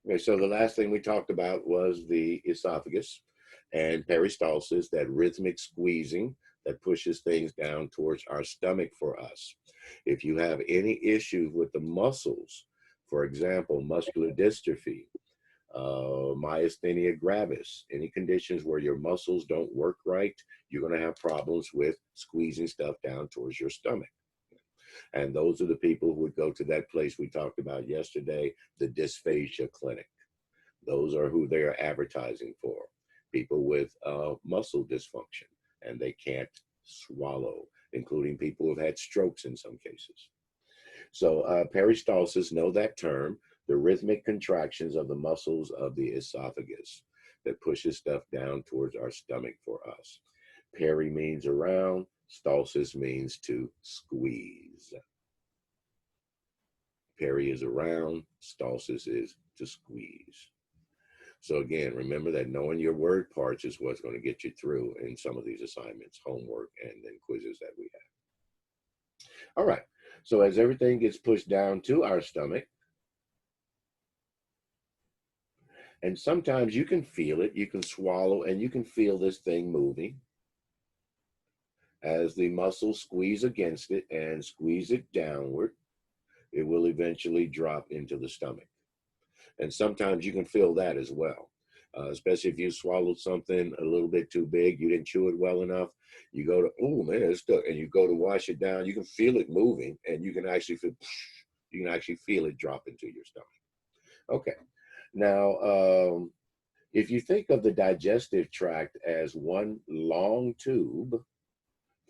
Okay, so the last thing we talked about was the esophagus and peristalsis, that rhythmic squeezing that pushes things down towards our stomach for us. If you have any issues with the muscles, for example, muscular dystrophy, myasthenia gravis, any conditions where your muscles don't work right, you're going to have problems with squeezing stuff down towards your stomach. And those are the people who would go to that place we talked about yesterday, the dysphagia clinic. Those are who they are advertising for. People with muscle dysfunction and they can't swallow, including people who've had strokes in some cases. So peristalsis, know that term, the rhythmic contractions of the muscles of the esophagus that pushes stuff down towards our stomach for us. Peri means around, stalsis means to squeeze. Peri is around, stalsis is to squeeze. So again, remember that knowing your word parts is what's going to get you through in some of these assignments, homework, and then quizzes that we have. All right, so as everything gets pushed down to our stomach, and sometimes you can feel it, you can swallow, and you can feel this thing moving as the muscles squeeze against it and squeeze it downward. It will eventually drop into the stomach. And sometimes you can feel that as well, especially if you swallowed something a little bit too big, you didn't chew it well enough. You go to, oh man, it's stuck, and you go to wash it down. You can feel it moving, and you can actually feel it drop into your stomach. Okay, now if you think of the digestive tract as one long tube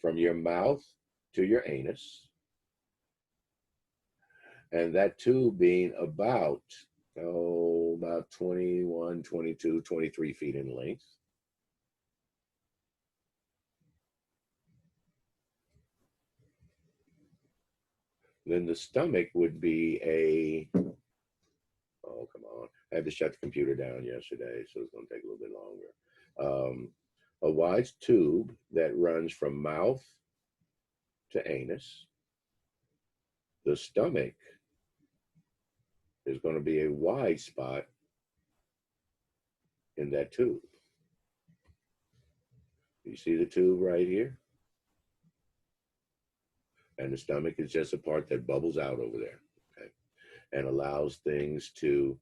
from your mouth to your anus, and that tube being about 21, 22, 23 feet in length. Then the stomach would be oh, come on. I had to shut the computer down yesterday, so it's going to take a little bit longer. A wide tube that runs from mouth to anus. The stomach is going to be a wide spot in that tube. You see the tube right here? And the stomach is just a part that bubbles out over there, okay, and allows things to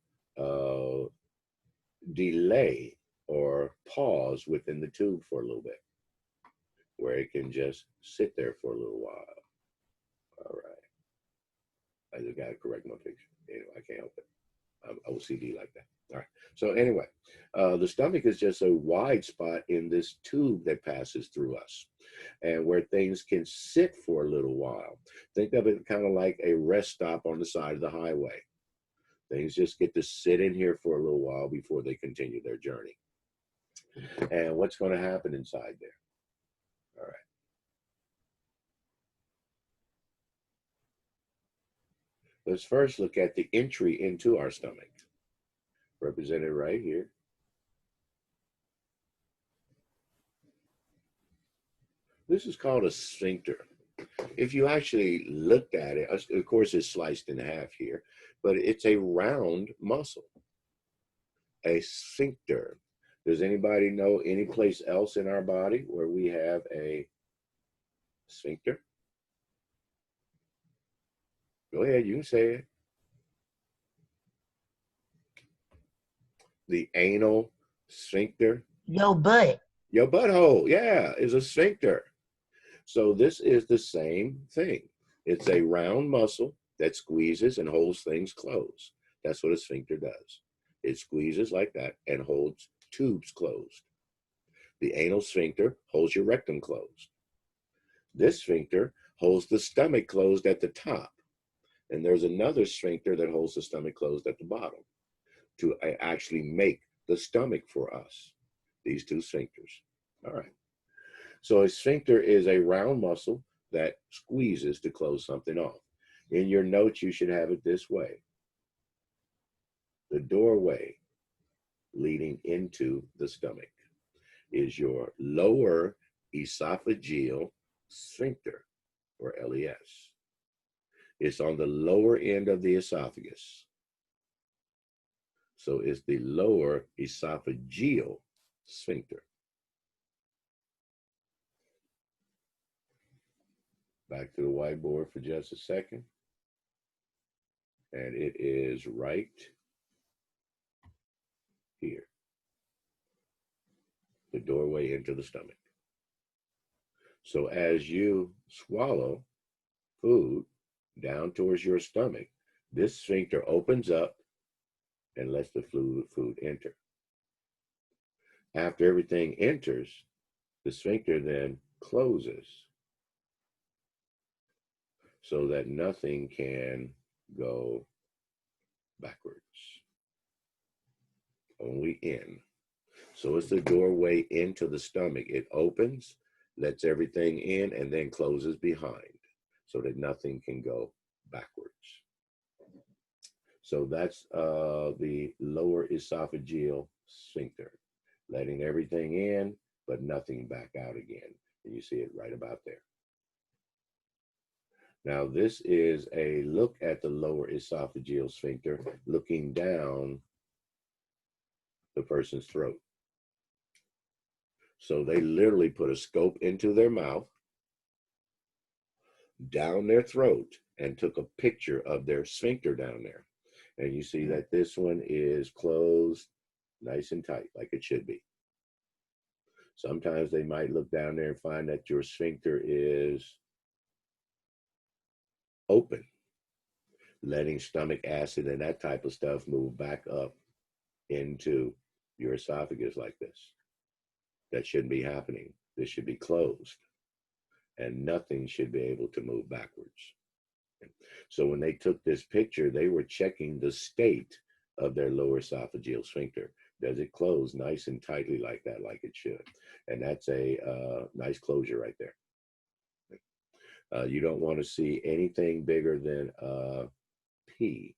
delay or pause within the tube for a little bit, where it can just sit there for a little while. All right. I just got to correct my picture. Anyway, I can't help it. I'm OCD like that. All right. So anyway, the stomach is just a wide spot in this tube that passes through us, and where things can sit for a little while. Think of it kind of like a rest stop on the side of the highway. Things just get to sit in here for a little while before they continue their journey. And what's going to happen inside there? All right. Let's first look at the entry into our stomach, represented right here. This is called a sphincter. If you actually looked at it, of course it's sliced in half here, but it's a round muscle, a sphincter. Does anybody know any place else in our body where we have a sphincter? Go ahead, you can say it. The anal sphincter. Your butt. Your butthole, yeah, is a sphincter. So this is the same thing. It's a round muscle that squeezes and holds things closed. That's what a sphincter does. It squeezes like that and holds tubes closed. The anal sphincter holds your rectum closed. This sphincter holds the stomach closed at the top. And there's another sphincter that holds the stomach closed at the bottom to actually make the stomach for us. These two sphincters. All right. So a sphincter is a round muscle that squeezes to close something off. In your notes, you should have it this way. The doorway leading into the stomach is your lower esophageal sphincter, or LES. It's on the lower end of the esophagus. So it's the lower esophageal sphincter. Back to the whiteboard for just a second. And it is right here, the doorway into the stomach. So as you swallow food down towards your stomach, this sphincter opens up and lets the food enter. After everything enters, the sphincter then closes so that nothing can go backwards, only in. So it's the doorway into the stomach. It opens, lets everything in, and then closes behind so that nothing can go backwards. So that's the lower esophageal sphincter, letting everything in, but nothing back out again. And you see it right about there. Now, this is a look at the lower esophageal sphincter looking down the person's throat. So they literally put a scope into their mouth, down their throat, and took a picture of their sphincter down there. And you see that this one is closed nice and tight, like it should be. Sometimes they might look down there and find that your sphincter is open, letting stomach acid and that type of stuff move back up into your esophagus like this. That shouldn't be happening. This should be closed, and nothing should be able to move backwards. So when they took this picture, they were checking the state of their lower esophageal sphincter. Does it close nice and tightly like that, like it should? And that's a nice closure right there. You don't want to see anything bigger than P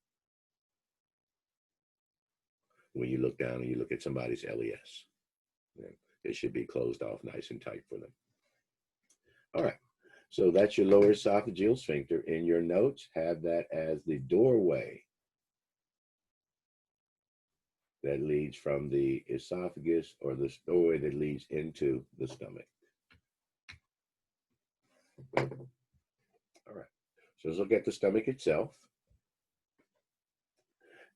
when you look down and you look at somebody's LES. It should be closed off nice and tight for them. All right, so that's your lower esophageal sphincter. In your notes, have that as the doorway that leads from the esophagus, or the doorway that leads into the stomach. All right, so let's look at the stomach itself.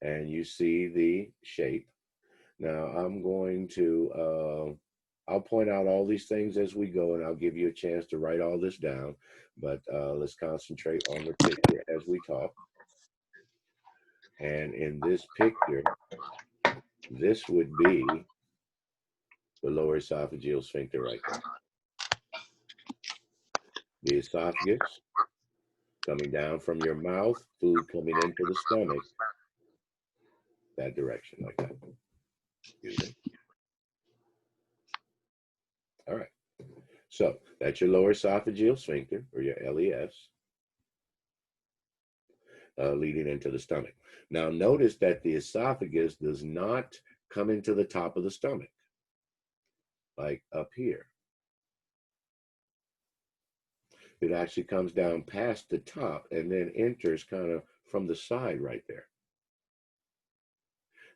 And you see the shape. Now I'm going to, I'll point out all these things as we go, and I'll give you a chance to write all this down, but let's concentrate on the picture as we talk. And in this picture, this would be the lower esophageal sphincter right there. The esophagus coming down from your mouth, food coming into the stomach, that direction like that. Excuse me. All right. So that's your lower esophageal sphincter, or your LES, leading into the stomach. Now notice that the esophagus does not come into the top of the stomach, like up here. It actually comes down past the top and then enters kind of from the side right there.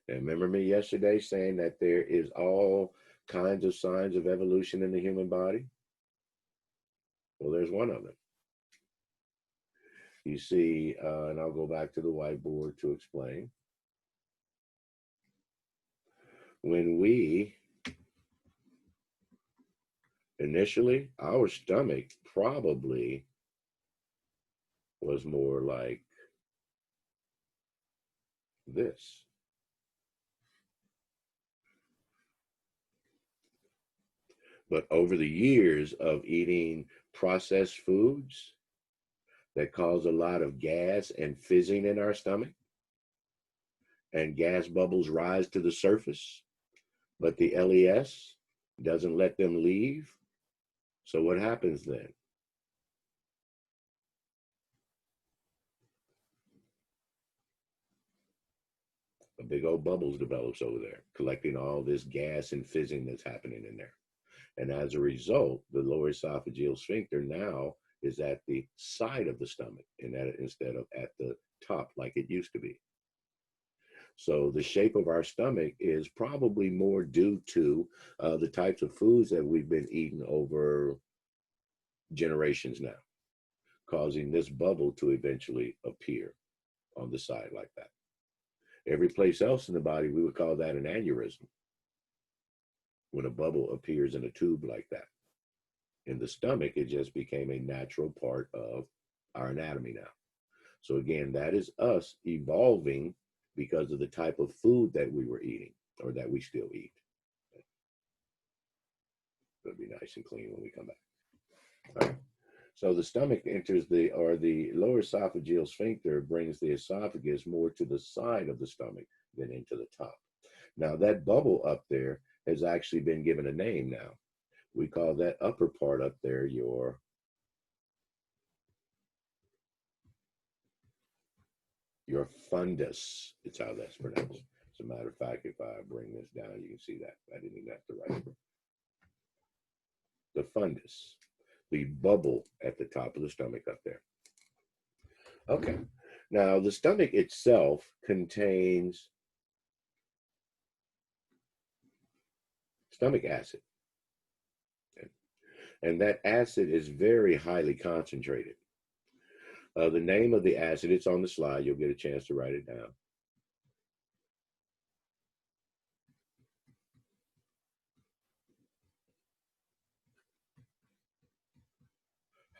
And remember me yesterday saying that there is all kinds of signs of evolution in the human body? Well, there's one of them. You see, and I'll go back to the whiteboard to explain. When we initially, our stomach probably was more like this. But over the years of eating processed foods that cause a lot of gas and fizzing in our stomach, and gas bubbles rise to the surface, but the LES doesn't let them leave. So what happens then? A big old bubbles develops over there, collecting all this gas and fizzing that's happening in there. And as a result, the lower esophageal sphincter now is at the side of the stomach, and that instead of at the top like it used to be. So the shape of our stomach is probably more due to the types of foods that we've been eating over generations now, causing this bubble to eventually appear on the side like that. Every place else in the body, we would call that an aneurysm when a bubble appears in a tube like that. In the stomach, it just became a natural part of our anatomy now. So again, that is us evolving because of the type of food that we were eating or that we still eat. It'll be nice and clean when we come back. All right. So the stomach enters the lower esophageal sphincter brings the esophagus more to the side of the stomach than into the top. Now that bubble up there has actually been given a name now. We call that upper part up there your fundus. It's how that's pronounced. As a matter of fact, if I bring this down, you can see that. I didn't even have to write it. The fundus, the bubble at the top of the stomach up there. Okay. Now, the stomach itself contains stomach acid. And that acid is very highly concentrated. The name of the acid, it's on the slide. You'll get a chance to write it down.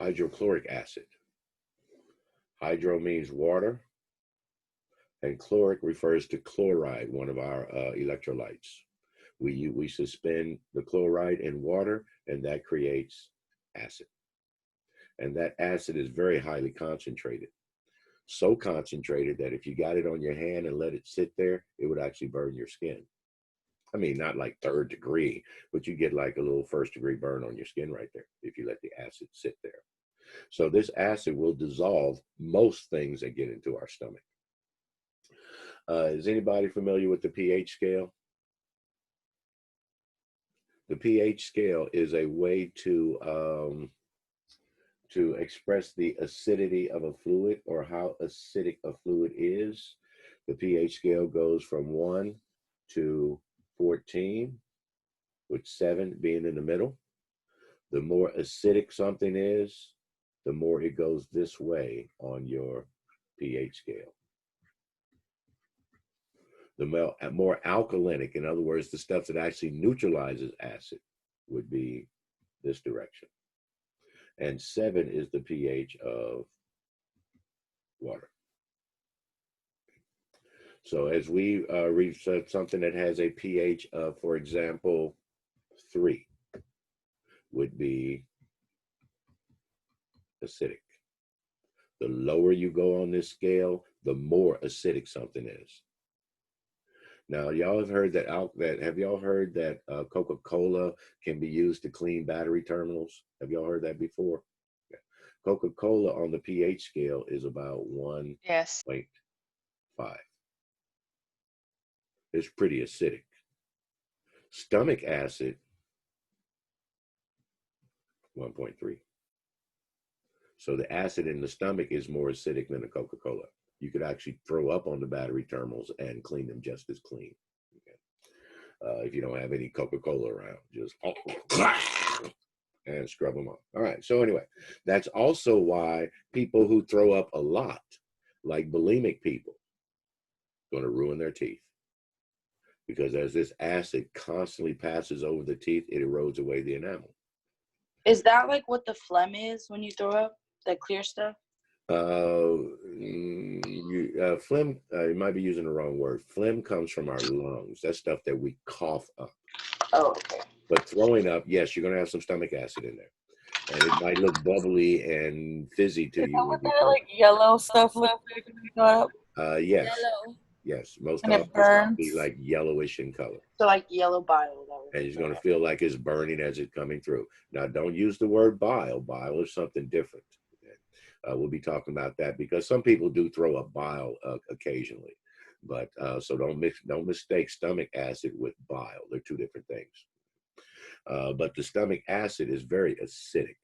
Hydrochloric acid. Hydro means water, and chloric refers to chloride, one of our electrolytes. We suspend the chloride in water, and that creates acid. And that acid is very highly concentrated. So concentrated that if you got it on your hand and let it sit there, it would actually burn your skin. I mean, not like 3rd degree, but you get like a little 1st degree burn on your skin right there if you let the acid sit there. So this acid will dissolve most things that get into our stomach. Is anybody familiar with the pH scale? The pH scale is a way to express the acidity of a fluid or how acidic a fluid is. The pH scale goes from 1 to 14, with 7 being in the middle. The more acidic something is, the more it goes this way on your pH scale. The more alkalinic, in other words, the stuff that actually neutralizes acid, would be this direction. And 7 is the pH of water. So as we research something that has a pH of, for example, 3, would be acidic. The lower you go on this scale, the more acidic something is. Now, y'all have heard that have y'all heard that Coca-Cola can be used to clean battery terminals? Have y'all heard that before? Yeah. Coca-Cola on the pH scale is about 1.5. Yes. It's pretty acidic. Stomach acid, 1.3. So the acid in the stomach is more acidic than the Coca-Cola. You could actually throw up on the battery terminals and clean them just as clean. Okay. If you don't have any Coca-Cola around, just and scrub them off. All right. So anyway, that's also why people who throw up a lot, like bulimic people, going to ruin their teeth. Because as this acid constantly passes over the teeth, it erodes away the enamel. Is that like what the phlegm is when you throw up? That clear stuff? Phlegm, you might be using the wrong word. Phlegm comes from our lungs. That's stuff that we cough up. Oh, okay. But throwing up, yes, you're going to have some stomach acid in there. And it might look bubbly and fizzy to you. When you like yellow stuff look like when you throw up? Yes. Yellow. Yes, most and often it burns. It's be like yellowish in color. So like yellow bile. And it's going to feel like it's burning as it's coming through. Now, don't use the word bile. Bile is something different. We'll be talking about that because some people do throw up bile occasionally. But so don't mistake stomach acid with bile. They're two different things. But the stomach acid is very acidic.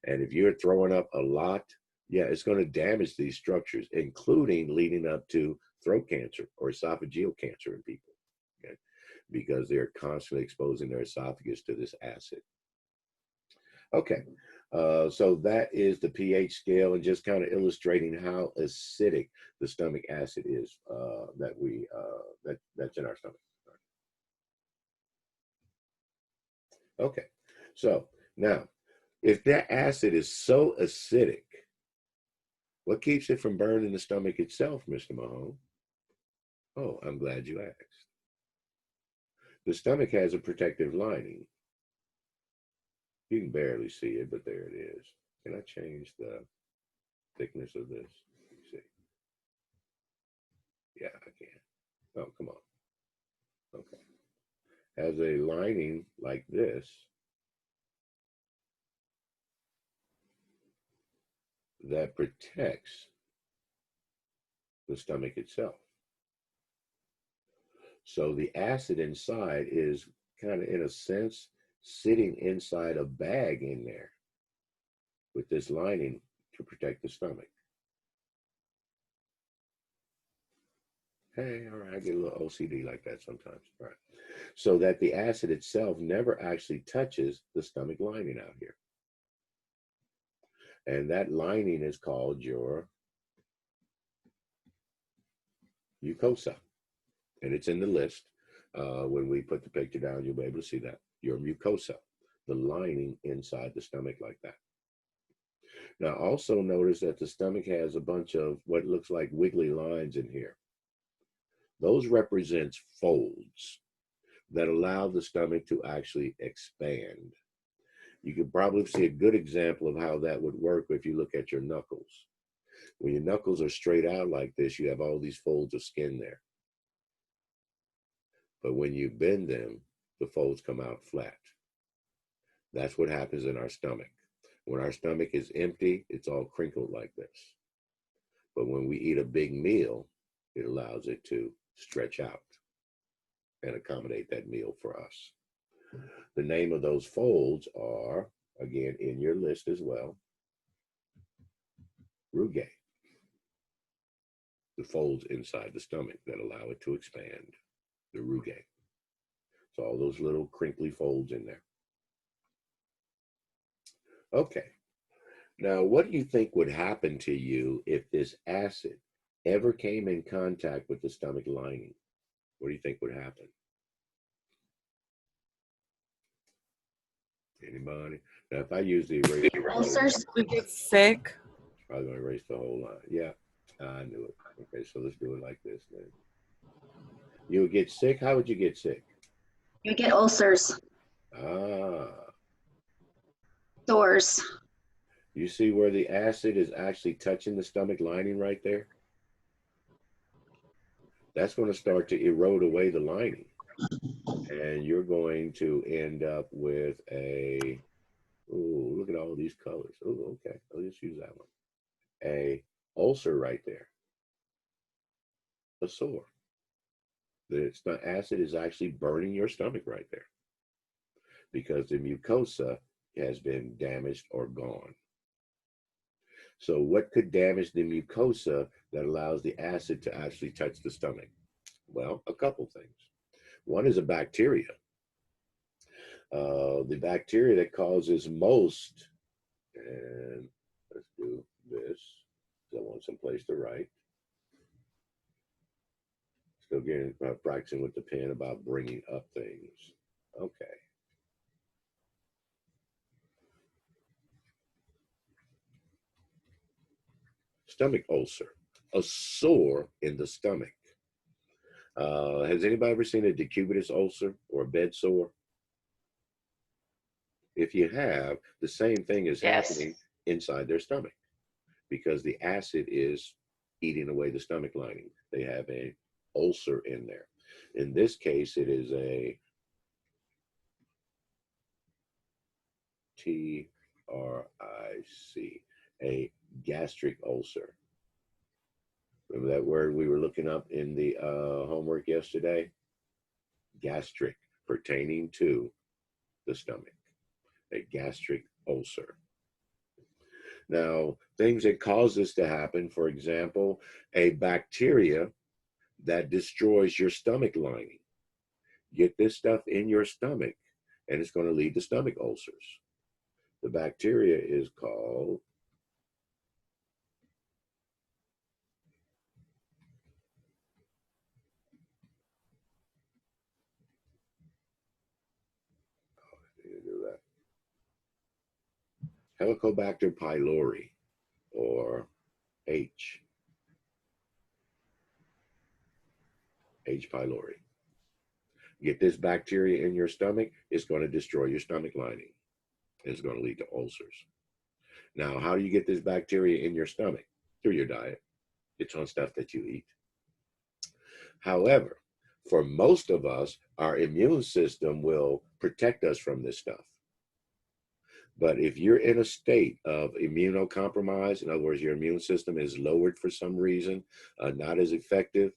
And if you're throwing up a lot, yeah, it's going to damage these structures, including leading up to throat cancer or esophageal cancer in people, okay, because they're constantly exposing their esophagus to this acid. Okay, so that is the pH scale, and just kind of illustrating how acidic the stomach acid is that's in our stomach. Okay, so now if that acid is so acidic, what keeps it from burning the stomach itself, Mr. Mahone? Oh, I'm glad you asked. The stomach has a protective lining. You can barely see it, but there it is. Can I change the thickness of this? Let's see. Yeah, I can. Oh, come on. Okay. Has a lining like this that protects the stomach itself. So the acid inside is kind of, in a sense, sitting inside a bag in there with this lining to protect the stomach. Hey, all right, I get a little OCD like that sometimes. All right. So that the acid itself never actually touches the stomach lining out here. And that lining is called your mucosa. And it's in the list. When we put the picture down, you'll be able to see that. Your mucosa, the lining inside the stomach like that. Now, also notice that the stomach has a bunch of what looks like wiggly lines in here. Those represents folds that allow the stomach to actually expand. You can probably see a good example of how that would work if you look at your knuckles. When your knuckles are straight out like this, you have all these folds of skin there. But when you bend them, the folds come out flat. That's what happens in our stomach. When our stomach is empty, it's all crinkled like this. But when we eat a big meal, it allows it to stretch out and accommodate that meal for us. The name of those folds are, again, in your list as well, rugae. The folds inside the stomach that allow it to expand, the rugae. So all those little crinkly folds in there. Okay. Now, what do you think would happen to you if this acid ever came in contact with the stomach lining? What do you think would happen? Anybody? Now, if I use the eraser, Ulcers, we get sick. probably going to erase the whole line. Yeah, I knew it. Okay, so let's do it like this then. You would get sick? How would you get sick? You get ulcers, Ah, sores. you see where the acid is actually touching the stomach lining right there? That's going to start to erode away the lining. And you're going to end up with a, oh, look at all these colors. Oh, okay. I'll just use that one. A ulcer right there. A sore. The acid is actually burning your stomach right there because the mucosa has been damaged or gone. So what could damage the mucosa that allows the acid to actually touch the stomach? Well, a couple things. One is a bacteria. The bacteria that causes most, and let's do this, I want some place to write. Still getting practicing with the pen about bringing up things. Okay. Stomach ulcer, a sore in the stomach. Has anybody ever seen a decubitus ulcer or a bed sore? If you have, the same thing is happening inside their stomach because the acid is eating away the stomach lining. They have an ulcer in there. In this case, it is a TRIC, a gastric ulcer. Remember that word we were looking up in the homework yesterday? Gastric, pertaining to the stomach, a gastric ulcer. Now, things that cause this to happen, for example, a bacteria that destroys your stomach lining. Get this stuff in your stomach, and it's going to lead to stomach ulcers. The bacteria is called Helicobacter pylori, or H. H. pylori. Get this bacteria in your stomach, it's going to destroy your stomach lining. It's going to lead to ulcers. Now, how do you get this bacteria in your stomach? Through your diet. It's on stuff that you eat. However, for most of us, our immune system will protect us from this stuff. But if you're in a state of immunocompromise, in other words, your immune system is lowered for some reason, not as effective,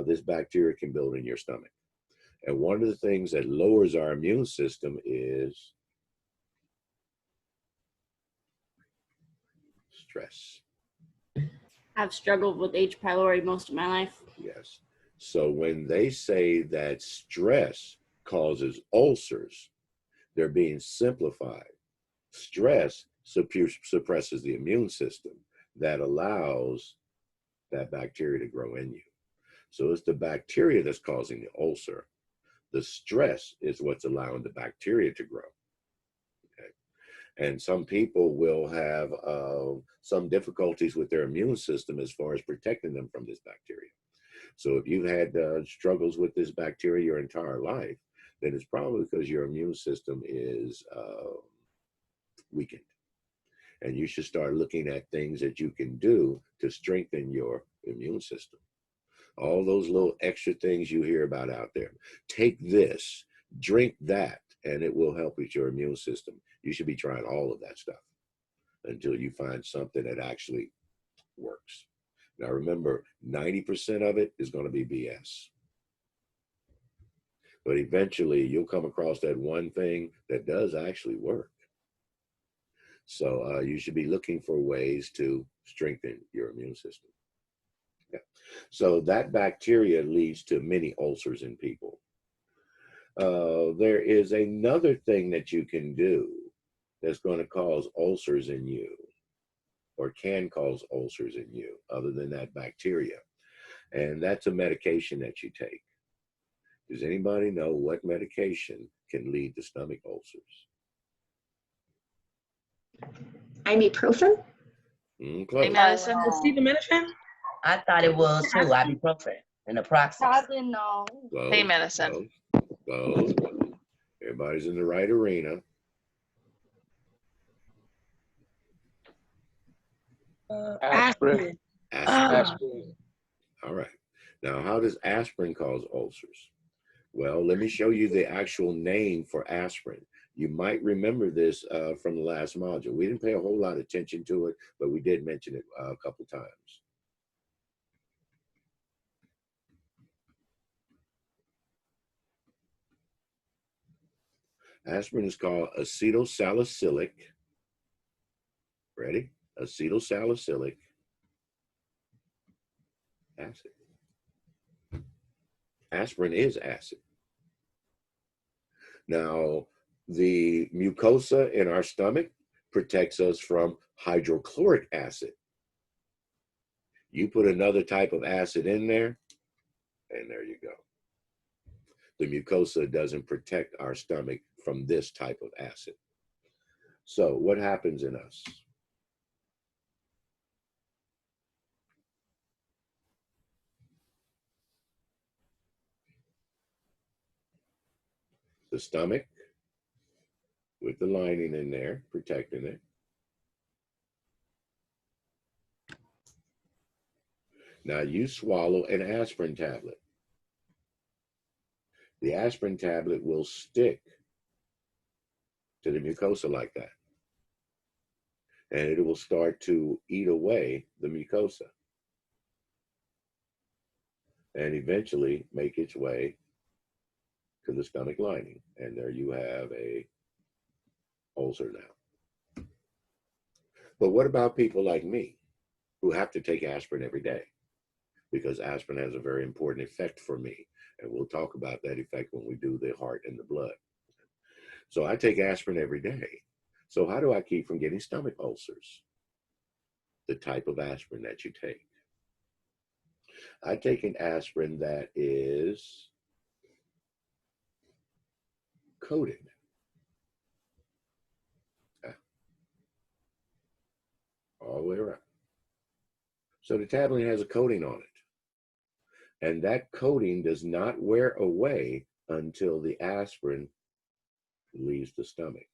this bacteria can build in your stomach. And one of the things that lowers our immune system is stress. I've struggled with H. pylori most of my life. Yes. So when they say that stress causes ulcers, they're being simplified. Stress suppresses the immune system that allows that bacteria to grow in you. So it's the bacteria that's causing the ulcer. The stress is what's allowing the bacteria to grow. Okay? And some people will have some difficulties with their immune system as far as protecting them from this bacteria. So if you've had struggles with this bacteria your entire life, then it's probably because your immune system is weakened. And you should start looking at things that you can do to strengthen your immune system. All those little extra things you hear about out there. Take this, drink that, and it will help with your immune system. You should be trying all of that stuff until you find something that actually works. Now remember, 90% of it is going to be BS. But eventually you'll come across that one thing that does actually work. So you should be looking for ways to strengthen your immune system. Yeah. So that bacteria leads to many ulcers in people. There is another thing that you can do that's going to cause ulcers in you, or can cause ulcers in you, other than that bacteria. And that's a medication that you take. Does anybody know what medication can lead to stomach ulcers? Ibuprofen? Close. Medicine. Acetaminophen? I thought it was too. Ibuprofen and naproxen. Probably no. Close, Pain medicine. Close. Everybody's in the right arena. Aspirin. Aspirin. All right. Now, how does aspirin cause ulcers? Well, let me show you the actual name for aspirin. You might remember this from the last module. We didn't pay a whole lot of attention to it, but we did mention it a couple times. Aspirin is called acetylsalicylic. Ready? Acetylsalicylic acid. Aspirin is acid. Now, the mucosa in our stomach protects us from hydrochloric acid. You put another type of acid in there, and there you go. The mucosa doesn't protect our stomach from this type of acid. So what happens in us? The stomach, with the lining in there, protecting it. Now you swallow an aspirin tablet. The aspirin tablet will stick to the mucosa like that. And it will start to eat away the mucosa. And eventually make its way to the stomach lining. And there you have a ulcer now. But what about people like me who have to take aspirin every day? because aspirin has a very important effect for me. And we'll talk about that effect when we do the heart and the blood. So I take aspirin every day. So how do I keep from getting stomach ulcers? The type of aspirin that you take. I take an aspirin that is coated. All the way around. So the tablet has a coating on it. And that coating does not wear away until the aspirin leaves the stomach.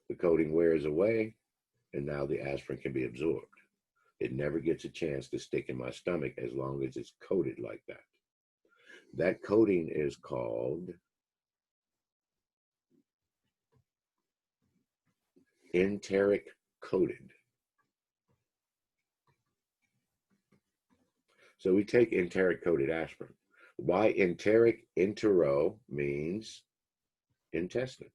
The coating wears away, and now the aspirin can be absorbed. It never gets a chance to stick in my stomach as long as it's coated like that. That coating is called enteric coated. So we take enteric coated aspirin. Why enteric? Entero means intestine.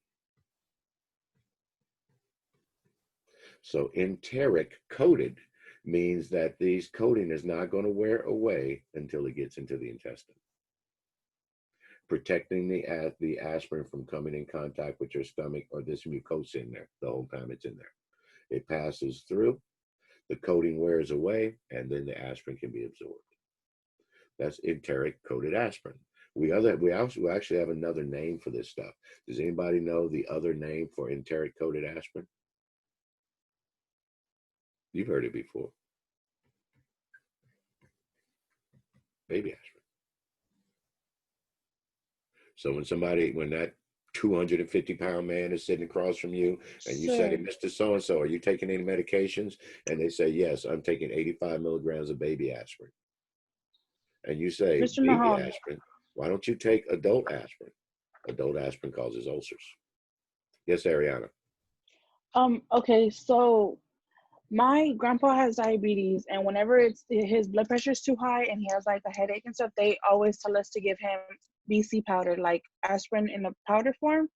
So enteric coated means that this coating is not going to wear away until it gets into the intestine, protecting the aspirin from coming in contact with your stomach or this mucosa in there the whole time it's in there. It passes through, the coating wears away, and then the aspirin can be absorbed. That's enteric coated aspirin. We actually have another name for this stuff. Does anybody know the other name for enteric coated aspirin? You've heard it before. Baby aspirin. So when that 250-pound man is sitting across from you and you say, Mr. So-and-so, are you taking any medications? And they say, yes, I'm taking 85 milligrams of baby aspirin. And you say, Mr. baby Mahal. aspirin, why don't you take adult aspirin? Adult aspirin causes ulcers. Yes, Ariana. Okay, so my grandpa has diabetes, and whenever his blood pressure is too high and he has like a headache and stuff, they always tell us to give him BC powder, like aspirin in a powder form.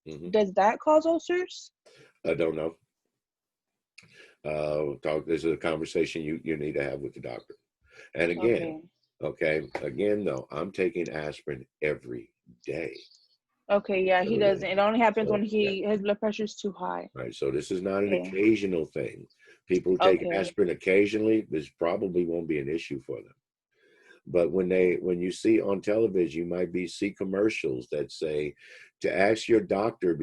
Mm-hmm. Does that cause ulcers? I don't know. This is a conversation you need to have with the doctor. And again, again though, I'm taking aspirin every day. Okay, yeah, he doesn't. It only happens when his blood pressure is too high. Right, so this is not an occasional thing. People take aspirin occasionally. This probably won't be an issue for them. But when you see on television, you might see commercials that say to ask your doctor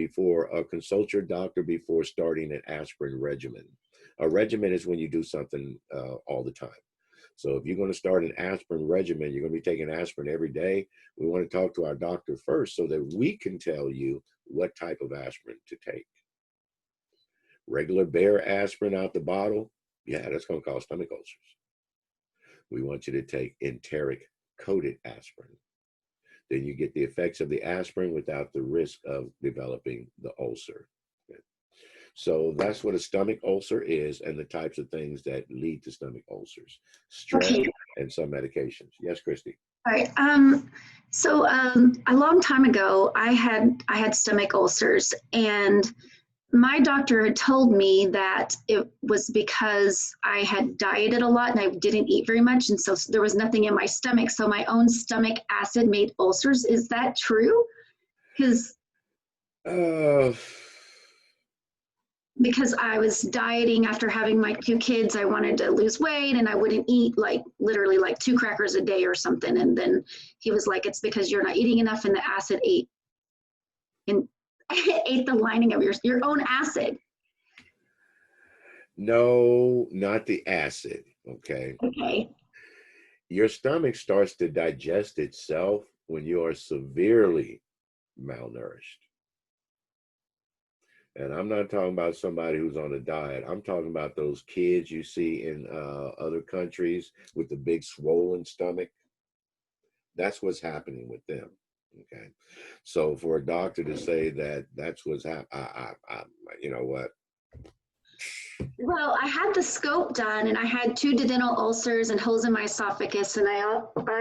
consult your doctor before starting an aspirin regimen. A regimen is when you do something all the time. So if you're going to start an aspirin regimen, you're going to be taking aspirin every day. We want to talk to our doctor first so that we can tell you what type of aspirin to take. Regular bare aspirin out the bottle, yeah, that's going to cause stomach ulcers. We want you to take enteric coated aspirin. Then you get the effects of the aspirin without the risk of developing the ulcer. So that's what a stomach ulcer is and the types of things that lead to stomach ulcers. Stress and some medications. Yes, Christy. All right. So a long time ago, I had stomach ulcers, and my doctor had told me that it was because I had dieted a lot and I didn't eat very much, and so there was nothing in my stomach. So my own stomach acid made ulcers. Is that true? Because I was dieting after having my 2 kids, I wanted to lose weight, and I wouldn't eat literally 2 crackers a day or something. And then he was like, it's because you're not eating enough, and the acid ate the lining of your own acid. No, not the acid. Okay. Your stomach starts to digest itself when you are severely malnourished. And I'm not talking about somebody who's on a diet. I'm talking about those kids you see in other countries with the big swollen stomach. That's what's happening with them. Okay. So for a doctor to say that that's what's happening, you know what? Well, I had the scope done, and I had 2 duodenal ulcers and holes in my esophagus, and I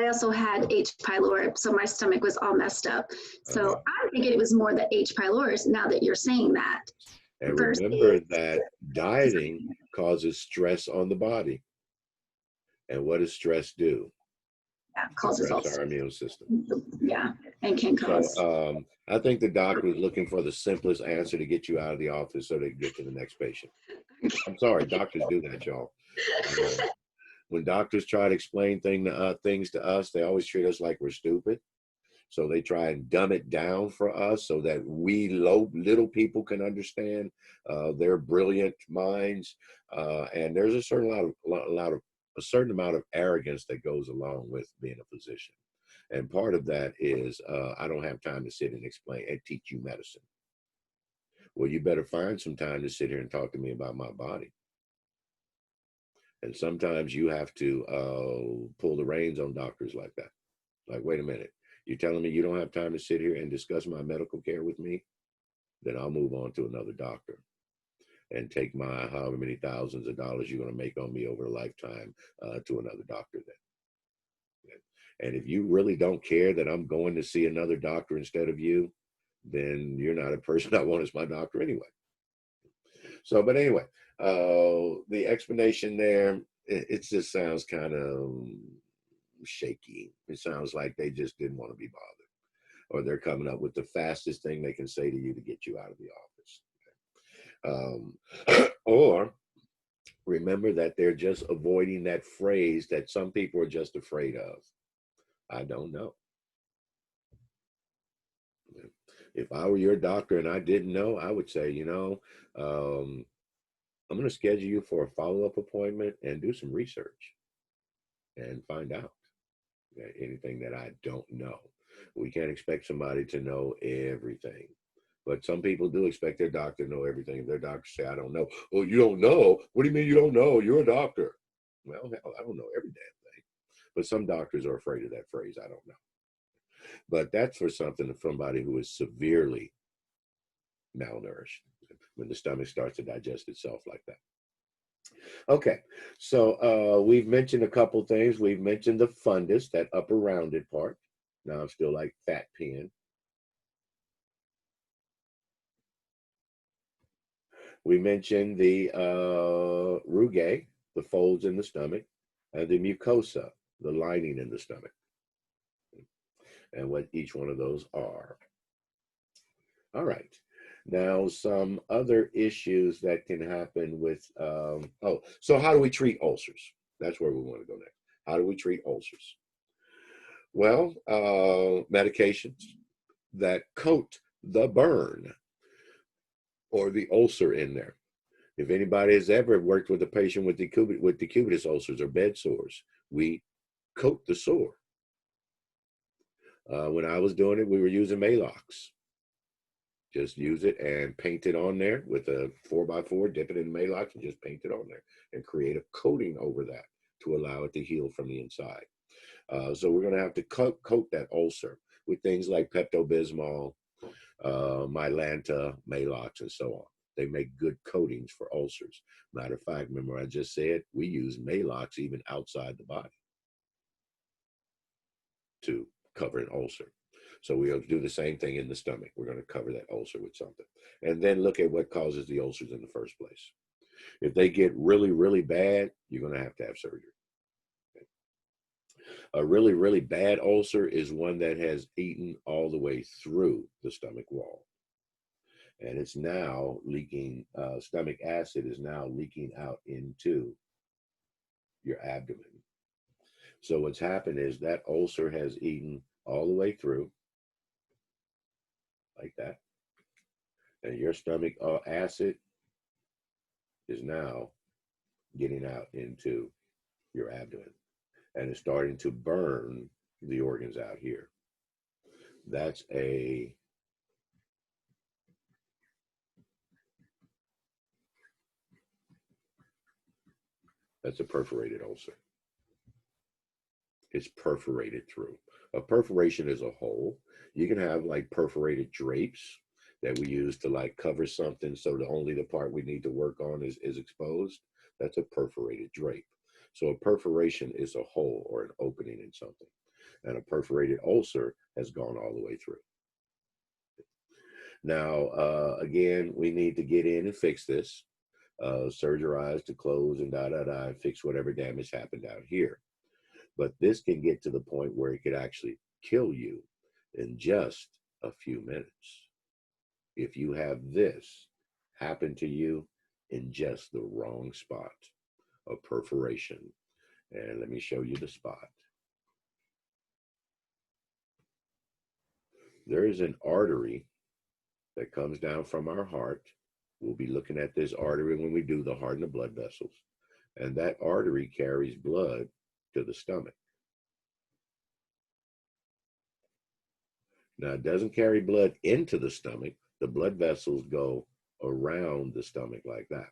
also had H. pylori, so my stomach was all messed up. So I'm thinking it was more the H. pylori now that you're saying that. And remember that dieting causes stress on the body. And what does stress do? Yeah, causes Suppress ulcers. our immune system. Yeah, and can cause. So I think the doctor is looking for the simplest answer to get you out of the office so they can get to the next patient. I'm sorry, doctors do that, y'all. When doctors try to explain things to us, they always treat us like we're stupid. So they try and dumb it down for us so that we little people can understand their brilliant minds. And there's a certain amount of arrogance that goes along with being a physician. And part of that is I don't have time to sit and explain and teach you medicine. Well, you better find some time to sit here and talk to me about my body. And sometimes you have to pull the reins on doctors like that. Like, wait a minute, you're telling me you don't have time to sit here and discuss my medical care with me? Then I'll move on to another doctor and take my however many thousands of dollars you're going to make on me over a lifetime to another doctor then. And if you really don't care that I'm going to see another doctor instead of you, then you're not a person I want as my doctor anyway. So, but anyway, the explanation there, it just sounds kind of shaky. It sounds like they just didn't want to be bothered, or they're coming up with the fastest thing they can say to you to get you out of the office. Or remember that they're just avoiding that phrase that some people are just afraid of. I don't know. If I were your doctor and I didn't know, I would say, I'm going to schedule you for a follow-up appointment and do some research and find out anything that I don't know. We can't expect somebody to know everything, but some people do expect their doctor to know everything. If their doctor say, I don't know. Oh, you don't know? What do you mean you don't know? You're a doctor. Well, hell, I don't know every damn thing. But some doctors are afraid of that phrase, I don't know. But that's for somebody who is severely malnourished, when the stomach starts to digest itself like that. Okay, so we've mentioned a couple things. We've mentioned the fundus, that upper rounded part. Now I'm still like fat pen. We mentioned the rugae, the folds in the stomach, and the mucosa, the lining in the stomach, and what each one of those are. All right. Now, some other issues that can happen with, so how do we treat ulcers? That's where we want to go next. How do we treat ulcers? Well, medications that coat the burn or the ulcer in there. If anybody has ever worked with a patient with decubitus ulcers or bed sores, we coat the sore. When I was doing it, we were using Maalox. Just use it and paint it on there with a 4x4, dip it in Maalox and just paint it on there and create a coating over that to allow it to heal from the inside. So we're going to have to coat that ulcer with things like Pepto-Bismol, Mylanta, Maalox, and so on. They make good coatings for ulcers. Matter of fact, remember I just said we use Maalox even outside the body to cover an ulcer. So we'll do the same thing in the stomach. We're going to cover that ulcer with something. And then look at what causes the ulcers in the first place. If they get really, really bad, you're going to have surgery. Okay. A really, really bad ulcer is one that has eaten all the way through the stomach wall. And it's now leaking, stomach acid is now leaking out into your abdomen. So what's happened is that ulcer has eaten all the way through, like that. And your stomach acid is now getting out into your abdomen. And it's starting to burn the organs out here. That's a perforated ulcer. It's perforated through. A perforation is a hole. You can have like perforated drapes that we use to like cover something so that only the part we need to work on is exposed. That's a perforated drape. So a perforation is a hole or an opening in something. And a perforated ulcer has gone all the way through. Now, again, we need to get in and fix this. surgerize to close and fix whatever damage happened out here. But this can get to the point where it could actually kill you in just a few minutes if you have this happen to you in just the wrong spot of perforation. And let me show you the spot. There is an artery that comes down from our heart. We'll be looking at this artery when we do the heart and the blood vessels. And that artery carries blood to the stomach. Now, it doesn't carry blood into the stomach. The blood vessels go around the stomach like that.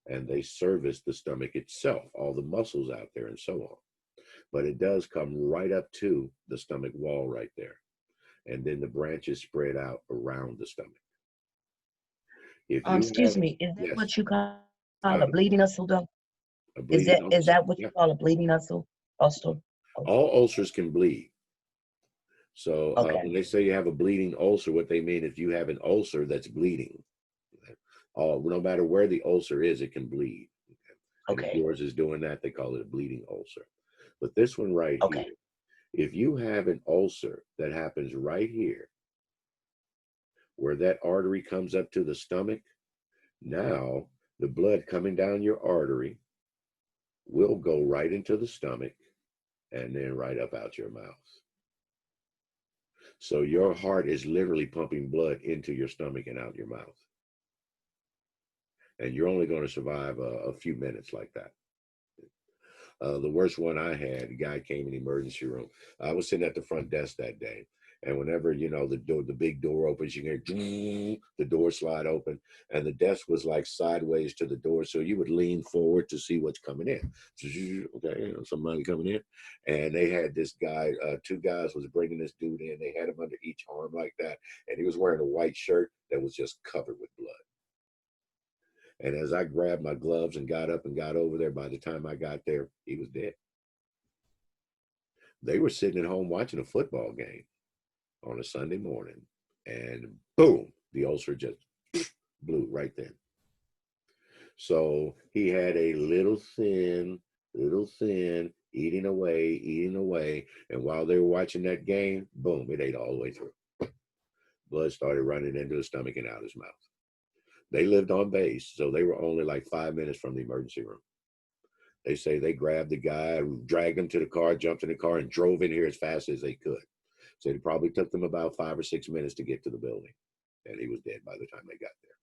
And they service the stomach itself, all the muscles out there and so on. But it does come right up to the stomach wall right there. And then the branches spread out around the stomach. If you Excuse have, me, is that yes, what you call a bleeding ulcer, though? a Is bleeding ulcer, that what you yeah. call a bleeding ulcer? Ulcer? All ulcers can bleed. So Okay. when they say you have a bleeding ulcer, what they mean is you have an ulcer that's bleeding. No matter where the ulcer is, it can bleed. And if Okay. yours is doing that, they call it a bleeding ulcer. But this one right Okay. here, if you have an ulcer that happens right here, where that artery comes up to the stomach, now the blood coming down your artery will go right into the stomach and then right up out your mouth. So your heart is literally pumping blood into your stomach and out your mouth. And you're only going to survive a few minutes like that. The worst one I had, the guy came in the emergency room. I was sitting at the front desk that day. And whenever, the big door opens, you hear the door slide open. And the desk was like sideways to the door. So you would lean forward to see what's coming in. Okay, somebody coming in. And they had this guy, two guys was bringing this dude in. They had him under each arm like that. And he was wearing a white shirt that was just covered with blood. And as I grabbed my gloves and got up and got over there, by the time I got there, he was dead. They were sitting at home watching a football game on a Sunday morning, and boom, the ulcer just blew right then. So he had a little thin, eating away. And while they were watching that game, boom, it ate all the way through. Blood started running into his stomach and out his mouth. They lived on base, so they were only like 5 minutes from the emergency room. They say they grabbed the guy, dragged him to the car, jumped in the car, and drove in here as fast as they could. So it probably took them about 5 or 6 minutes to get to the building. And he was dead by the time they got there.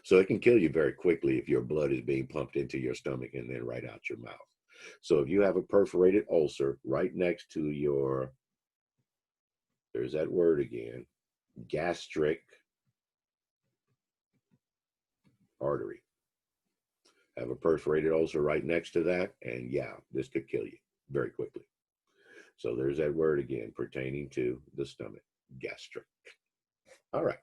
So it can kill you very quickly if your blood is being pumped into your stomach and then right out your mouth. So if you have a perforated ulcer right next to your, there's that word again, gastric artery. Have a perforated ulcer right next to that, and yeah, this could kill you very quickly. So there's that word again pertaining to the stomach, gastric. All right.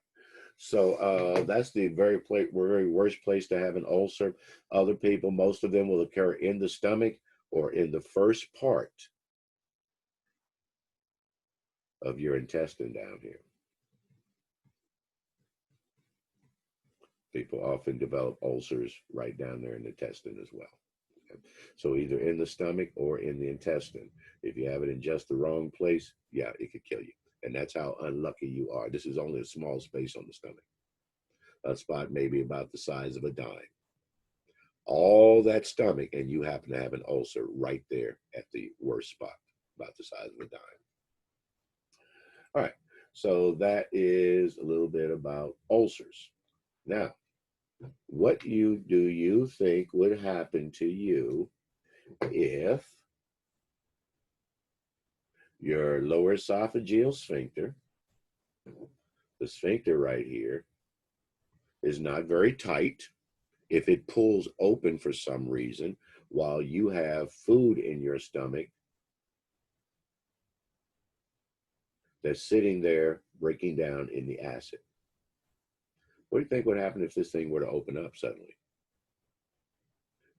So that's the very worst place to have an ulcer. Other people, most of them will occur in the stomach or in the first part of your intestine down here. People often develop ulcers right down there in the intestine as well. Okay? So either in the stomach or in the intestine. If you have it in just the wrong place, yeah, it could kill you. And that's how unlucky you are. This is only a small space on the stomach. A spot maybe about the size of a dime. All that stomach, and you happen to have an ulcer right there at the worst spot, about the size of a dime. All right, so that is a little bit about ulcers. Now, what do you think would happen to you if your lower esophageal sphincter, the sphincter right here, is not very tight? If it pulls open for some reason while you have food in your stomach that's sitting there breaking down in the acid. What do you think would happen if this thing were to open up suddenly?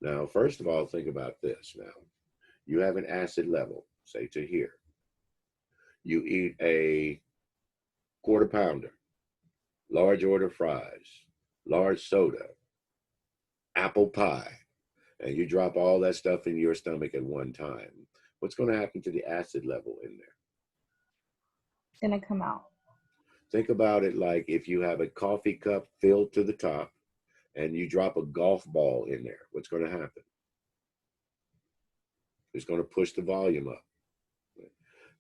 Now, first of all, think about this now. You have an acid level, say to here. You eat a quarter pounder, large order fries, large soda, apple pie, and you drop all that stuff in your stomach at one time, what's going to happen to the acid level in there? It's gonna come out. Think about it like if you have a coffee cup filled to the top and you drop a golf ball in there, what's going to happen? It's going to push the volume up.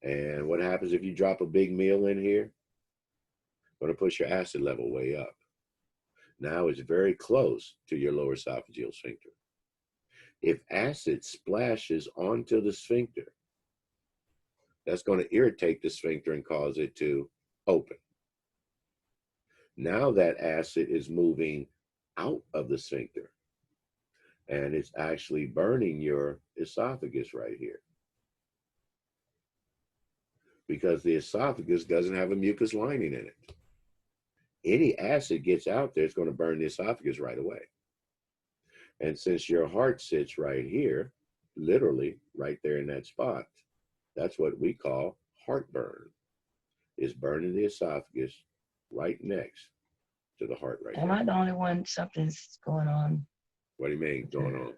And what happens if you drop a big meal in here? It's going to push your acid level way up. Now it's very close to your lower esophageal sphincter. If acid splashes onto the sphincter, that's going to irritate the sphincter and cause it to open. Now that acid is moving out of the sphincter, and it's actually burning your esophagus right here. Because the esophagus doesn't have a mucus lining in it. Any acid gets out there, it's going to burn the esophagus right away. And since your heart sits right here, literally right there in that spot, that's what we call heartburn. It's burning the esophagus right next to the heart right Am there. I the only one something's going on? What do you mean going on?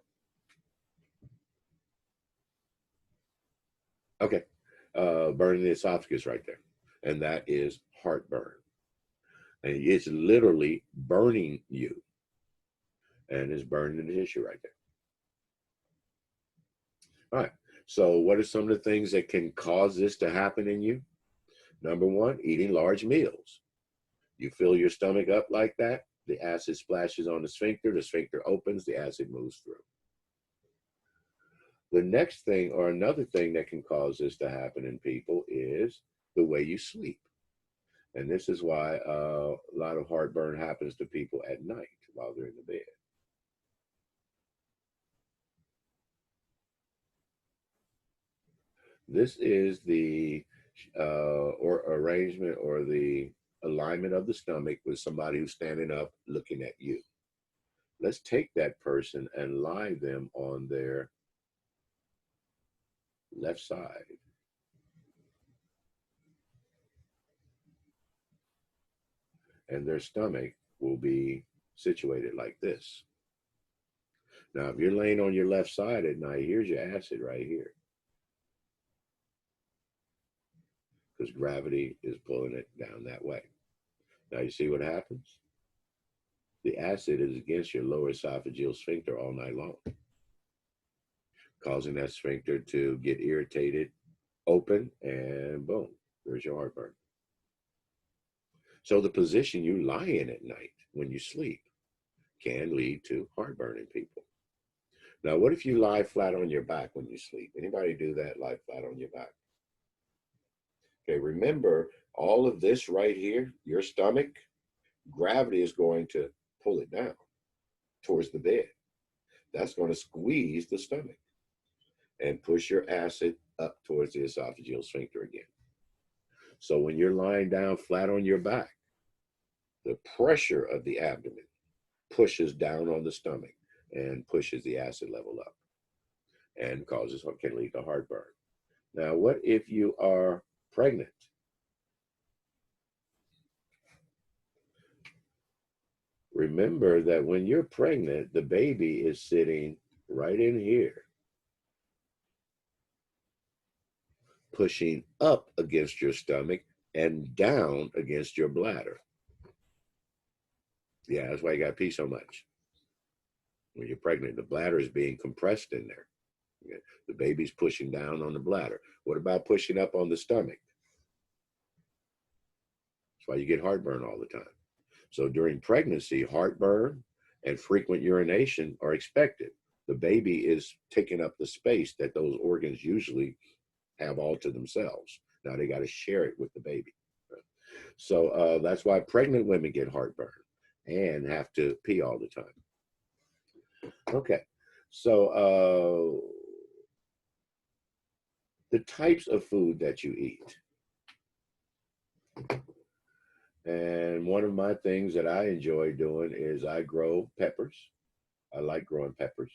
Okay, burning the esophagus right there. And that is heartburn. And it's literally burning you. And it's burning the tissue right there. All right, so what are some of the things that can cause this to happen in you? Number one, eating large meals. You fill your stomach up like that, the acid splashes on the sphincter opens, the acid moves through. The next thing, or another thing that can cause this to happen in people, is the way you sleep. And this is why a lot of heartburn happens to people at night while they're in the bed. This is the or arrangement or the alignment of the stomach with somebody who's standing up looking at you. Let's take that person and lie them on their left side. And their stomach will be situated like this. Now, if you're laying on your left side at night, here's your acid right here. Because gravity is pulling it down that way. Now, you see what happens? The acid is against your lower esophageal sphincter all night long, causing that sphincter to get irritated, open, and boom, there's your heartburn. So the position you lie in at night when you sleep can lead to heartburn in people. Now, what if you lie flat on your back when you sleep? Anybody do that, lie flat on your back? Okay, remember all of this right here, your stomach, gravity is going to pull it down towards the bed. That's going to squeeze the stomach and push your acid up towards the esophageal sphincter again. So when you're lying down flat on your back, the pressure of the abdomen pushes down on the stomach and pushes the acid level up and causes what can lead to heartburn. Now, what if you are pregnant? Remember that when you're pregnant, the baby is sitting right in here, pushing up against your stomach and down against your bladder. Yeah, that's why you got to pee so much. When you're pregnant, the bladder is being compressed in there. Okay? The baby's pushing down on the bladder. What about pushing up on the stomach? That's why you get heartburn all the time. So during pregnancy, heartburn and frequent urination are expected. The baby is taking up the space that those organs usually have all to themselves. Now they got to share it with the baby. Right? So that's why pregnant women get heartburn and have to pee all the time. Okay, so the types of food that you eat. And one of my things that I enjoy doing is I grow peppers. I like growing peppers.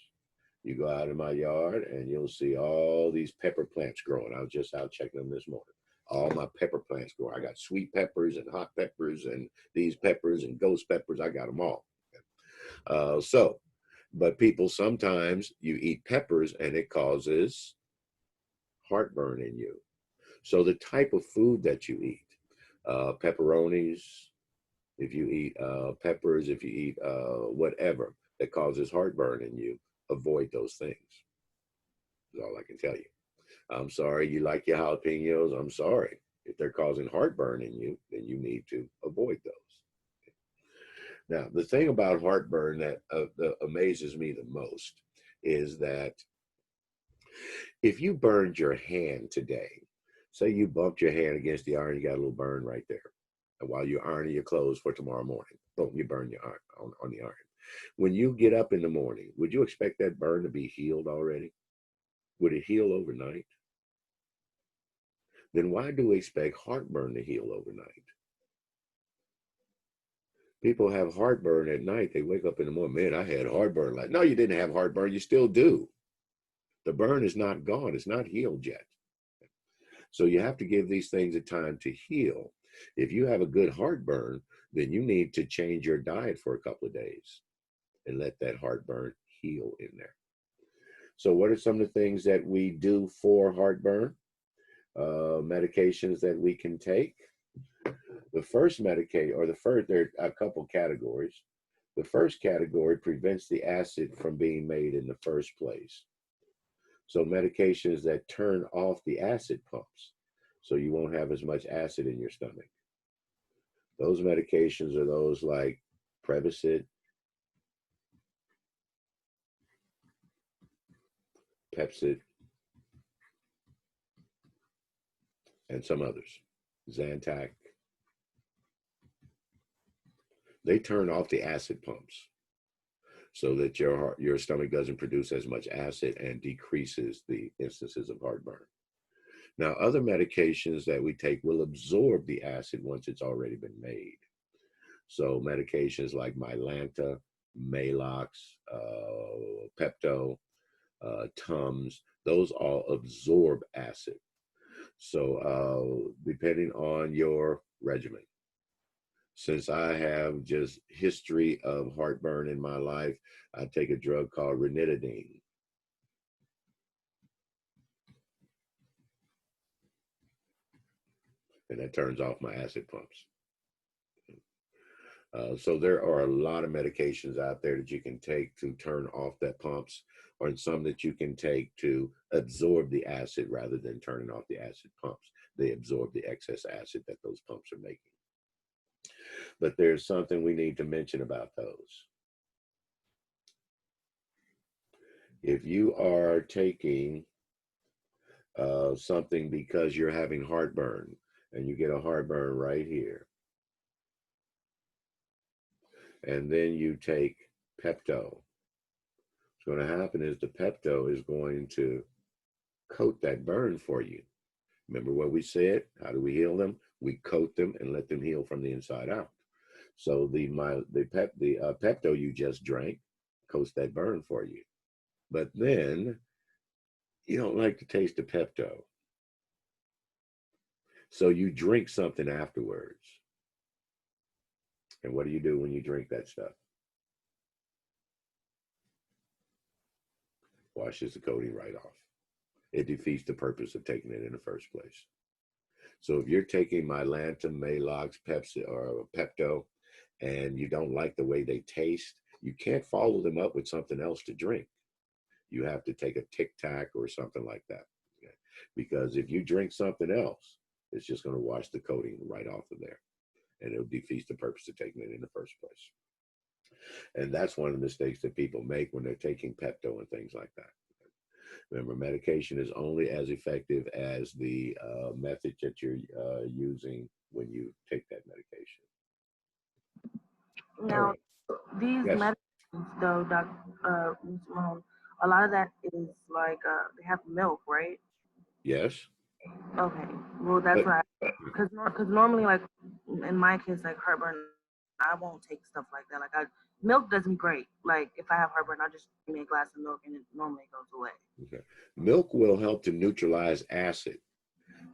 You go out in my yard and you'll see all these pepper plants growing. I was just out checking them this morning. All my pepper plants growing. I got sweet peppers and hot peppers and these peppers and ghost peppers. I got them all. So But people, sometimes you eat peppers and it causes heartburn in you. So the type of food that you eat, pepperonis, if you eat peppers, if you eat whatever that causes heartburn in you, avoid those things. That's all I can tell you. I'm sorry, you like your jalapenos. I'm sorry. If they're causing heartburn in you, then you need to avoid those. Now, the thing about heartburn that amazes me the most is that if you burned your hand today, say you bumped your hand against the iron, you got a little burn right there. And while you're ironing your clothes for tomorrow morning, boom, you burn your iron on the iron. When you get up in the morning, would you expect that burn to be healed already? Would it heal overnight? Then why do we expect heartburn to heal overnight? People have heartburn at night. They wake up in the morning, man, I had heartburn. Like, no, you didn't have heartburn. You still do. The burn is not gone. It's not healed yet. So you have to give these things a time to heal. If you have a good heartburn, then you need to change your diet for a couple of days and let that heartburn heal in there. So what are some of the things that we do for heartburn? Medications that we can take. The first there are a couple categories. The first category prevents the acid from being made in the first place. So medications that turn off the acid pumps, so you won't have as much acid in your stomach. Those medications are those like Prevacid, Pepcid, and some others, Zantac. They turn off the acid pumps so that your stomach doesn't produce as much acid and decreases the instances of heartburn. Now, other medications that we take will absorb the acid once it's already been made. So medications like Mylanta, Maalox, Pepto, Tums, those all absorb acid. So depending on your regimen. Since I have just history of heartburn in my life, I take a drug called ranitidine. And that turns off my acid pumps. So there are a lot of medications out there that you can take to turn off that pumps, or some that you can take to absorb the acid rather than turning off the acid pumps. They absorb the excess acid that those pumps are making. But there's something we need to mention about those. If you are taking something because you're having heartburn, and you get a heartburn right here, and then you take Pepto, what's going to happen is the Pepto is going to coat that burn for you. Remember what we said? How do we heal them? We coat them and let them heal from the inside out. So the Pepto you just drank coats that burn for you. But then you don't like the taste of Pepto. So you drink something afterwards. And what do you do when you drink that stuff? Washes the coating right off. It defeats the purpose of taking it in the first place. So if you're taking Mylanta, Maalox, Pepsi, or Pepto, and you don't like the way they taste, you can't follow them up with something else to drink. You have to take a Tic Tac or something like that. Okay? Because if you drink something else, it's just going to wash the coating right off of there. And it'll defeat the purpose of taking it in the first place. And that's one of the mistakes that people make when they're taking Pepto and things like that. Remember, medication is only as effective as the method that you're using when you take that medication. Now, Right. these Yes. medicines, though, Ms. Malone, a lot of that is like they have milk, right? Yes. Okay, well that's But why, because normally, like in my case, like heartburn, I won't take stuff like that. Milk does me great. Like if I have heartburn, I'll just give me a glass of milk and it normally goes away. okay. Milk will help to neutralize acid.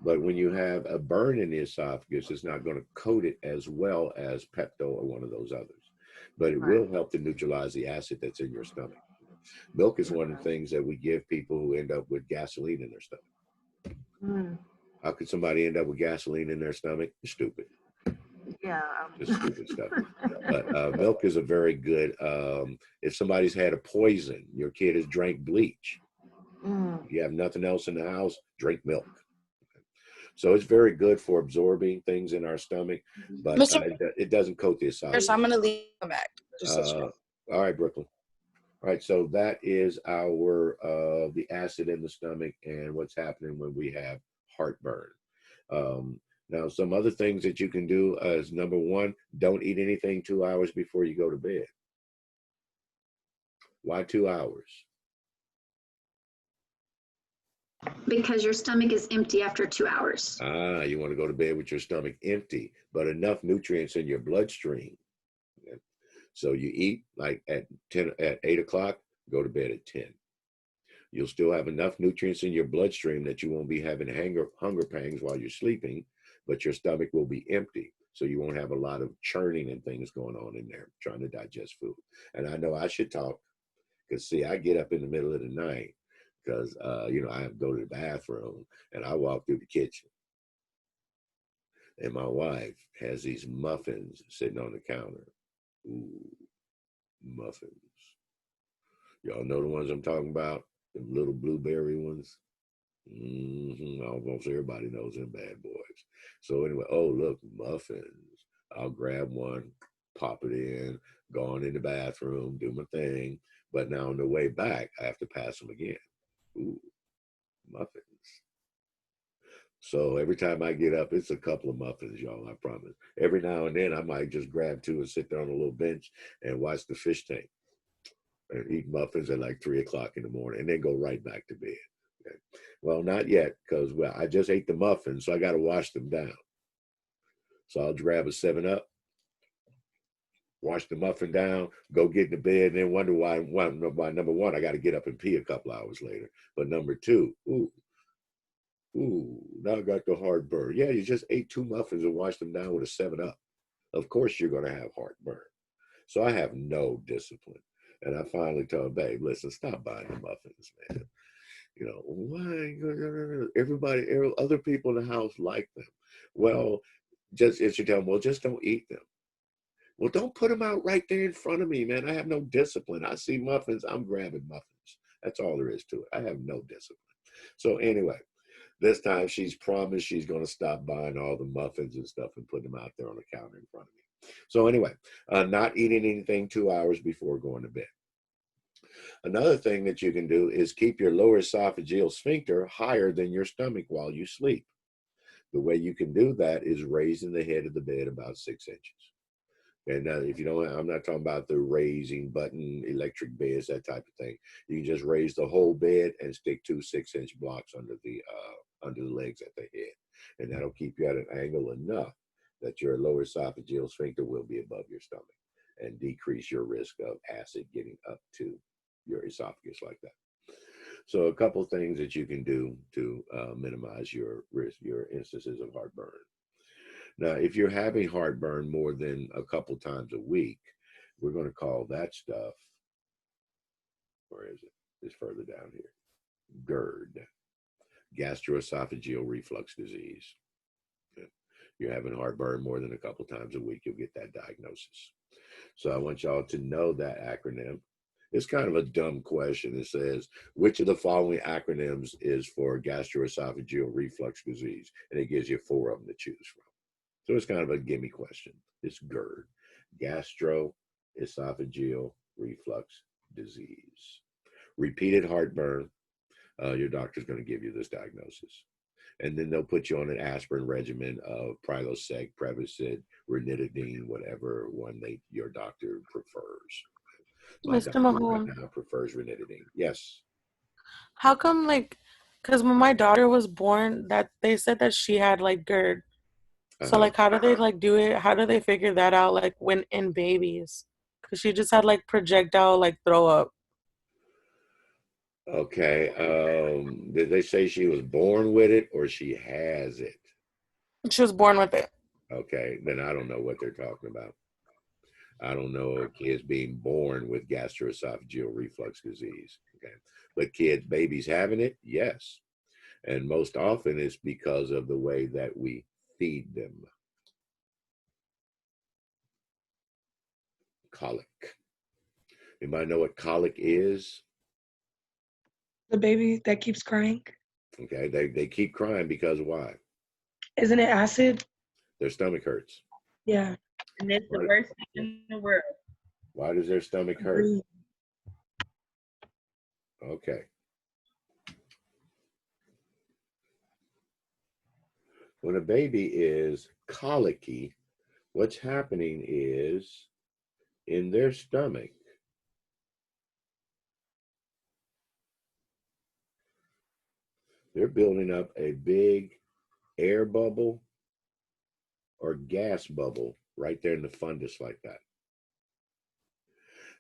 But when you have a burn in the esophagus, it's not going to coat it as well as Pepto or one of those others. But it Right. will help to neutralize the acid that's in your stomach. Milk is one of the things that we give people who end up with gasoline in their stomach. Mm. How could somebody end up with gasoline in their stomach? Stupid. Yeah. Just stupid stuff. But milk is a very good, if somebody's had a poison, your kid has drank bleach, Mm. you have nothing else in the house, drink milk. So it's very good for absorbing things in our stomach, but Mr. it doesn't coat the Pierce, esophagus. I'm gonna leave come back. Just so you know. All right, Brooklyn. All right, so that is our the acid in the stomach and what's happening when we have heartburn. Now, some other things that you can do is number one, don't eat anything 2 hours before you go to bed. Why 2 hours? Because your stomach is empty after 2 hours. Ah, you want to go to bed with your stomach empty, but enough nutrients in your bloodstream. Okay? So you eat like at 8 o'clock, go to bed at 10. You'll still have enough nutrients in your bloodstream that you won't be having hunger pangs while you're sleeping, but your stomach will be empty. So you won't have a lot of churning and things going on in there, trying to digest food. And I know I should talk because, see, I get up in the middle of the night because, I have to go to the bathroom and I walk through the kitchen. And my wife has these muffins sitting on the counter. Ooh, muffins. Y'all know the ones I'm talking about? The little blueberry ones. Almost everybody knows them bad boys. So anyway, oh look, muffins. I'll grab one, pop it in, go on in the bathroom, do my thing. But now on the way back, I have to pass them again. Ooh, muffins. So every time I get up, it's a couple of muffins, y'all, I promise. Every now and then I might just grab two and sit there on a little bench and watch the fish tank and eat muffins at like 3 o'clock in the morning and then go right back to bed. Okay. Well, not yet, because I just ate the muffins, so I got to wash them down. So I'll grab a 7-Up, wash the muffin down, go get in the bed, and then wonder why number one, I got to get up and pee a couple hours later. But number two, now I got the heartburn. Yeah, you just ate 2 muffins and washed them down with a 7-Up. Of course you're going to have heartburn. So I have no discipline. And I finally told her, babe, listen, stop buying the muffins, man. Why? Other people in the house like them. Well, if you tell them, well, just don't eat them. Well, don't put them out right there in front of me, man. I have no discipline. I see muffins, I'm grabbing muffins. That's all there is to it. I have no discipline. So anyway, this time she's promised she's going to stop buying all the muffins and stuff and put them out there on the counter in front of me. So anyway, not eating anything 2 hours before going to bed. Another thing that you can do is keep your lower esophageal sphincter higher than your stomach while you sleep. The way you can do that is raising the head of the bed about 6 inches. And if you don't, I'm not talking about the raising button, electric beds, that type of thing. You can just raise the whole bed and stick 2 6-inch blocks under the legs at the head. And that'll keep you at an angle enough that your lower esophageal sphincter will be above your stomach and decrease your risk of acid getting up to your esophagus like that. So a couple of things that you can do to minimize your risk, your instances of heartburn. Now, if you're having heartburn more than a couple times a week, we're going to call that stuff, where is it? It's further down here. GERD, gastroesophageal reflux disease. Okay. You're having heartburn more than a couple times a week, you'll get that diagnosis. So I want y'all to know that acronym. It's kind of a dumb question. It says, which of the following acronyms is for gastroesophageal reflux disease? And it gives you 4 of them to choose from. So it's kind of a gimme question. It's GERD, gastroesophageal reflux disease. Repeated heartburn, your doctor's going to give you this diagnosis. And then they'll put you on an aspirin regimen of Prilosec, Prevacid, ranitidine, whatever one your doctor prefers. My Mr. doctor right Mahone, now prefers ranitidine. Yes. how come because when my daughter was born, that they said that she had like GERD. So how do they do it? How do they figure that out when in babies? Because she just had projectile throw up. Okay. Did they say she was born with it or she has it? She was born with it. Okay. Then I don't know what they're talking about. I don't know of kids being born with gastroesophageal reflux disease. Okay. But babies having it, yes. And most often it's because of the way that we feed them. Colic. Anybody know what colic is? The baby that keeps crying. Okay, they keep crying because why? Isn't it acid? Their stomach hurts. Yeah. And it's the worst thing in the world. Why does their stomach hurt? Okay. When a baby is colicky, what's happening is in their stomach, they're building up a big air bubble or gas bubble right there in the fundus like that.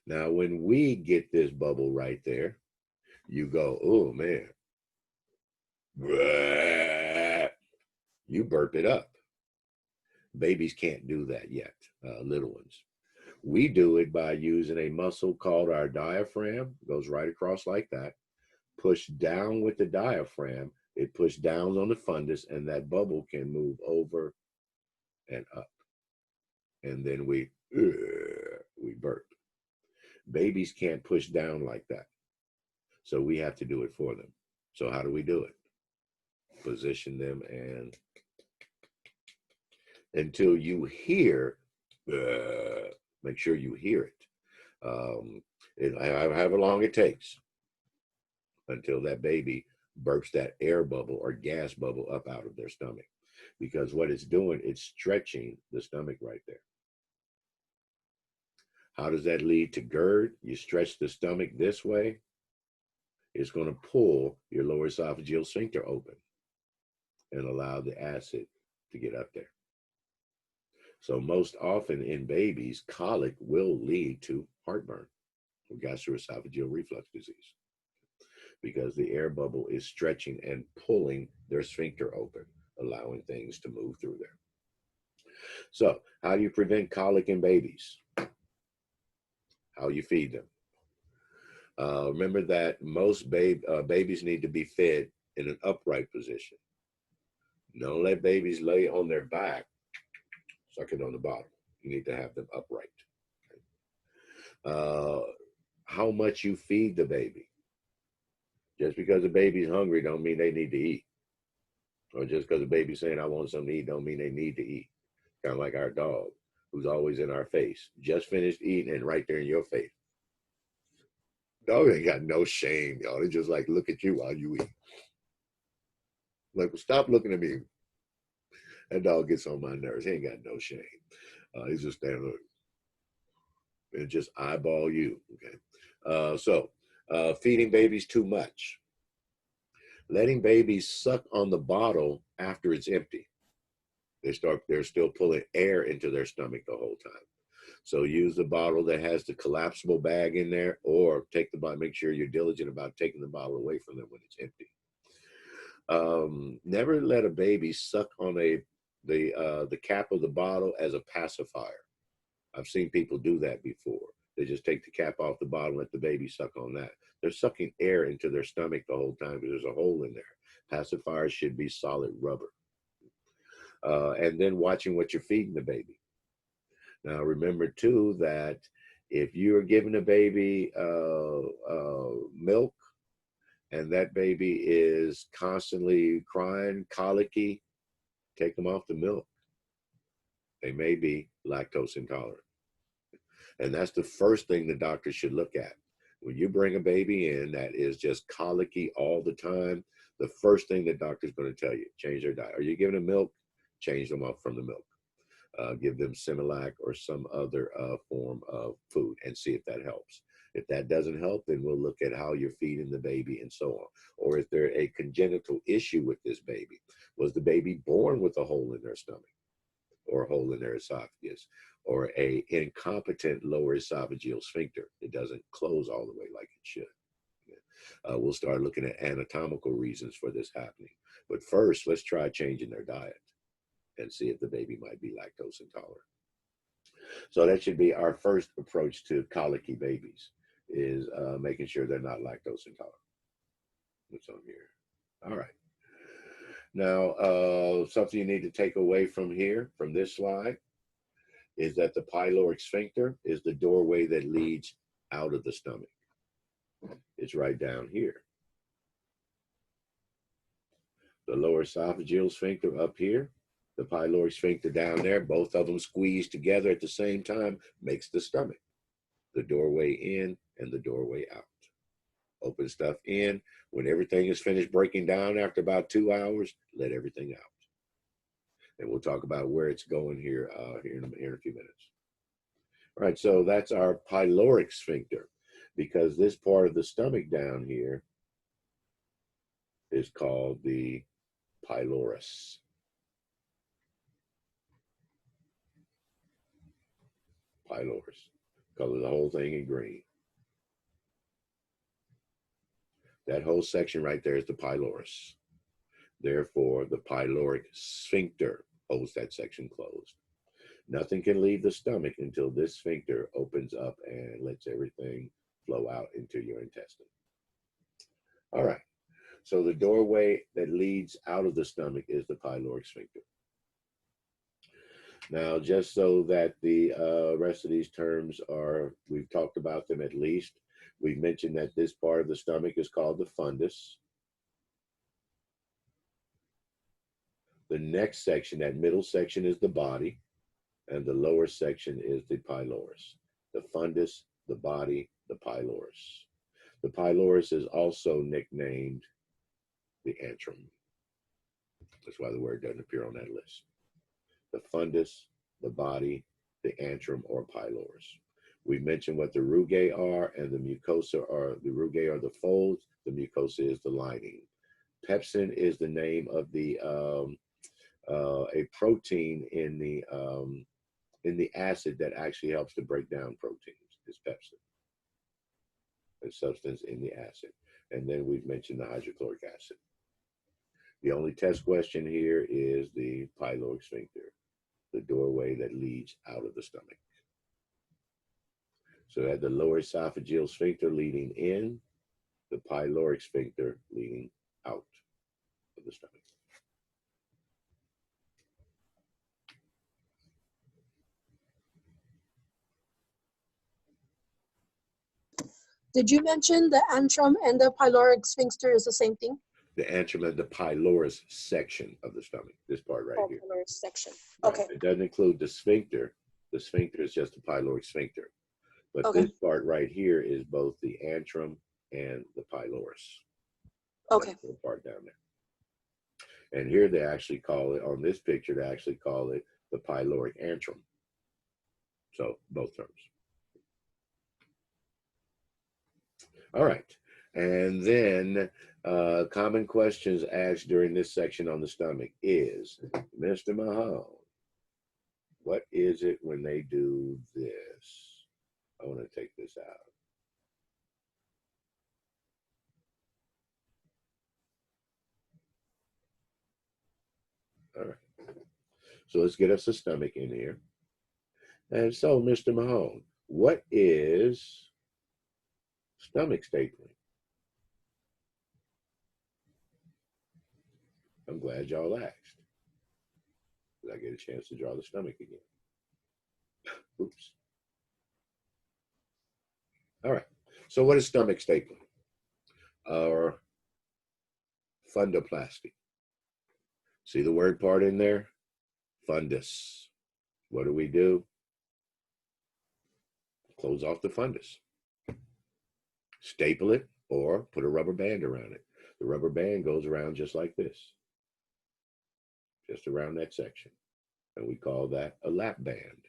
Now, when we get this bubble right there, you go, oh man, you burp it up. Babies can't do that yet, little ones. We do it by using a muscle called our diaphragm, goes right across like that. Push down with the diaphragm, it pushes down on the fundus, and that bubble can move over and up. And then we burp. Babies can't push down like that. So we have to do it for them. So how do we do it? Position them and until you hear, make sure you hear it. However long it takes until that baby burps that air bubble or gas bubble up out of their stomach. Because what it's doing, it's stretching the stomach right there. How does that lead to GERD? You stretch the stomach this way, it's going to pull your lower esophageal sphincter open and allow the acid to get up there. So most often in babies, colic will lead to heartburn or gastroesophageal reflux disease because the air bubble is stretching and pulling their sphincter open, allowing things to move through there. So how do you prevent colic in babies? How you feed them. Remember that most babies need to be fed in an upright position. Don't let babies lay on their back, sucking on the bottom. You need to have them upright. How much you feed the baby. Just because the baby's hungry don't mean they need to eat. Or just because the baby's saying, I want something to eat, don't mean they need to eat. Kind of like our dog, who's always in our face. Just finished eating and right there in your face. Dog ain't got no shame, y'all. They just like look at you while you eat. Like, well, stop looking at me. That dog gets on my nerves. He ain't got no shame. He's just standing there and just eyeball you. Okay. So feeding babies too much. Letting babies suck on the bottle after it's empty. They're still pulling air into their stomach the whole time. So use the bottle that has the collapsible bag in there, or take the bottle. Make sure you're diligent about taking the bottle away from them when it's empty. Never let a baby suck on the cap of the bottle as a pacifier. I've seen people do that before. They just take the cap off the bottle and let the baby suck on that. They're sucking air into their stomach the whole time because there's a hole in there. Pacifiers should be solid rubber. And then watching what you're feeding the baby. Now, remember, too, that if you're giving a baby milk and that baby is constantly crying, colicky, take them off the milk. They may be lactose intolerant. And that's the first thing the doctor should look at. When you bring a baby in that is just colicky all the time, the first thing the doctor's going to tell you, change their diet. Are you giving them milk? Change them off from the milk. Give them Similac or some other form of food and see if that helps. If that doesn't help, then we'll look at how you're feeding the baby and so on. Or is there a congenital issue with this baby? Was the baby born with a hole in their stomach or a hole in their esophagus or a incompetent lower esophageal sphincter? It doesn't close all the way like it should. We'll start looking at anatomical reasons for this happening. But first, let's try changing their diet and see if the baby might be lactose intolerant. So that should be our first approach to colicky babies, is making sure they're not lactose intolerant. What's on here? All right. Now, something you need to take away from here, from this slide, is that the pyloric sphincter is the doorway that leads out of the stomach. It's right down here. The lower esophageal sphincter up here, the pyloric sphincter down there, both of them squeeze together at the same time, makes the stomach. The doorway in and the doorway out. Open stuff in. When everything is finished breaking down after about 2 hours, let everything out. And we'll talk about where it's going here, here in a few minutes. All right, so that's our pyloric sphincter, because this part of the stomach down here is called the pylorus. Pylorus. Color the whole thing in green. That whole section right there is the pylorus. Therefore, the pyloric sphincter holds that section closed. Nothing can leave the stomach until this sphincter opens up and lets everything flow out into your intestine. All right. So the doorway that leads out of the stomach is the pyloric sphincter. Now, just so that the rest of these terms are, we've talked about them at least. We've mentioned that this part of the stomach is called the fundus. The next section, that middle section, is the body, and the lower section is the pylorus. The fundus, the body, the pylorus. The pylorus is also nicknamed the antrum. That's why the word doesn't appear on that list. The fundus, the body, the antrum, or pylorus. We mentioned what the rugae are, and the mucosa are. The rugae are the folds, the mucosa is the lining. Pepsin is the name of the a protein in the acid that actually helps to break down proteins. Is pepsin, a substance in the acid. And then we've mentioned the hydrochloric acid. The only test question here is the pyloric sphincter, the doorway that leads out of the stomach. So that the lower esophageal sphincter leading in, the pyloric sphincter leading out of the stomach. Did you mention the antrum and the pyloric sphincter is the same thing? The antrum is the pylorus section of the stomach, this part right here. Pylorus section. Right. Okay. It doesn't include the sphincter. The sphincter is just the pyloric sphincter. But Okay. this part right here is both the antrum and the pylorus. Okay. That's the part down there. And here they actually call it, on this picture, they actually call it the pyloric antrum. So both terms. All right. And then common questions asked during this section on the stomach is, Mr. Mahone, what is it when they do this? I want to take this out. All right. So let's get us a stomach in here. And so, Mr. Mahone, what is stomach stapling? I'm glad y'all asked. I get a chance to draw the stomach again. Oops. All right. So what is stomach stapling? Or fundoplasty? See the word part in there? Fundus. What do? Close off the fundus. Staple it or put a rubber band around it. The rubber band goes around just like this. Just around that section. And we call that a lap band.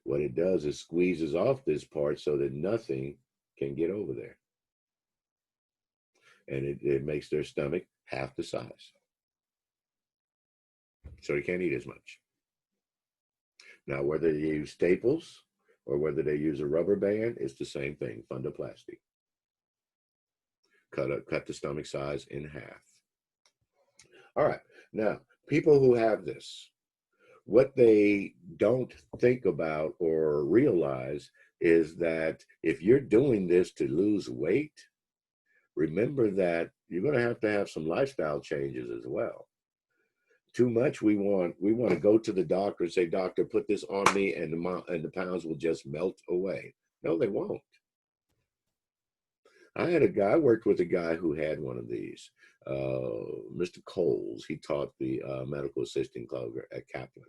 What it does is squeezes off this part so that nothing can get over there. And it makes their stomach half the size. So they can't eat as much. Now, whether they use staples or whether they use a rubber band, it's the same thing, fundoplasty. Cut the stomach size in half. All right. Now, people who have this, what they don't think about or realize is that if you're doing this to lose weight, remember that you're going to have some lifestyle changes as well. Too much, we want to go to the doctor and say, doctor, put this on me, and the pounds will just melt away. No, they won't. I worked with a guy who had one of these, Mr. Coles. He taught the medical assisting club at Kaplan.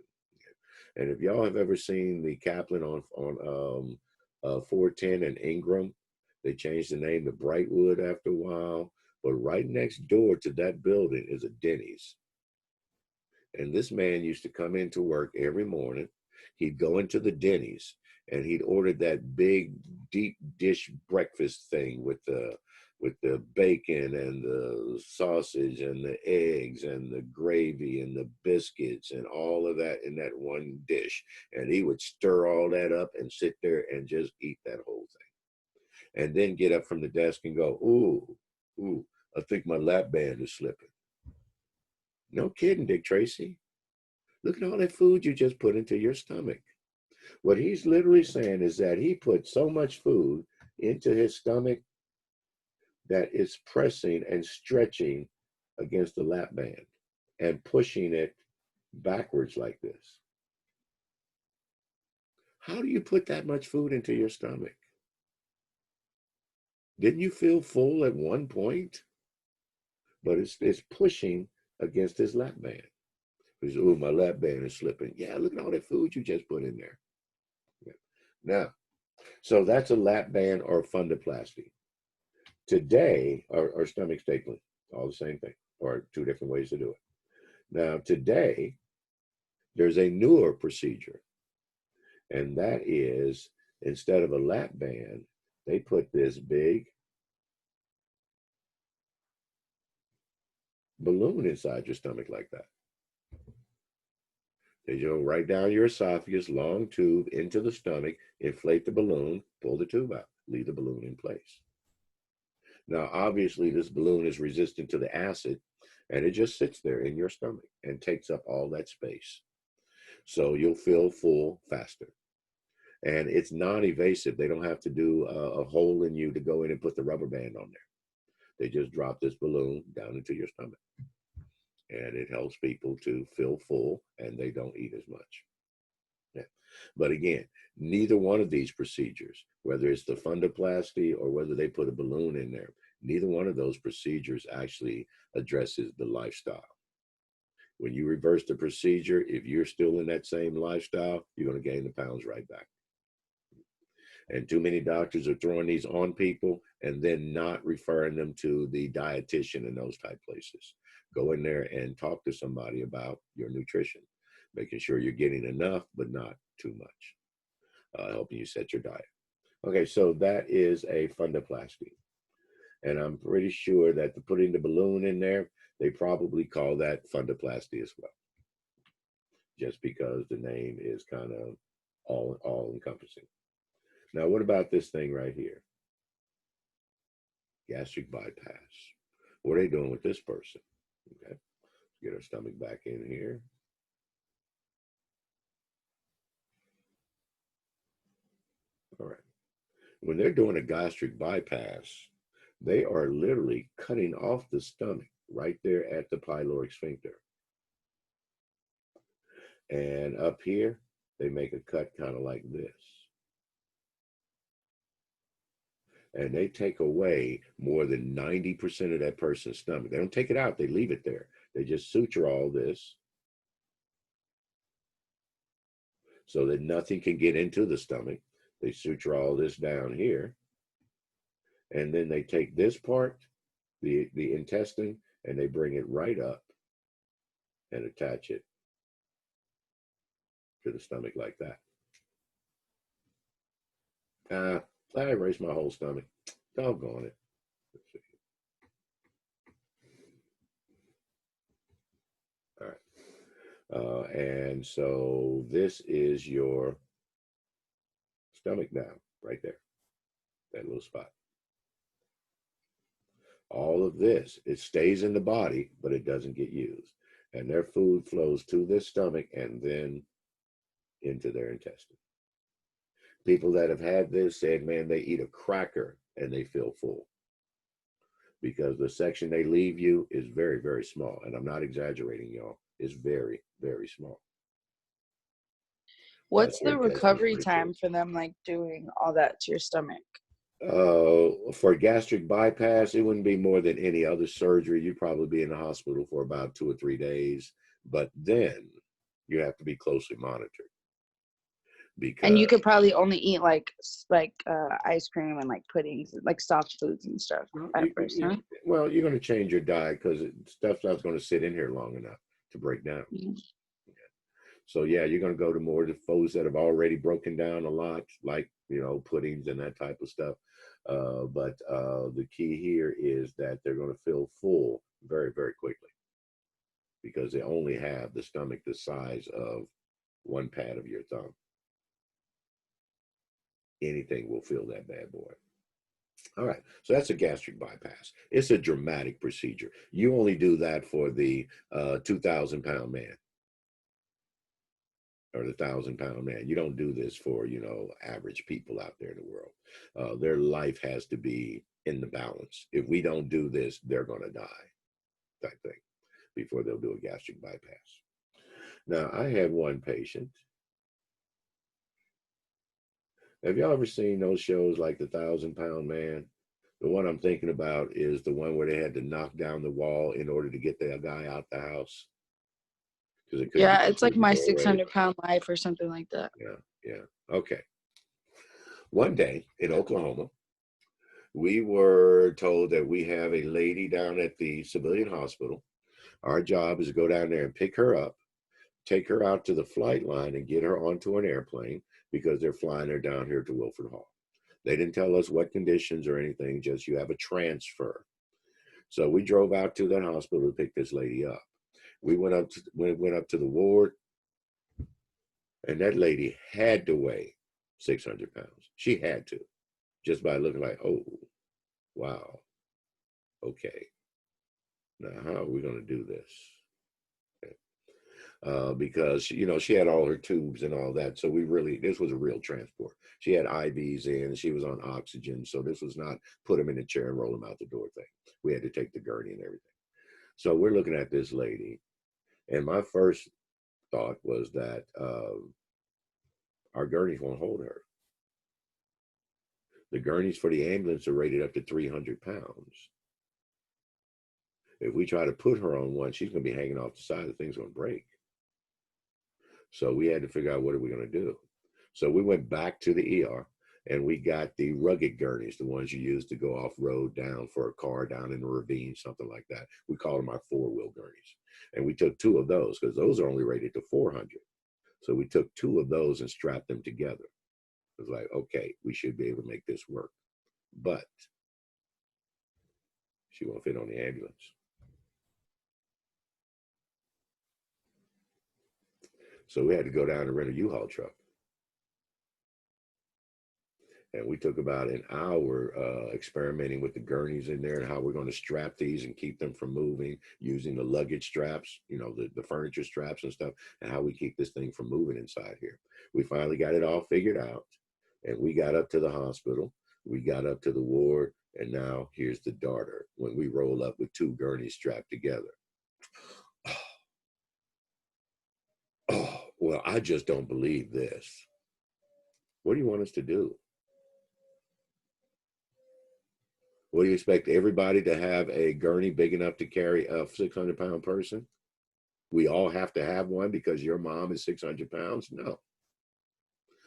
And if y'all have ever seen the Kaplan on 410 and Ingram, they changed the name to Brightwood after a while. But right next door to that building is a Denny's. And this man used to come into work every morning. He'd go into the Denny's and he'd order that big deep dish breakfast thing with the bacon and the sausage and the eggs and the gravy and the biscuits and all of that in that one dish. And he would stir all that up and sit there and just eat that whole thing. And then get up from the desk and go, ooh, I think my lap band is slipping. No kidding, Dick Tracy. Look at all that food you just put into your stomach. What he's literally saying is that he put so much food into his stomach that it's pressing and stretching against the lap band and pushing it backwards like this. How do you put that much food into your stomach? Didn't you feel full at one point? But it's pushing against his lap band. He says, oh, my lap band is slipping. Yeah, look at all that food you just put in there. Yeah. Now, so that's a lap band or fundoplasty. Today, or stomach stapling, all the same thing, or two different ways to do it. Now, today, there's a newer procedure, and that is, instead of a lap band, they put this big balloon inside your stomach like that. They go right down your esophagus, long tube into the stomach, inflate the balloon, pull the tube out, leave the balloon in place. Now, obviously, this balloon is resistant to the acid, and it just sits there in your stomach and takes up all that space. So you'll feel full faster. And it's non-evasive. They don't have to do a hole in you to go in and put the rubber band on there. They just drop this balloon down into your stomach. And it helps people to feel full and they don't eat as much. Yeah. But again, neither one of these procedures, whether it's the fundoplasty or whether they put a balloon in there, neither one of those procedures actually addresses the lifestyle. When you reverse the procedure, if you're still in that same lifestyle, you're going to gain the pounds right back. And too many doctors are throwing these on people and then not referring them to the dietitian and those type places. Go in there and talk to somebody about your nutrition, making sure you're getting enough, but not too much, helping you set your diet. Okay, so that is a fundoplasty. And I'm pretty sure that putting the balloon in there, they probably call that fundoplasty as well, just because the name is kind of all encompassing. Now, what about this thing right here? Gastric bypass. What are they doing with this person? Okay, get our stomach back in here. All right. When they're doing a gastric bypass, they are literally cutting off the stomach right there at the pyloric sphincter. And up here, they make a cut kind of like this. And they take away more than 90% of that person's stomach. They don't take it out, they leave it there. They just suture all this so that nothing can get into the stomach. They suture all this down here. And then they take this part, the intestine, and they bring it right up and attach it to the stomach like that. I erased my whole stomach. Doggone it. Let's see. All right. And so this is your stomach now, right there, that little spot. All of this, it stays in the body, but it doesn't get used. and their food flows to their stomach and then into their intestine. People that have had this said, man, they eat a cracker and they feel full because the section they leave you is very, very small. And I'm not exaggerating, y'all. It's very, very small. What's Their the intestines recovery pretty time full. for them, like doing all that to your stomach? For gastric bypass, it wouldn't be more than any other surgery. You'd probably be in the hospital for about 2 or 3 days, but then you have to be closely monitored because And you could probably only eat like ice cream and like puddings, like soft foods and stuff at first, huh? well, you're going to change your diet because stuff's not going to sit in here long enough to break down. Mhm. So yeah, you're going to go to more of the foods that have already broken down a lot, like puddings and that type of stuff. But the key here is that they're going to feel full very, very quickly because they only have the stomach the size of one pad of your thumb. Anything will fill that bad boy. All right, so that's a gastric bypass. It's a dramatic procedure. You only do that for the 2,000-pound man or the 1,000-pound man. You don't do this for average people out there in the world. Their life has to be in the balance. If we don't do this, they're going to die, type thing, before they'll do a gastric bypass. Now, I had one patient. Have y'all ever seen those shows like the 1,000-pound man? The one I'm thinking about is the one where they had to knock down the wall in order to get that guy out the house. Yeah, it's like My 600-Pound Life or something like that. Yeah. Okay. One day in Oklahoma, we were told that we have a lady down at the civilian hospital. Our job is to go down there and pick her up, take her out to the flight line and get her onto an airplane because they're flying her down here to Wilford Hall. They didn't tell us what conditions or anything, just you have a transfer. So we drove out to that hospital to pick this lady up. We went up to the ward, and that lady had to weigh 600 pounds. She had to, just by looking like, oh, wow, okay. Now, how are we going to do this? Because she had all her tubes and all that, so this was a real transport. She had IVs in, she was on oxygen, so this was not put them in a chair and roll them out the door thing. We had to take the gurney and everything. So we're looking at this lady, and my first thought was that our gurneys won't hold her. The gurneys for the ambulance are rated up to 300 pounds. If we try to put her on one, she's going to be hanging off the side. The thing's going to break. So we had to figure out what are we going to do. So we went back to the ER and we got the rugged gurneys, the ones you use to go off road down for a car down in a ravine, something like that. We call them our 4-wheel gurneys. And we took 2 of those because those are only rated to 400. So we took 2 of those and strapped them together. It was like, okay, we should be able to make this work. But she won't fit on the ambulance. So we had to go down and rent a U-Haul truck. And we took about an hour experimenting with the gurneys in there and how we're going to strap these and keep them from moving using the luggage straps, the furniture straps and stuff, and how we keep this thing from moving inside here. We finally got it all figured out, and we got up to the hospital. We got up to the ward, and now here's the darter when we roll up with 2 gurneys strapped together. Oh, well, I just don't believe this. What do you want us to do? What do you expect everybody to have a gurney big enough to carry a 600-pound person? We all have to have one because your mom is 600 pounds? No.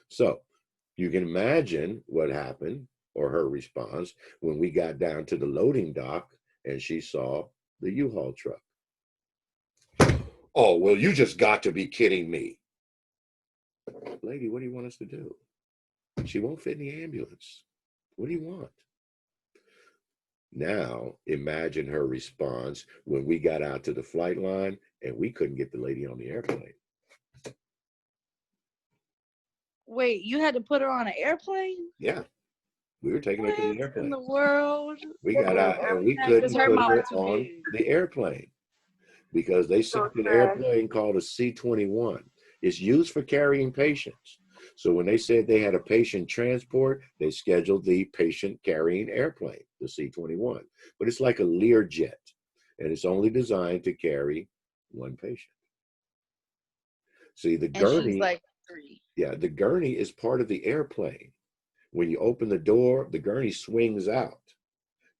So you can imagine what happened or her response when we got down to the loading dock and she saw the U-Haul truck. Oh, well, you just got to be kidding me. Lady, what do you want us to do? She won't fit in the ambulance. What do you want? Now, imagine her response when we got out to the flight line and we couldn't get the lady on the airplane. Wait, you had to put her on an airplane? Yeah, we were taking her to the What airplane. in the world? We got out and we couldn't put her on the airplane because they So sent an sad. airplane called a C-21. It's used for carrying patients. So when they said they had a patient transport, they scheduled the patient carrying airplane, the C-21. But it's like a Learjet, and it's only designed to carry one patient. See, the And she's gurney, like 3. yeah, the gurney is part of the airplane. When you open the door, the gurney swings out.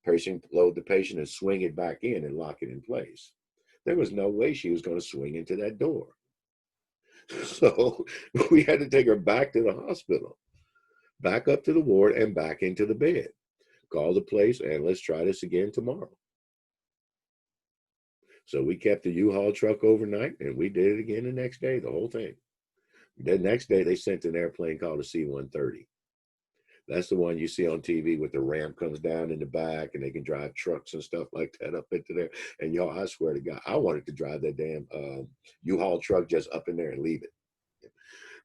Patient load the patient and swing it back in and lock it in place. There was no way she was going to swing into that door. So we had to take her back to the hospital, back up to the ward and back into the bed. Call the place and let's try this again tomorrow. So we kept the U-Haul truck overnight and we did it again the next day, the whole thing. The next day they sent an airplane called a C-130. That's the one you see on TV with the ramp comes down in the back and they can drive trucks and stuff like that up into there. And y'all, I swear to God, I wanted to drive that damn U-Haul truck just up in there and leave it.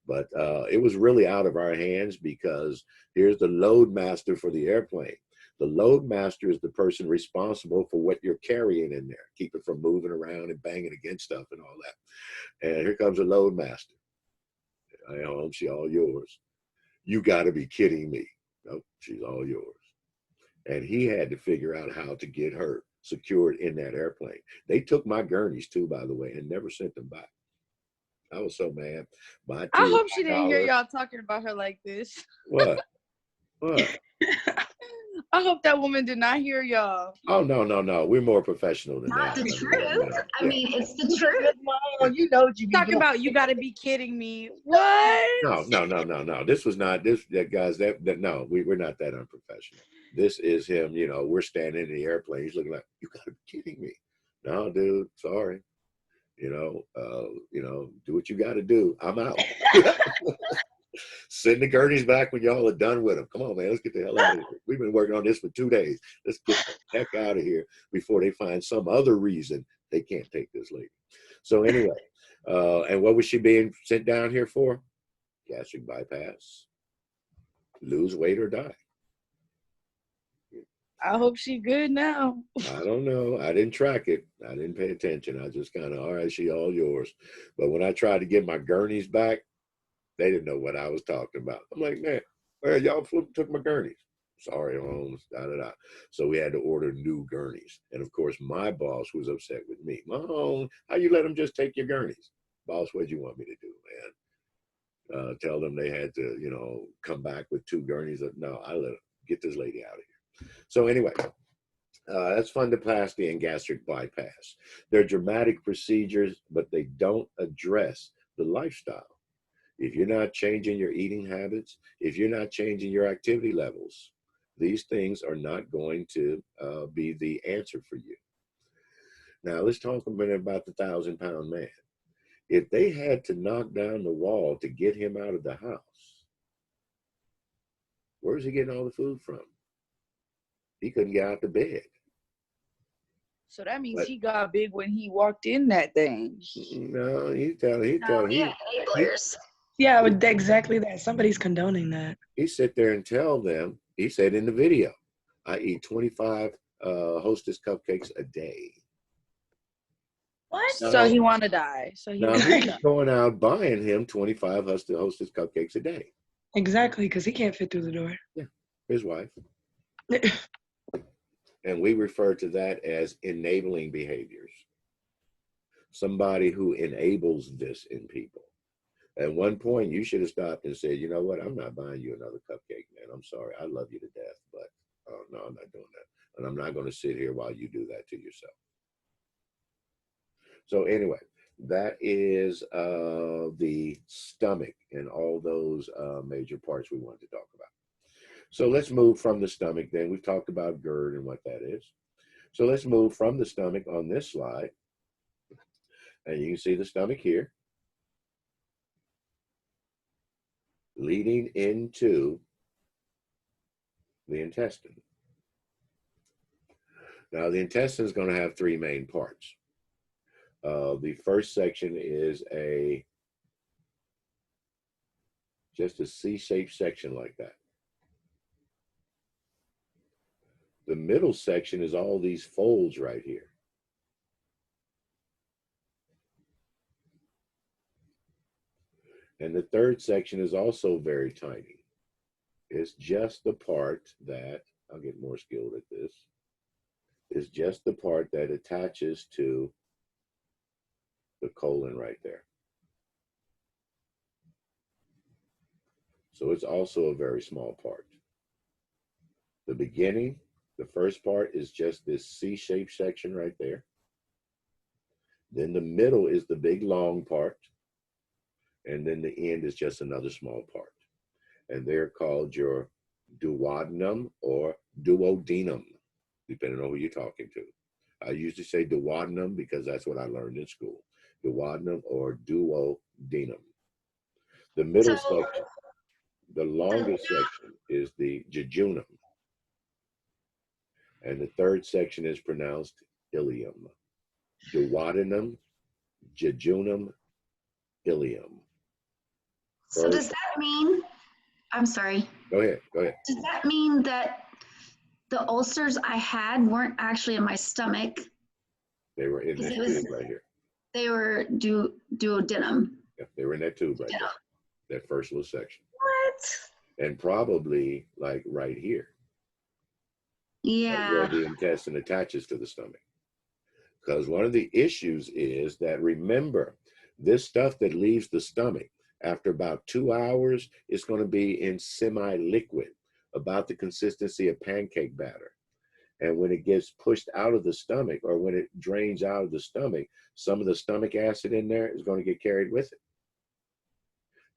But it was really out of our hands because here's the load master for the airplane. The load master is the person responsible for what you're carrying in there. Keep it from moving around and banging against stuff and all that. And here comes the load master. I know, she's all yours. You got to be kidding me. Nope, she's all yours. And he had to figure out how to get her secured in that airplane. They took my gurneys too, by the way, and never sent them back. I was so mad. My I tears, hope she my didn't hear dollar. y'all talking about her like this. What? What? I hope that woman did not hear y'all. Oh, no, no, no. We're more professional than Not that. the I mean, truth. yeah, I yeah. mean, it's the truth. Mom, you know what you be Talking doing. about you got to be kidding me. What? No, no, no, no, no. This was not this, that guys. That no, we're not that unprofessional. This is him. You know, we're standing in the airplane. He's looking like, you got to be kidding me. No, dude, sorry. You know, do what you got to do. I'm out. Send the gurneys back when y'all are done with them. Come on, man. Let's get the hell out of here. We've been working on this for 2 days. Let's get the heck out of here before they find some other reason they can't take this lady. So anyway, and what was she being sent down here for? Gastric bypass. Lose weight or die. I hope she good now. I don't know. I didn't track it. I didn't pay attention. I just kind of, all right, she all yours. But when I tried to get my gurneys back, they didn't know what I was talking about. I'm like, man, well, y'all took my gurneys. Sorry, Holmes, da da da. So we had to order new gurneys. And of course, my boss was upset with me. Mom, how you let them just take your gurneys? Boss, what'd you want me to do, man? Tell them they had to, you know, come back with 2 gurneys. No, I let them get this lady out of here. So anyway, that's fundoplasty and gastric bypass. They're dramatic procedures, but they don't address the lifestyle. If you're not changing your eating habits, if you're not changing your activity levels, these things are not going to be the answer for you. Now, let's talk a minute about the 1,000-pound man. If they had to knock down the wall to get him out of the house, where's he getting all the food from? He couldn't get out of bed. So that means But he got big when he walked in that thing. no, he Enablers. Yeah, exactly that. Somebody's condoning that. he sit there and tell them, he said in the video, I eat 25 Hostess cupcakes a day. What? So he want to die. So he Now want he's to die. going out buying him 25 Hostess cupcakes a day. Exactly, because he can't fit through the door. Yeah, his wife. And we refer to that as enabling behaviors. Somebody who enables this in people. At one point, you should have stopped and said, you know what, I'm not buying you another cupcake, man. I'm sorry. I love you to death, but no, I'm not doing that. And I'm not going to sit here while you do that to yourself. So anyway, that is the stomach and all those major parts we wanted to talk about. So let's move from the stomach then. We've talked about GERD and what that is. So let's move from the stomach on this slide. And you can see the stomach here, leading into the intestine. Now, the intestine is going to have 3 main parts. The first section is just a C-shaped section like that. The middle section is all these folds right here. And the third section is also very tiny. It's just the part that, I'll get more skilled at this, is just the part that attaches to the colon right there. So it's also a very small part. The beginning, the first part is just this C-shaped section right there. Then the middle is the big long part. And then the end is just another small part. And they're called your duodenum or duodenum, depending on who you're talking to. I usually say duodenum because that's what I learned in school. Duodenum or duodenum. The middle section, the longest section is the jejunum. And the third section is pronounced ileum. Duodenum, jejunum, ileum. So does that mean, I'm sorry. Go ahead, go ahead. Does that mean that the ulcers I had weren't actually in my stomach? They were in this tube right here. They were duodenum. Yeah, they were in that tube right there, that first little section. What? And probably like right here. Yeah. Where the intestine attaches to the stomach. Because one of the issues is that, remember, this stuff that leaves the stomach, after about 2 hours, it's going to be in semi-liquid, about the consistency of pancake batter. And when it gets pushed out of the stomach, or when it drains out of the stomach, some of the stomach acid in there is going to get carried with it.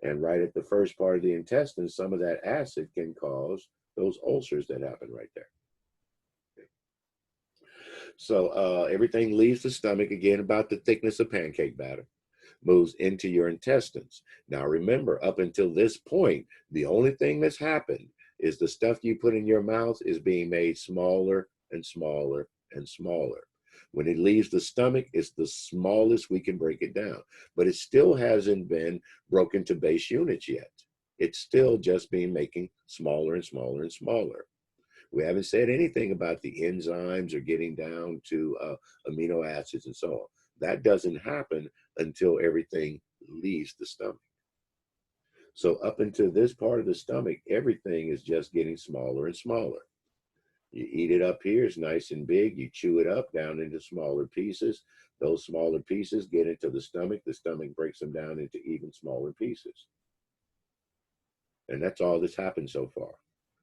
And right at the first part of the intestine, some of that acid can cause those ulcers that happen right there. So everything leaves the stomach, again, about the thickness of pancake batter, moves into your intestines. Now remember, up until this point, the only thing that's happened is the stuff you put in your mouth is being made smaller and smaller and smaller. When it leaves the stomach, it's the smallest we can break it down. But it still hasn't been broken to base units yet. It's still just being making smaller and smaller and smaller. We haven't said anything about the enzymes or getting down to amino acids and so on. That doesn't happen until everything leaves the stomach. So up into this part of the stomach, everything is just getting smaller and smaller. You eat it up here, it's nice and big. You chew it up down into smaller pieces. Those smaller pieces get into the stomach breaks them down into even smaller pieces. And that's all that's happened so far.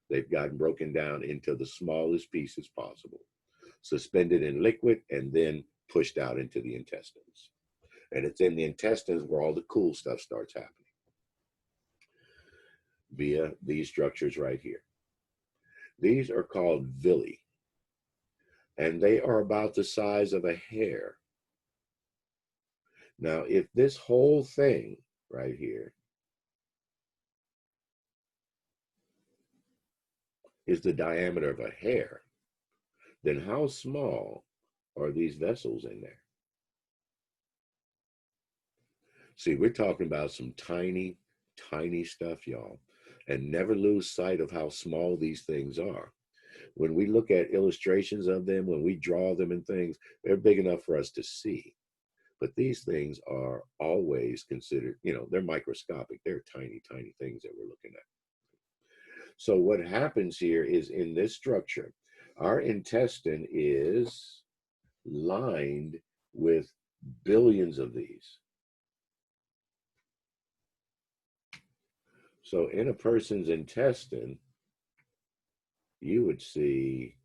They've gotten broken down into the smallest pieces possible, suspended in liquid, and then pushed out into the intestines. And it's in the intestines where all the cool stuff starts happening, via these structures right here. These are called villi, and they are about the size of a hair. Now, if this whole thing right here is the diameter of a hair, then how small are these vessels in there? See, we're talking about some tiny, tiny stuff, y'all, and never lose sight of how small these things are. When we look at illustrations of them, when we draw them and things, they're big enough for us to see. But these things are always considered, they're microscopic. They're tiny, tiny things that we're looking at. So what happens here is, in this structure, our intestine is lined with billions of these. So in a person's intestine, you would see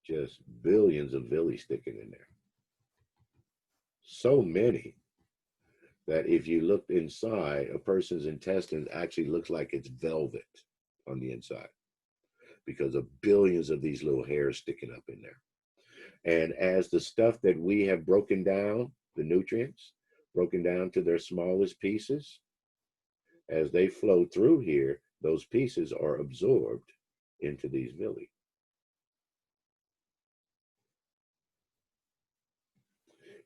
just billions of villi sticking in there. So many that if you looked inside, a person's intestine actually looks like it's velvet on the inside, because of billions of these little hairs sticking up in there. And as the stuff that we have broken down, the nutrients, broken down to their smallest pieces, as they flow through here, those pieces are absorbed into these villi.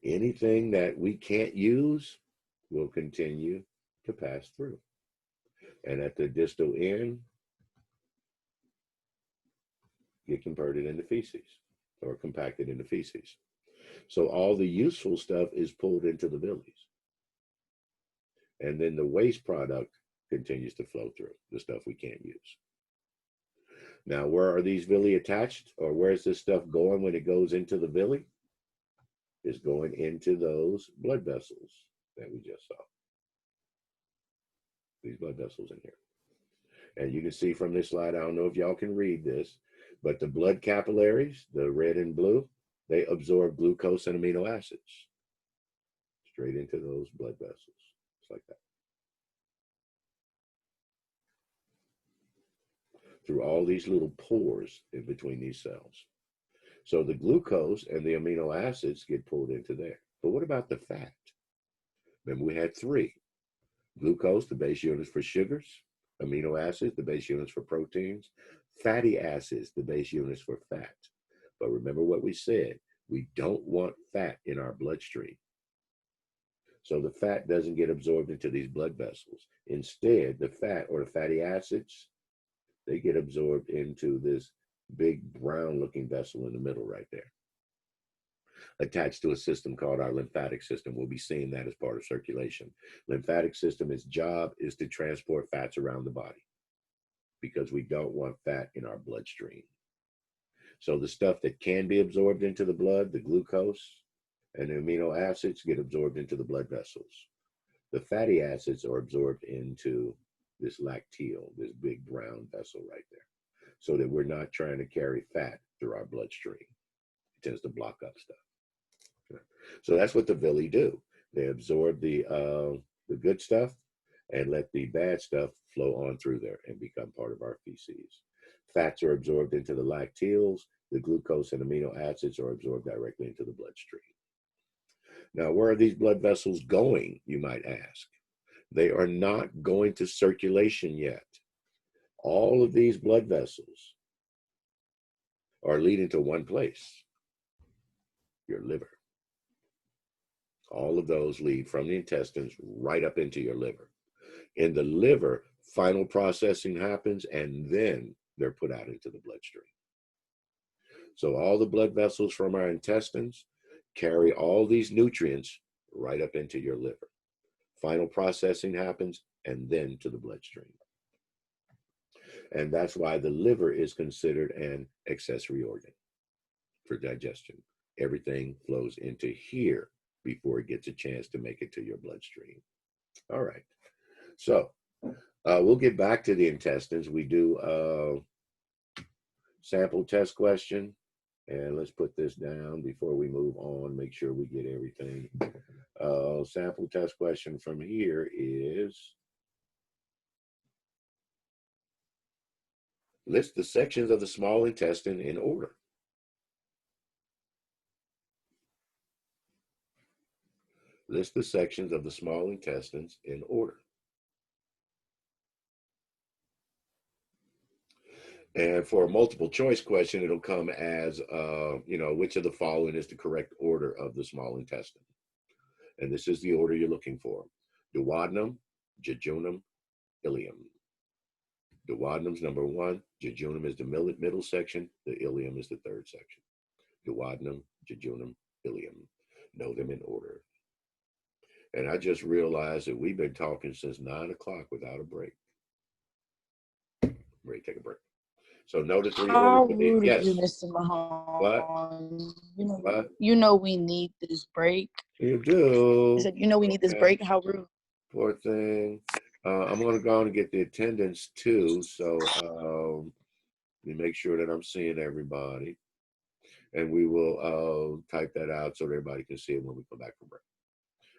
Anything that we can't use will continue to pass through. And at the distal end, get converted into feces or compacted into feces. So all the useful stuff is pulled into the villis. And then the waste product continues to flow through, the stuff we can't use. Now, where are these villi attached, or where's this stuff going when it goes into the villi? It's going into those blood vessels that we just saw. These blood vessels in here. And you can see from this slide, I don't know if y'all can read this, but the blood capillaries, the red and blue, they absorb glucose and amino acids straight into those blood vessels. Just like that. Through all these little pores in between these cells. So the glucose and the amino acids get pulled into there. But what about the fat? Remember, we had three. Glucose, the base units for sugars. Amino acids, the base units for proteins. Fatty acids, the base units for fat. But remember what we said. We don't want fat in our bloodstream. So the fat doesn't get absorbed into these blood vessels. Instead, the fat or the fatty acids, they get absorbed into this big brown looking vessel in the middle right there, attached to a system called our lymphatic system. We'll be seeing that as part of circulation. Lymphatic system, its job is to transport fats around the body because we don't want fat in our bloodstream. So the stuff that can be absorbed into the blood, the glucose and the amino acids, get absorbed into the blood vessels. The fatty acids are absorbed into this lacteal, this big brown vessel right there, so that we're not trying to carry fat through our bloodstream. It tends to block up stuff. Okay. So that's what the villi do. They absorb the good stuff and let the bad stuff flow on through there and become part of our feces. Fats are absorbed into the lacteals. The glucose and amino acids are absorbed directly into the bloodstream. Now, where are these blood vessels going, you might ask? They are not going to circulation yet. All of these blood vessels are leading to one place, your liver. All of those lead from the intestines right up into your liver. In the liver, final processing happens, and then they're put out into the bloodstream. So all the blood vessels from our intestines carry all these nutrients right up into your liver. Final processing happens, and then to the bloodstream. And that's why the liver is considered an accessory organ for digestion. Everything flows into here before it gets a chance to make it to your bloodstream. All right. So we'll get back to the intestines. We do a sample test question. And let's put this down before we move on, make sure we get everything. Sample test question from here is, list the sections of the small intestine in order. List the sections of the small intestines in order. And for a multiple choice question, it'll come as, which of the following is the correct order of the small intestine? And this is the order you're looking for. Duodenum, jejunum, ileum. Duodenum's number one, jejunum is the middle section, the ileum is the third section. Duodenum, jejunum, ileum. Know them in order. And I just realized that we've been talking since 9 o'clock without a break. Ready to take a break. So know the three How orders. rude Yes. of you, Mr. Mahone. What? You know we need this break. You do. I said, you know we need this break. How rude. Poor thing. I'm going to go on and get the attendance too. So let me make sure that I'm seeing everybody. And we will type that out so that everybody can see it when we come back from break.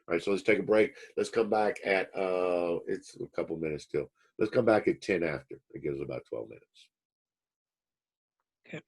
All right, so let's take a break. Let's come back at, it's a couple minutes still. Let's come back at 10 after. It gives about 12 minutes. Okay.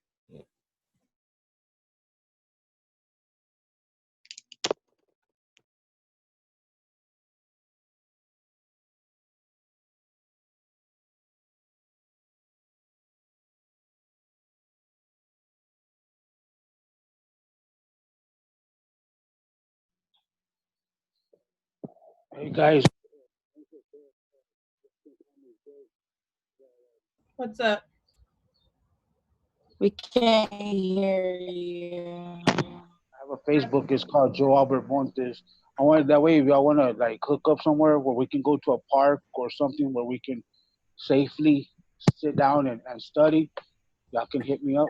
Hey guys. What's up? We can't hear you. I have a Facebook. It's called Joe Albert Montes. I wanted that way if y'all want to like hook up somewhere where we can go to a park or something where we can safely sit down and study, y'all can hit me up.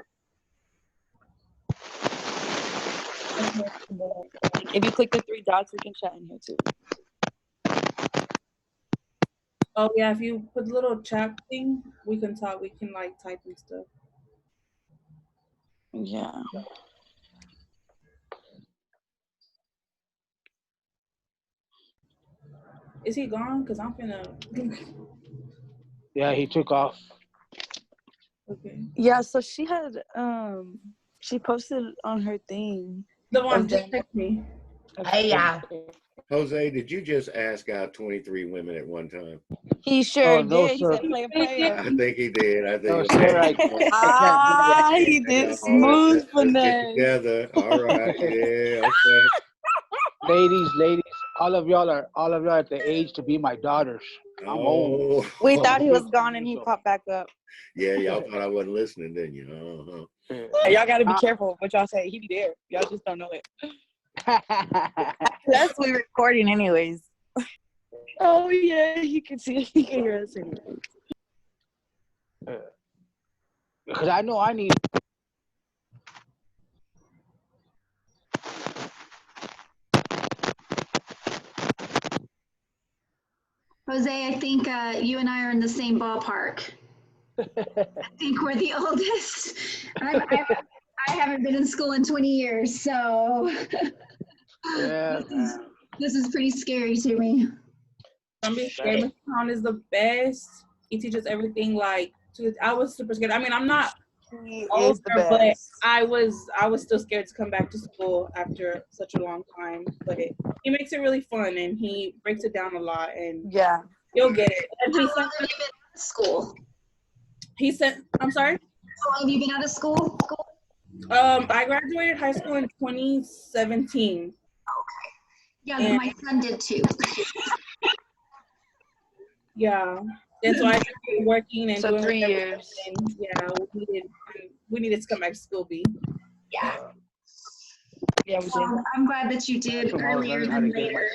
If you click the three dots, we can chat in here too. Oh yeah, if you put the little chat thing, we can talk. We can like type and stuff. Yeah. Is he gone? Cause I'm finna. Yeah, he took off. Okay. Yeah, so she had she posted on her thing. The one just text me. Hey y'all. Jose, did you just ask out 23 women at one time? He sure no, did. He sir. said play a player. I think he did. I think. No, sir, I can't do that. He did smooth Let's get finesse. together. All right. Yeah. Okay. Ladies, all of y'all are at the age to be my daughters. I'm old. We thought he was gone and he popped back up. Yeah, y'all thought I wasn't listening, didn't you? Y'all gotta be careful what y'all say. He be there. Y'all just don't know it. That's we recording anyways. Oh yeah, he can see. He can hear us anyways. Because I know I need. Jose, I think you and I are in the same ballpark. I think we're the oldest. I haven't been in school in 20 years, so Yeah, this is pretty scary to me. Don't be scared. Mr. Town is the best. He teaches everything like. I was super scared. I mean, I'm not older, but I was still scared to come back to school after such a long time. But he makes it really fun and he breaks it down a lot, and yeah, you'll get it. And How long have you been out of school? He said, I'm sorry? How long have you been out of school? I graduated high school in 2017. Okay. Yeah, my son did too. Yeah. And so I started working and doing 3 years. And yeah, we needed to come back to school, B. Yeah. Yeah, we did. I'm glad that you did earlier than later.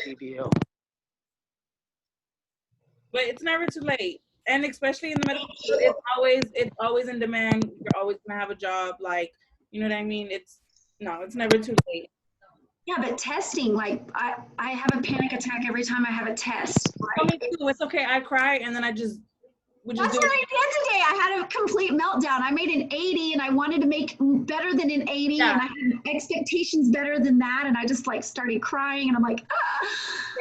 But it's never too late. And especially in the medical field, it's always in demand. You're always gonna have a job. Like, you know what I mean? It's never too late. Yeah, but testing, like I have a panic attack every time I have a test. Right? Me too. It's okay. I cry and then That's what I did today. I had a complete meltdown. I made an 80 and I wanted to make better than an 80 and I had expectations better than that. And I just like started crying and I'm like, ah.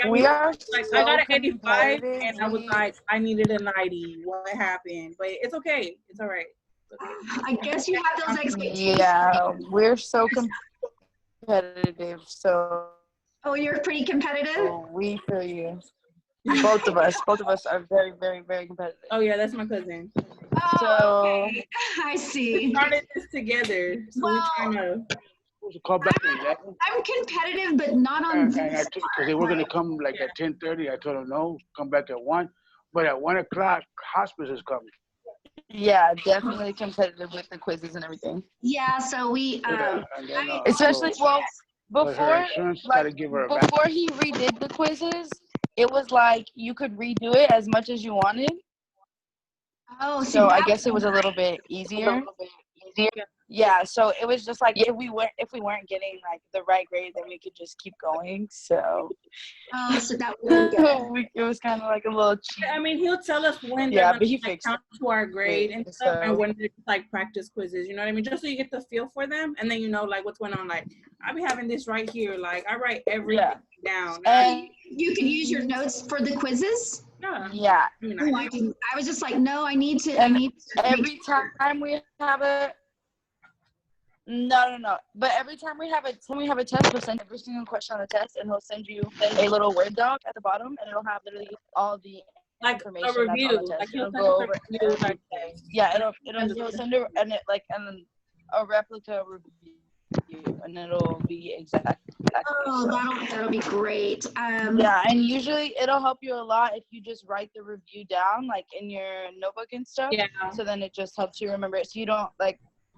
Yeah, we are like, so I got an 85 and I was like, I needed a 90. What happened? But it's okay. It's all right. It's okay. I guess you have those expectations. Yeah, we're so competitive. So. Oh, you're pretty competitive? Oh, we feel you. Both of us are very, very, very competitive. Oh yeah, that's my cousin. Oh, okay. I see. We started this together, so we're trying to. Call back at 11. I'm competitive, but not on because they were gonna come like at 10:30. I told them no, come back at 1. But at 1 o'clock, hospice is coming. Yeah, definitely competitive with the quizzes and everything. Yeah, so we especially before before he redid the quizzes, it was like you could redo it as much as you wanted. Oh, so I guess it was a little bit easier. Yeah, so it was just like if we weren't getting like the right grade, then we could just keep going. So so that would be good. It was kind of like a little cheat. I mean, he'll tell us when yeah, they're but he gonna fixed count to our grade and stuff, so. and when they're like practice quizzes. You know what I mean? Just so you get the feel for them, and then you know like what's going on. Like I be having this right here. Like I write everything down. And you can use your notes for the quizzes. Yeah. I was just like, no, I need to. Every time we have a. No. But every time we have a test, he'll send every single question on the test, and he'll send you a little Word doc at the bottom, and it'll have literally all the information a review. that's on the test. Like It'll go over. He'll send a replica review, and it'll be exact. Oh, that'll be great. Yeah, and usually it'll help you a lot if you just write the review down, like in your notebook and stuff. Yeah. So then it just helps you remember it. So you don't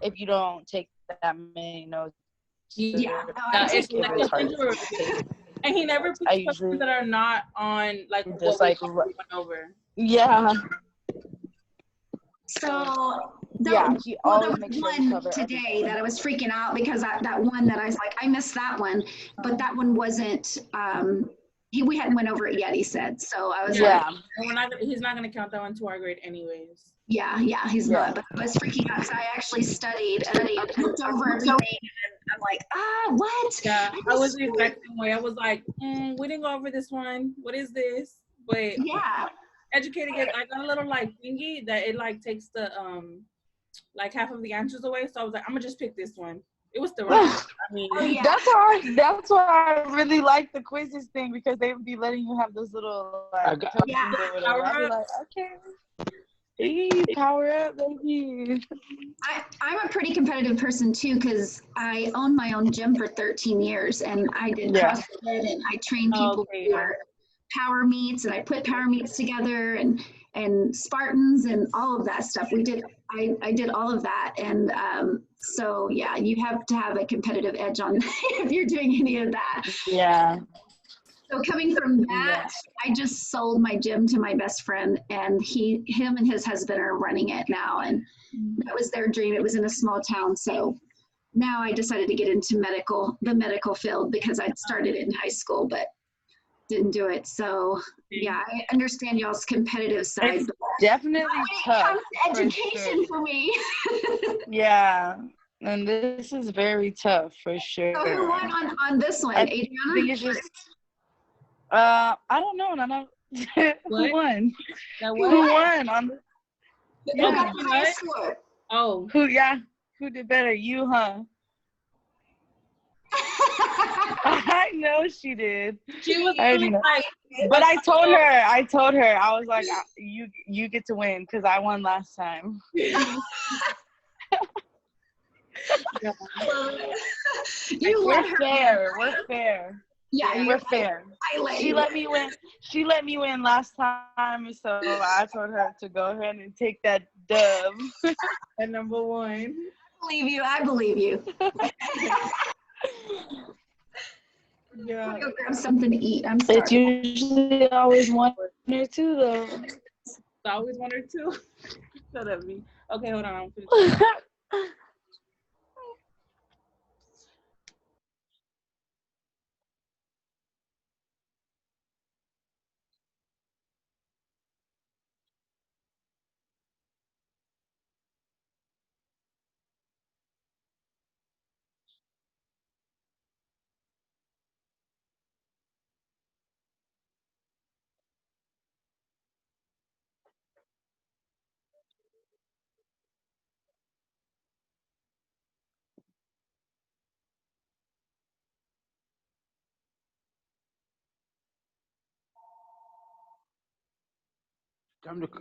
if you don't take that many notes. Yeah. And he never picks questions that are not on like just what like we went over. Yeah. So he there always was makes sure to one cover today everything. that I was freaking out because that one that I was like, I missed that one, but that one wasn't. We hadn't went over it yet. He said so. I was like, and he's not going to count that one to our grade anyways. Yeah, he's not. But I was freaking out because I actually studied and looked over everything, and I'm like, what? Yeah, I was the exact same way. I was like, we didn't go over this one. What is this? But yeah, educated kids, I got a little like thingy that it like takes the like half of the answers away. So I was like, I'm gonna just pick this one. It was the right one. I mean, that's why I really like the quizzes thing, because they would be letting you have those little like tokens or whatever. I'd be like, okay. Hey, power up, baby. I'm a pretty competitive person too because I owned my own gym for 13 years and I did CrossFit and I trained people for power meets, and I put power meets together and Spartans and all of that stuff. I did all of that, and so yeah, you have to have a competitive edge on if you're doing any of that. Yeah. So coming from that, I just sold my gym to my best friend, and him and his husband are running it now, and that was their dream. It was in a small town, so now I decided to get into the medical field because I'd started it in high school, but didn't do it. So yeah, I understand y'all's competitive side. It's definitely tough. Education for me. Yeah, and this is very tough for sure. So who won on this one, Adriana? I think it's just. I don't know. None of who won. Who won on the? Who got the highest score? Oh, who did better? You, huh? I know she did. She was really like, but I told her, I was like, you get to win because I won last time. We're fair. We're fair. Yeah, we're fair. She let me win. She let me win last time, so I told her to go ahead and take that dub. At number one. I believe you. Yeah. I'm gonna go grab something to eat. I'm sorry. It's usually always one or two, though. It's always one or two. Shut up, me. Okay, hold on.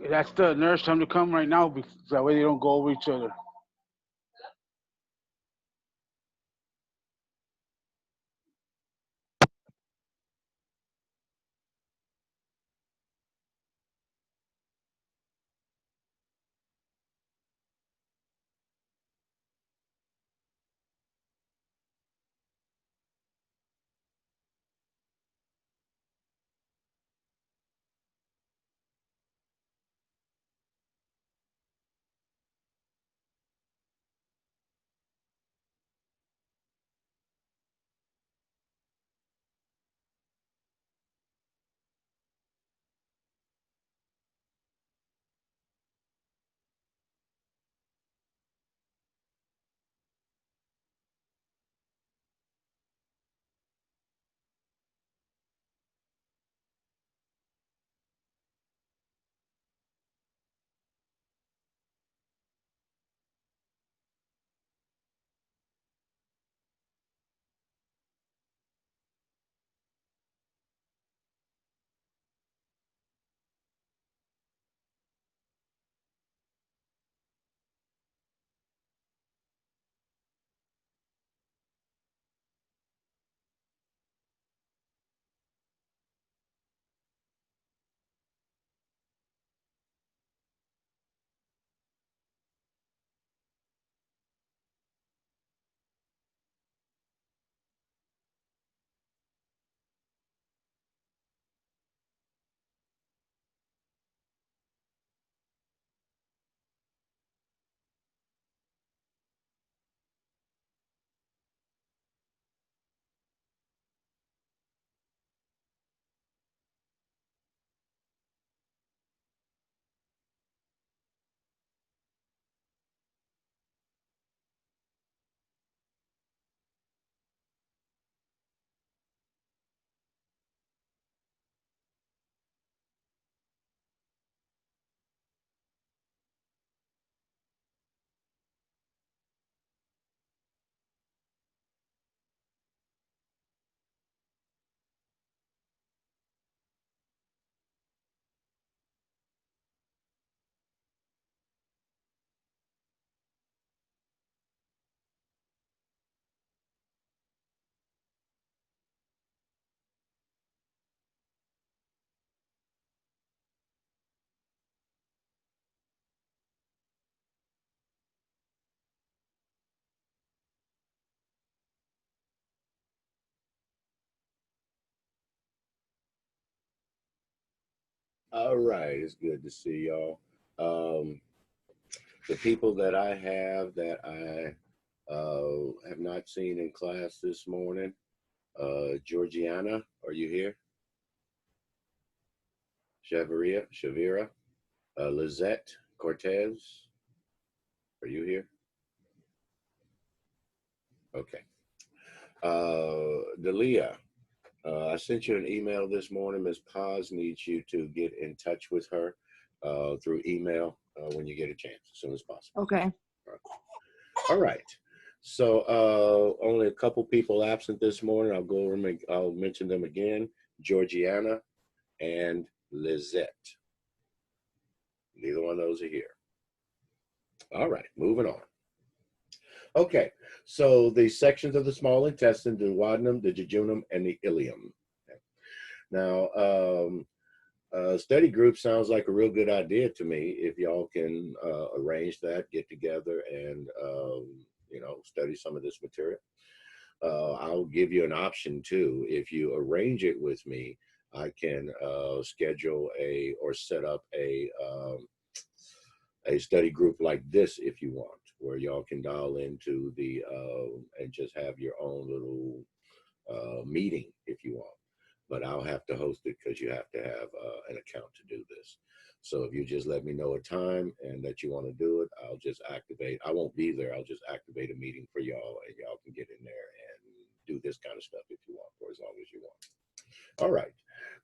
That's the nurse. Time to come right now, because that way they don't go over each other. All right, it's good to see y'all. The people that I have that I have not seen in class this morning, Georgiana, are you here? Shavira, Lizette Cortez, are you here? Okay. Dalia, I sent you an email this morning. Ms. Paz needs you to get in touch with her through email when you get a chance, as soon as possible. Okay. All right. So only a couple people absent this morning. I'll go over and I'll mention them again. Georgiana and Lizette. Neither one of those are here. All right, moving on. Okay, so the sections of the small intestine, the duodenum, the jejunum, and the ileum. Okay. Now, study group sounds like a real good idea to me. If y'all can arrange that, get together, and you know, study some of this material. I'll give you an option too. If you arrange it with me, I can schedule or set up a study group like this if you want, where y'all can dial into the and just have your own little meeting if you want. But I'll have to host it because you have to have an account to do this. So if you just let me know a time and that you want to do it, I'll just activate. I won't be there. I'll just activate a meeting for y'all, and y'all can get in there and do this kind of stuff if you want, for as long as you want. All right.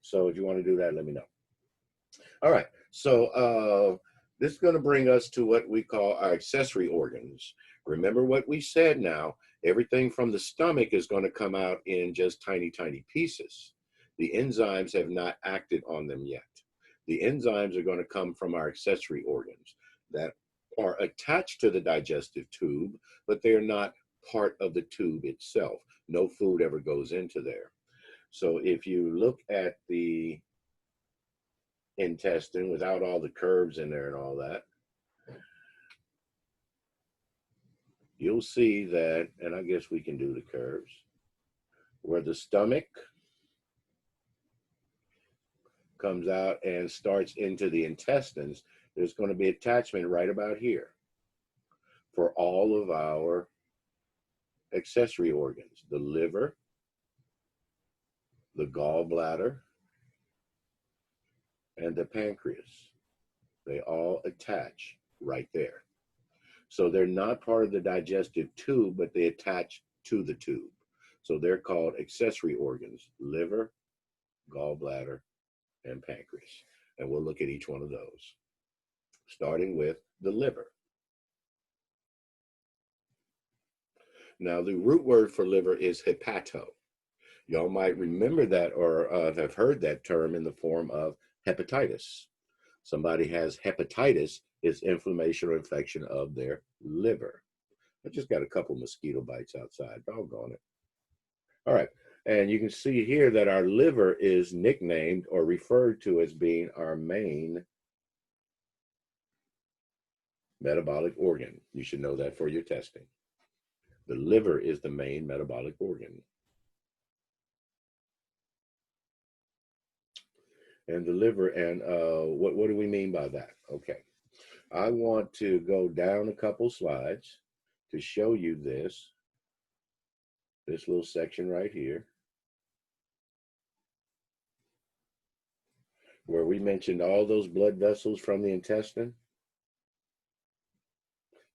So if you want to do that, let me know. All right. So this is going to bring us to what we call our accessory organs. Remember what we said now. Everything from the stomach is going to come out in just tiny, tiny pieces. The enzymes have not acted on them yet. The enzymes are going to come from our accessory organs that are attached to the digestive tube, but they are not part of the tube itself. No food ever goes into there. So if you look at the intestine without all the curves in there and all that, you'll see that, and I guess we can do the curves, where the stomach comes out and starts into the intestines, there's going to be attachment right about here for all of our accessory organs, the liver, the gallbladder, and the pancreas. They all attach right there. So they're not part of the digestive tube, but they attach to the tube. So they're called accessory organs: liver, gallbladder, and pancreas. And we'll look at each one of those, starting with the liver. Now, the root word for liver is hepato. Y'all might remember that or have heard that term in the form of hepatitis. Somebody has hepatitis, it's inflammation or infection of their liver. I just got a couple mosquito bites outside, doggone it. All right, and you can see here that our liver is nicknamed or referred to as being our main metabolic organ. You should know that for your testing. The liver is the main metabolic organ. And the liver, and what do we mean by that? Okay, I want to go down a couple slides to show you this little section right here, where we mentioned all those blood vessels from the intestine.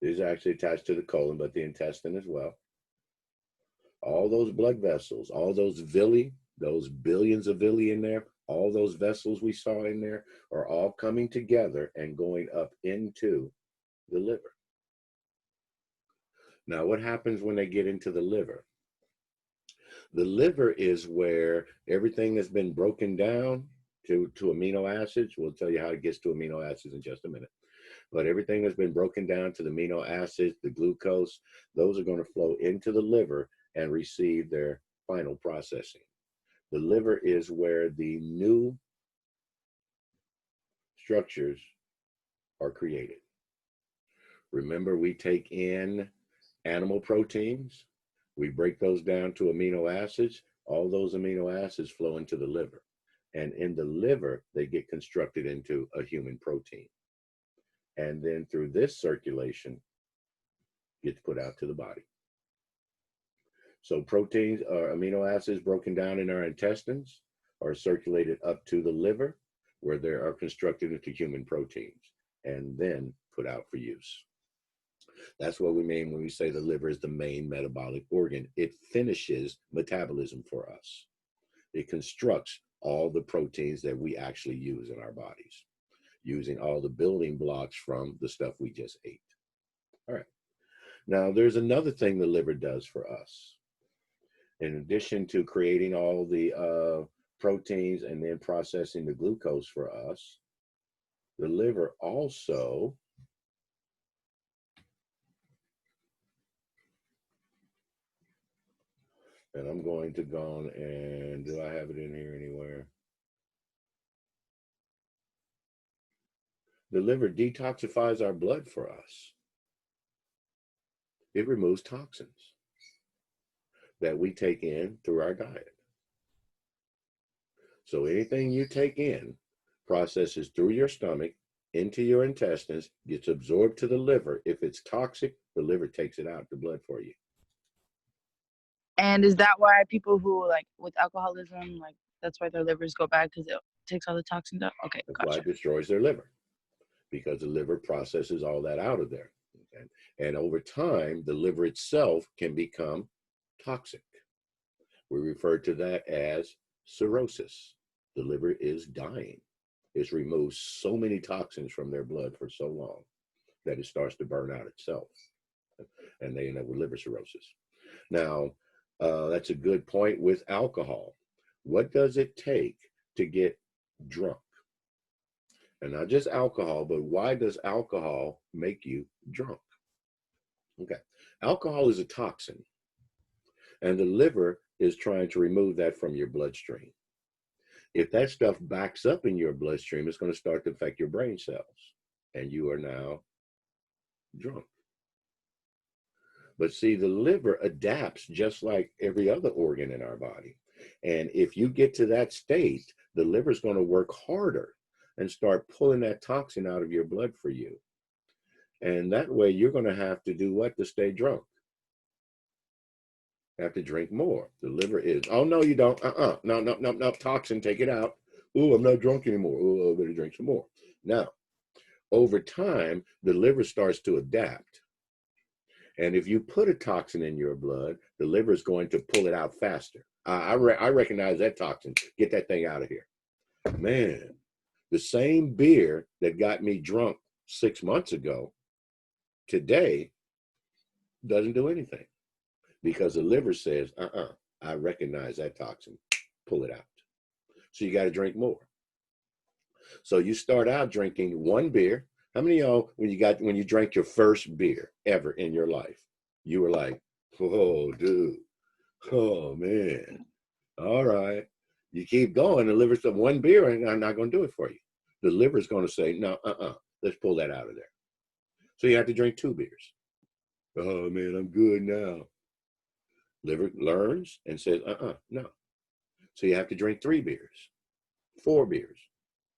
These are actually attached to the colon, but the intestine as well. All those blood vessels, all those villi, those billions of villi in there, all those vessels we saw in there are all coming together and going up into the liver. Now, what happens when they get into the liver? The liver is where everything that's been broken down to amino acids, we'll tell you how it gets to amino acids in just a minute, but everything that's been broken down to the amino acids, the glucose, those are going to flow into the liver and receive their final processing. The liver is where the new structures are created. Remember, we take in animal proteins, we break those down to amino acids, all those amino acids flow into the liver. And in the liver, they get constructed into a human protein. And then through this circulation, gets put out to the body. So proteins or amino acids broken down in our intestines are circulated up to the liver, where they are constructed into human proteins and then put out for use. That's what we mean when we say the liver is the main metabolic organ. It finishes metabolism for us. It constructs all the proteins that we actually use in our bodies, using all the building blocks from the stuff we just ate. All right. Now, there's another thing the liver does for us. In addition to creating all the proteins and then processing the glucose for us, the liver also and I'm going to go on and do I have it in here anywhere? The liver detoxifies our blood for us. It removes toxins that we take in through our diet. So anything you take in processes through your stomach into your intestines, gets absorbed to the liver. If it's toxic, the liver takes it out, the blood for you. And is that why people who like with alcoholism, like that's why their livers go bad because it takes all the toxins out? Okay, That's gotcha. why it destroys their liver, because the liver processes all that out of there. And over time, the liver itself can become toxic. We refer to that as cirrhosis. The liver is dying. It's removed so many toxins from their blood for so long that it starts to burn out itself. And they end up with liver cirrhosis. Now, that's a good point with alcohol. What does it take to get drunk? And not just alcohol, but why does alcohol make you drunk? Okay, alcohol is a toxin, and the liver is trying to remove that from your bloodstream. If that stuff backs up in your bloodstream, it's going to start to affect your brain cells, and you are now drunk. But see, the liver adapts just like every other organ in our body. And if you get to that state, the liver is going to work harder and start pulling that toxin out of your blood for you. And that way you're going to have to do what to stay drunk? Have to drink more. The liver is, oh, no, you don't. No, toxin, take it out. Oh, I'm not drunk anymore. Oh, I better drink some more. Now, over time, the liver starts to adapt. And if you put a toxin in your blood, the liver is going to pull it out faster. I recognize that toxin. Get that thing out of here. Man, the same beer that got me drunk 6 months ago, today, doesn't do anything. Because the liver says, I recognize that toxin. Pull it out. So you got to drink more. So you start out drinking one beer. How many of y'all, when you drank your first beer ever in your life, you were like, oh, dude, oh, man, all right. You keep going, the liver's said, one beer, and I'm not going to do it for you. The liver's going to say, no, let's pull that out of there. So you have to drink 2 beers. Oh, man, I'm good now. Liver learns and says, no. So you have to drink 3 beers, 4 beers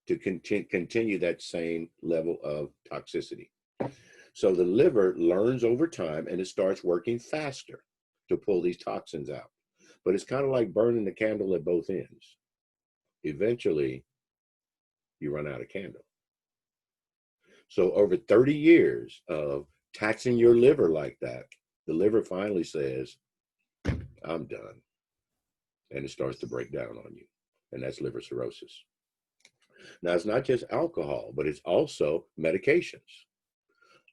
to continue that same level of toxicity. So the liver learns over time and it starts working faster to pull these toxins out. But it's kind of like burning the candle at both ends. Eventually, you run out of candle. So over 30 years of taxing your liver like that, the liver finally says, I'm done. And it starts to break down on you. And that's liver cirrhosis. Now, it's not just alcohol, but it's also medications.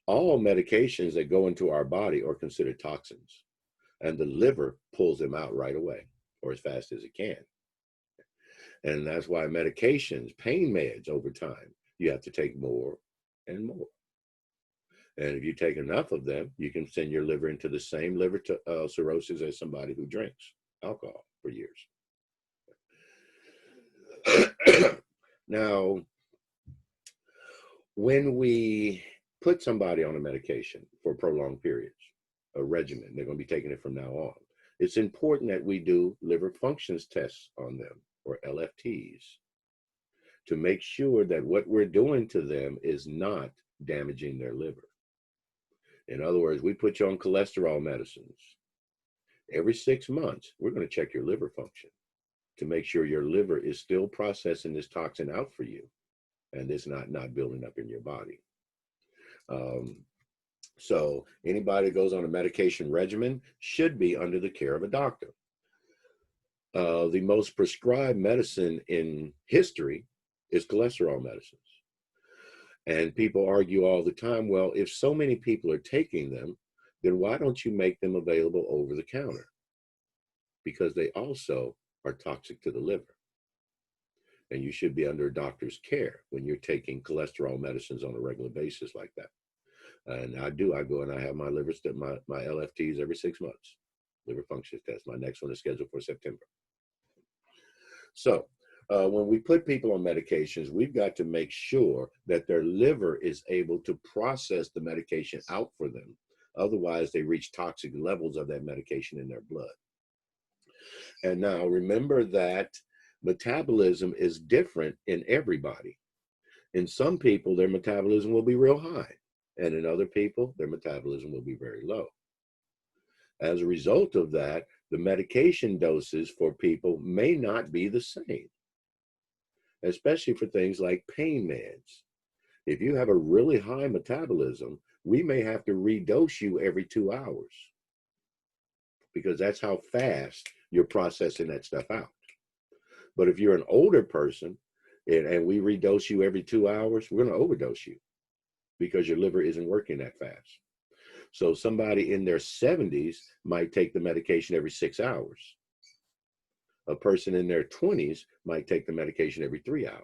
All medications that go into our body are considered toxins. And the liver pulls them out right away, or as fast as it can. And that's why medications, pain meds over time, you have to take more and more. And if you take enough of them, you can send your liver into the same liver cirrhosis as somebody who drinks alcohol for years. Now, when we put somebody on a medication for prolonged periods, a regimen, they're going to be taking it from now on, it's important that we do liver functions tests on them, or LFTs. to make sure that what we're doing to them is not damaging their liver. In other words, we put you on cholesterol medicines. Every 6 months, we're going to check your liver function to make sure your liver is still processing this toxin out for you and it's not building up in your body. So anybody that goes on a medication regimen should be under the care of a doctor. The most prescribed medicine in history is cholesterol medicines. And people argue all the time, well, if so many people are taking them, then why don't you make them available over the counter? Because they also are toxic to the liver. And you should be under a doctor's care when you're taking cholesterol medicines on a regular basis like that. And I go and I have my my LFTs every 6 months, liver function test. My next one is scheduled for September. So when we put people on medications, we've got to make sure that their liver is able to process the medication out for them. Otherwise, they reach toxic levels of that medication in their blood. And now remember that metabolism is different in everybody. In some people, their metabolism will be real high. And in other people, their metabolism will be very low. As a result of that, the medication doses for people may not be the same, especially for things like pain meds. If you have a really high metabolism, we may have to redose you every 2 hours because that's how fast you're processing that stuff out. But if you're an older person and we redose you every 2 hours, we're going to overdose you because your liver isn't working that fast. So somebody in their 70s might take the medication every 6 hours. A person in their 20s might take the medication every 3 hours,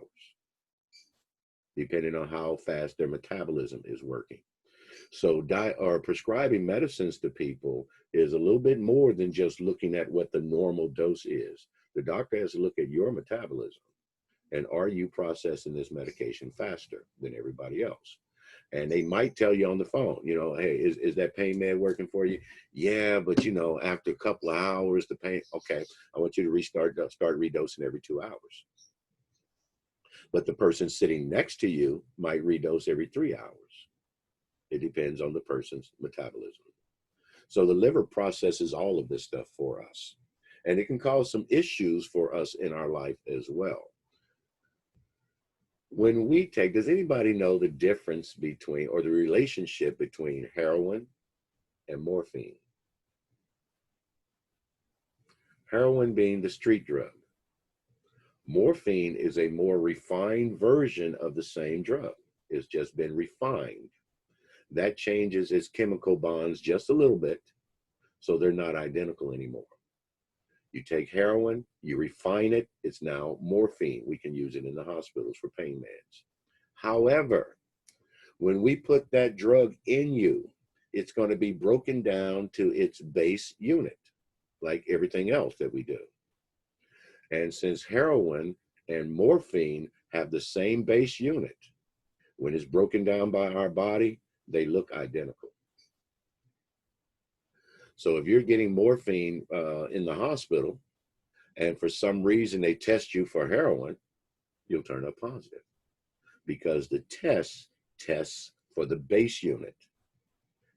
depending on how fast their metabolism is working. So prescribing medicines to people is a little bit more than just looking at what the normal dose is. The doctor has to look at your metabolism and are you processing this medication faster than everybody else? And they might tell you on the phone, hey, is that pain med working for you? Yeah, but after a couple of hours, the pain, okay, I want you to start redosing every 2 hours. But the person sitting next to you might redose every 3 hours. It depends on the person's metabolism. So the liver processes all of this stuff for us. And it can cause some issues for us in our life as well. When we take, does anybody know the difference between, or the relationship between heroin and morphine? Heroin being the street drug. Morphine is a more refined version of the same drug. It's just been refined. That changes its chemical bonds just a little bit, so they're not identical anymore. You take heroin, you refine it, it's now morphine. We can use it in the hospitals for pain meds. However, when we put that drug in you, it's going to be broken down to its base unit, like everything else that we do. And since heroin and morphine have the same base unit, when it's broken down by our body, they look identical. So if you're getting morphine in the hospital, and for some reason they test you for heroin, you'll turn up positive because the test tests for the base unit.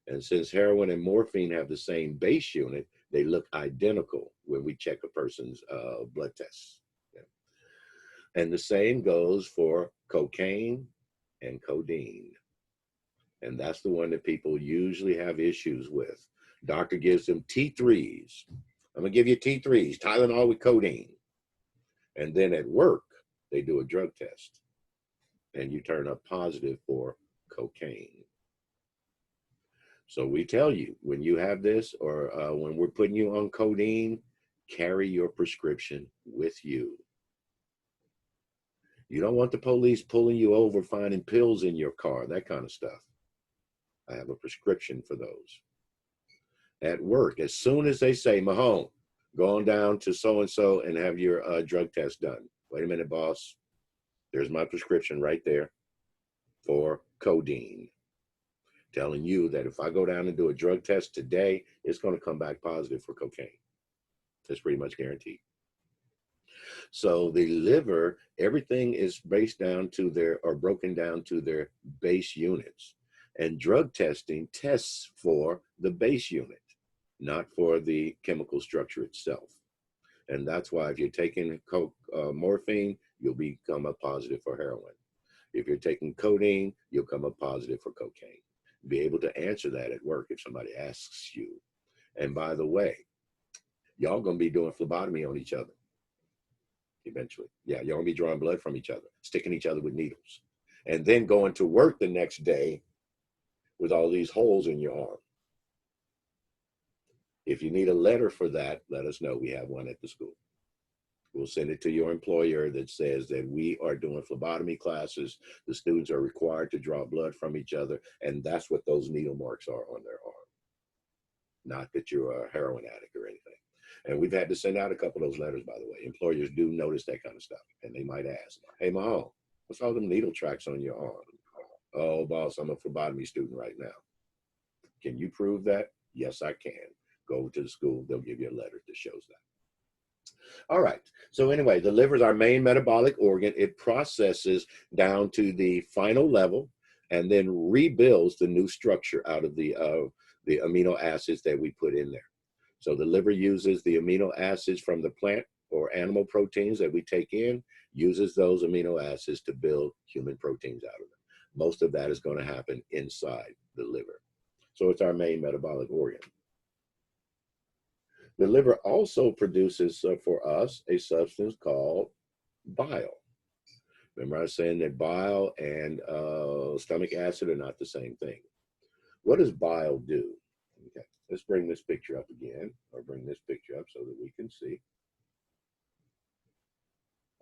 And since heroin and morphine have the same base unit, they look identical when we check a person's blood tests. Yeah. And the same goes for cocaine and codeine. And that's the one that people usually have issues with. Doctor gives them T3s. I'm going to give you T3s, Tylenol with codeine. And then at work, they do a drug test. And you turn up positive for cocaine. So we tell you, when you have this or when we're putting you on codeine, carry your prescription with you. You don't want the police pulling you over, finding pills in your car, that kind of stuff. I have a prescription for those. At work, as soon as they say, Mahone, go on down to so-and-so and have your drug test done. Wait a minute, boss. There's my prescription right there for codeine. Telling you that if I go down and do a drug test today, it's going to come back positive for cocaine. That's pretty much guaranteed. So the liver, everything is based down to their, or broken down to their base units. And drug testing tests for the base unit, not for the chemical structure itself. And that's why if you're taking morphine, you'll become a positive for heroin. If you're taking codeine, you'll come up positive for cocaine. Be able to answer that at work if somebody asks you. And by the way, y'all gonna be doing phlebotomy on each other eventually. Yeah, y'all gonna be drawing blood from each other, sticking each other with needles, and then going to work the next day with all these holes in your arm. If you need a letter for that, let us know. We have one at the school. We'll send it to your employer that says that we are doing phlebotomy classes. The students are required to draw blood from each other, and that's what those needle marks are on their arm. Not that you're a heroin addict or anything. And we've had to send out a couple of those letters, by the way. Employers do notice that kind of stuff, and they might ask, hey, Mahone, what's all them needle tracks on your arm? Oh, boss, I'm a phlebotomy student right now. Can you prove that? Yes, I can. Go to the school. They'll give you a letter that shows that. All right. So anyway, the liver is our main metabolic organ. It processes down to the final level and then rebuilds the new structure out of the amino acids that we put in there. So the liver uses the amino acids from the plant or animal proteins that we take in, uses those amino acids to build human proteins out of them. Most of that is going to happen inside the liver. So it's our main metabolic organ. The liver also produces for us a substance called bile. Remember I was saying that bile and stomach acid are not the same thing. What does bile do? Okay, let's bring this picture up again, or bring this picture up so that we can see.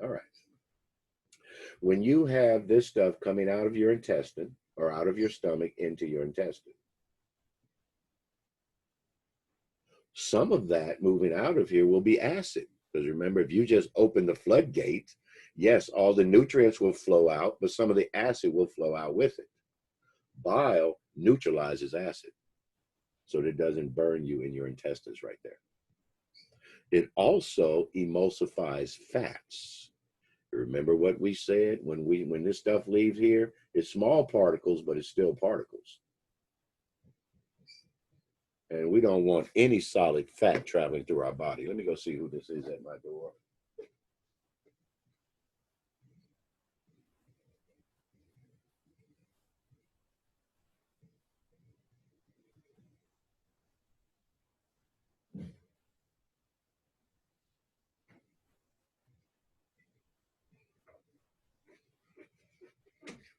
All right. When you have this stuff coming out of your intestine or out of your stomach into your intestine, some of that moving out of here will be acid. Because remember, if you just open the floodgate, yes, all the nutrients will flow out, but some of the acid will flow out with it. Bile neutralizes acid, so that it doesn't burn you in your intestines right there. It also emulsifies fats. Remember what we said when this stuff leaves here? It's small particles, but it's still particles. And we don't want any solid fat traveling through our body. Let me go see who this is at my door.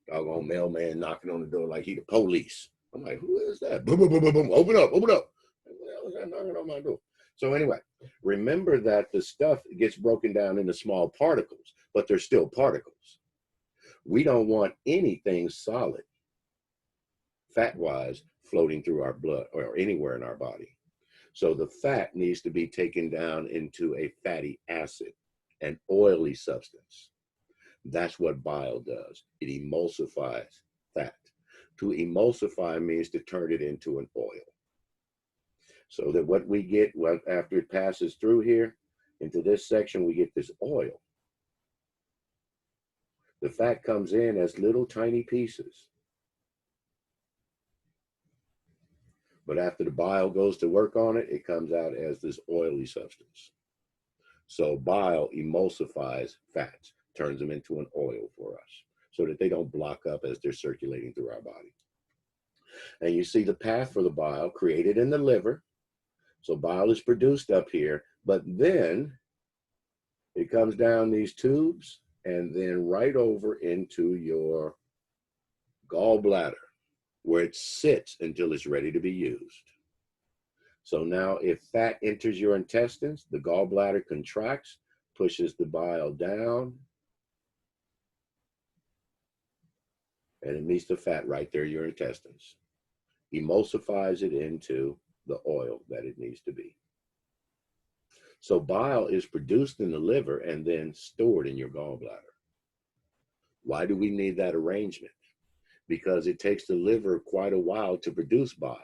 Doggone mailman knocking on the door like he the police. I'm like, who is that? Boom, boom, boom, boom, boom. Open up, open up. What the hell is that knocking on my door? So anyway, remember that the stuff gets broken down into small particles, but they're still particles. We don't want anything solid, fat-wise, floating through our blood or anywhere in our body. So the fat needs to be taken down into a fatty acid, an oily substance. That's what bile does. It emulsifies fat. To emulsify means to turn it into an oil. So that what we get after it passes through here, into this section, we get this oil. The fat comes in as little tiny pieces. But after the bile goes to work on it, it comes out as this oily substance. So bile emulsifies fats, turns them into an oil for us so that they don't block up as they're circulating through our body. And you see the path for the bile created in the liver. So bile is produced up here, but then it comes down these tubes and then right over into your gallbladder, where it sits until it's ready to be used. So now if fat enters your intestines, the gallbladder contracts, pushes the bile down, and it meets the fat right there in your intestines, emulsifies it into the oil that it needs to be. So bile is produced in the liver and then stored in your gallbladder. Why do we need that arrangement? Because it takes the liver quite a while to produce bile.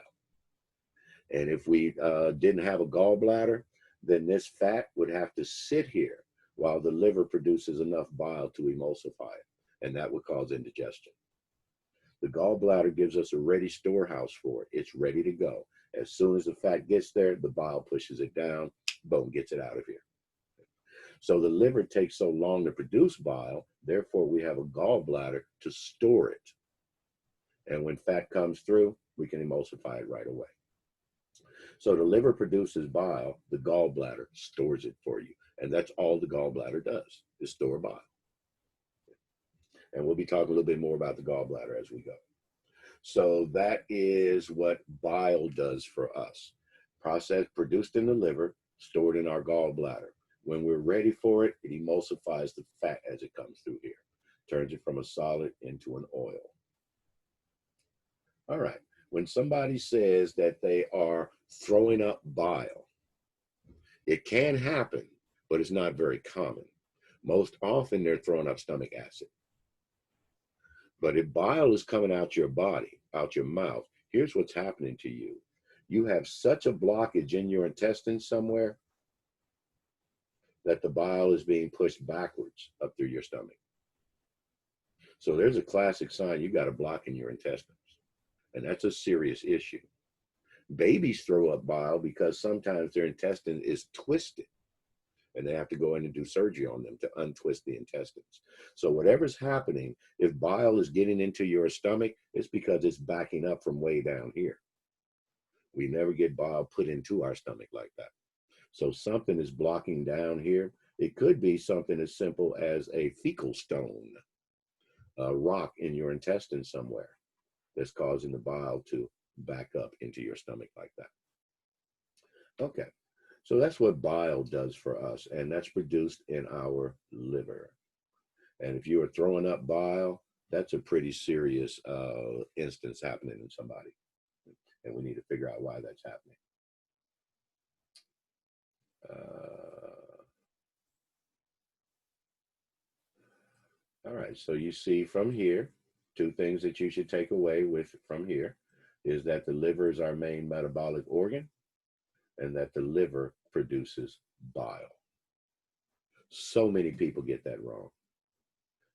And if we didn't have a gallbladder, then this fat would have to sit here while the liver produces enough bile to emulsify it, and that would cause indigestion. The gallbladder gives us a ready storehouse for it. It's ready to go. As soon as the fat gets there, the bile pushes it down, boom, gets it out of here. So the liver takes so long to produce bile, therefore we have a gallbladder to store it. And when fat comes through, we can emulsify it right away. So the liver produces bile, the gallbladder stores it for you. And that's all the gallbladder does, is store bile. And we'll be talking a little bit more about the gallbladder as we go. So that is what bile does for us. Processed, produced in the liver, stored in our gallbladder. When we're ready for it, it emulsifies the fat as it comes through here, turns it from a solid into an oil. All right, when somebody says that they are throwing up bile, it can happen, but it's not very common. Most often they're throwing up stomach acid. But if bile is coming out your body, out your mouth, here's what's happening to you. You have such a blockage in your intestines somewhere that the bile is being pushed backwards up through your stomach. So there's a classic sign you got a block in your intestines, and that's a serious issue. Babies throw up bile because sometimes their intestine is twisted, and they have to go in and do surgery on them to untwist the intestines. So whatever's happening, if bile is getting into your stomach, it's because it's backing up from way down here. We never get bile put into our stomach like that. So something is blocking down here. It could be something as simple as a fecal stone, a rock in your intestine somewhere that's causing the bile to back up into your stomach like that. Okay, so that's what bile does for us, and that's produced in our liver. And if you are throwing up bile, that's a pretty serious instance happening in somebody. And we need to figure out why that's happening. All right, so you see from here, two things that you should take away from here is that the liver is our main metabolic organ and that the liver produces bile. So many people get that wrong.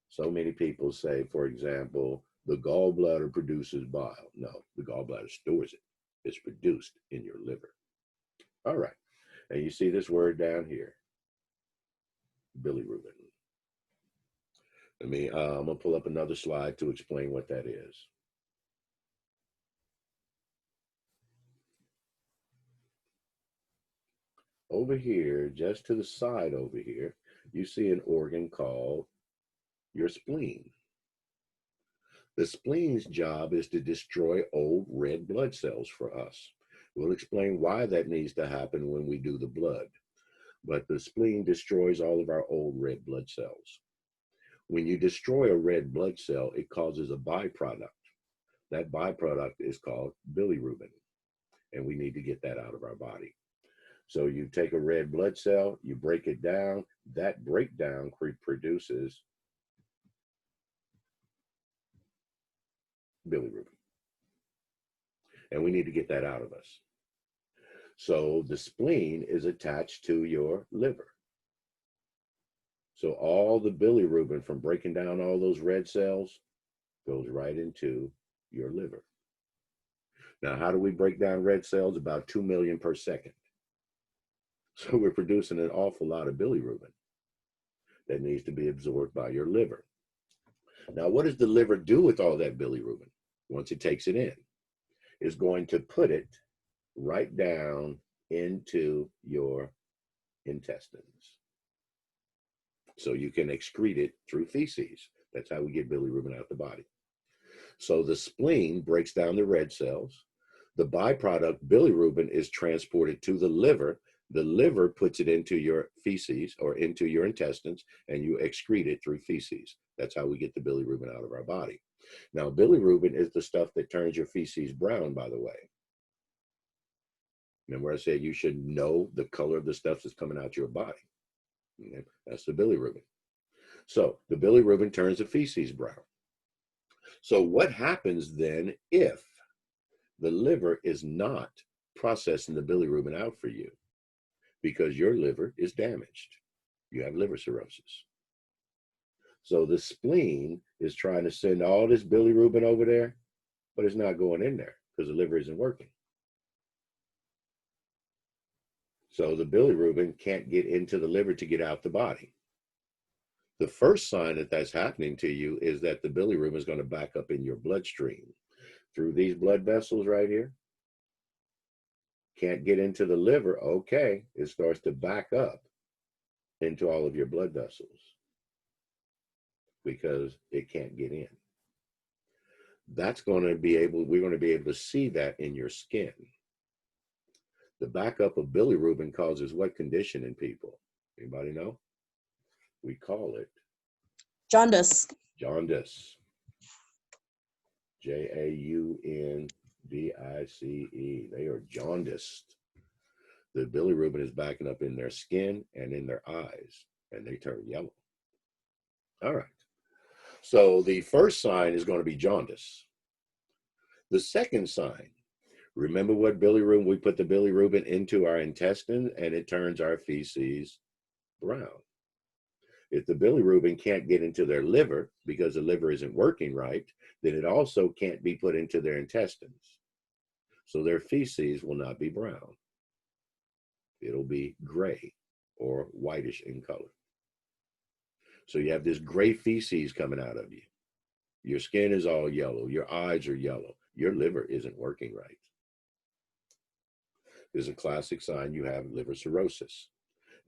So many people say, for example, the gallbladder produces bile. No, the gallbladder stores it. It's produced in your liver. All right, and you see this word down here, bilirubin. I'm gonna pull up another slide to explain what that is. Over here, just to the side over here, you see an organ called your spleen. The spleen's job is to destroy old red blood cells for us. We'll explain why that needs to happen when we do the blood. But the spleen destroys all of our old red blood cells. When you destroy a red blood cell, it causes a byproduct. That byproduct is called bilirubin, and we need to get that out of our body. So you take a red blood cell, you break it down, that breakdown produces bilirubin. And we need to get that out of us. So the spleen is attached to your liver. So all the bilirubin from breaking down all those red cells goes right into your liver. Now, how do we break down red cells? About 2 million per second. So we're producing an awful lot of bilirubin that needs to be absorbed by your liver. Now, what does the liver do with all that bilirubin once it takes it in? It's going to put it right down into your intestines. So you can excrete it through feces. That's how we get bilirubin out of the body. So the spleen breaks down the red cells. The byproduct, bilirubin, is transported to the liver. The liver puts it into your feces or into your intestines, and you excrete it through feces. That's how we get the bilirubin out of our body. Now, bilirubin is the stuff that turns your feces brown, by the way. Remember I said you should know the color of the stuff that's coming out your body. Okay? That's the bilirubin. So the bilirubin turns the feces brown. So what happens then if the liver is not processing the bilirubin out for you? Because your liver is damaged. You have liver cirrhosis. So the spleen is trying to send all this bilirubin over there, but it's not going in there because the liver isn't working. So the bilirubin can't get into the liver to get out the body. The first sign that that's happening to you is that the bilirubin is going to back up in your bloodstream through these blood vessels right here. Can't get into the liver. Okay, it starts to back up into all of your blood vessels because it can't get in. That's going to be able, we're going to be able to see that in your skin. The backup of bilirubin causes what condition in people? Anybody know? We call it jaundice. Jaundice. Jaundice. They are jaundiced. The bilirubin is backing up in their skin and in their eyes, and they turn yellow. All right. So the first sign is going to be jaundice. The second sign, remember what bilirubin, we put the bilirubin into our intestine and it turns our feces brown. If the bilirubin can't get into their liver because the liver isn't working right, then it also can't be put into their intestines. So their feces will not be brown. It'll be gray or whitish in color. So you have this gray feces coming out of you. Your skin is all yellow. Your eyes are yellow. Your liver isn't working right. This is a classic sign you have liver cirrhosis.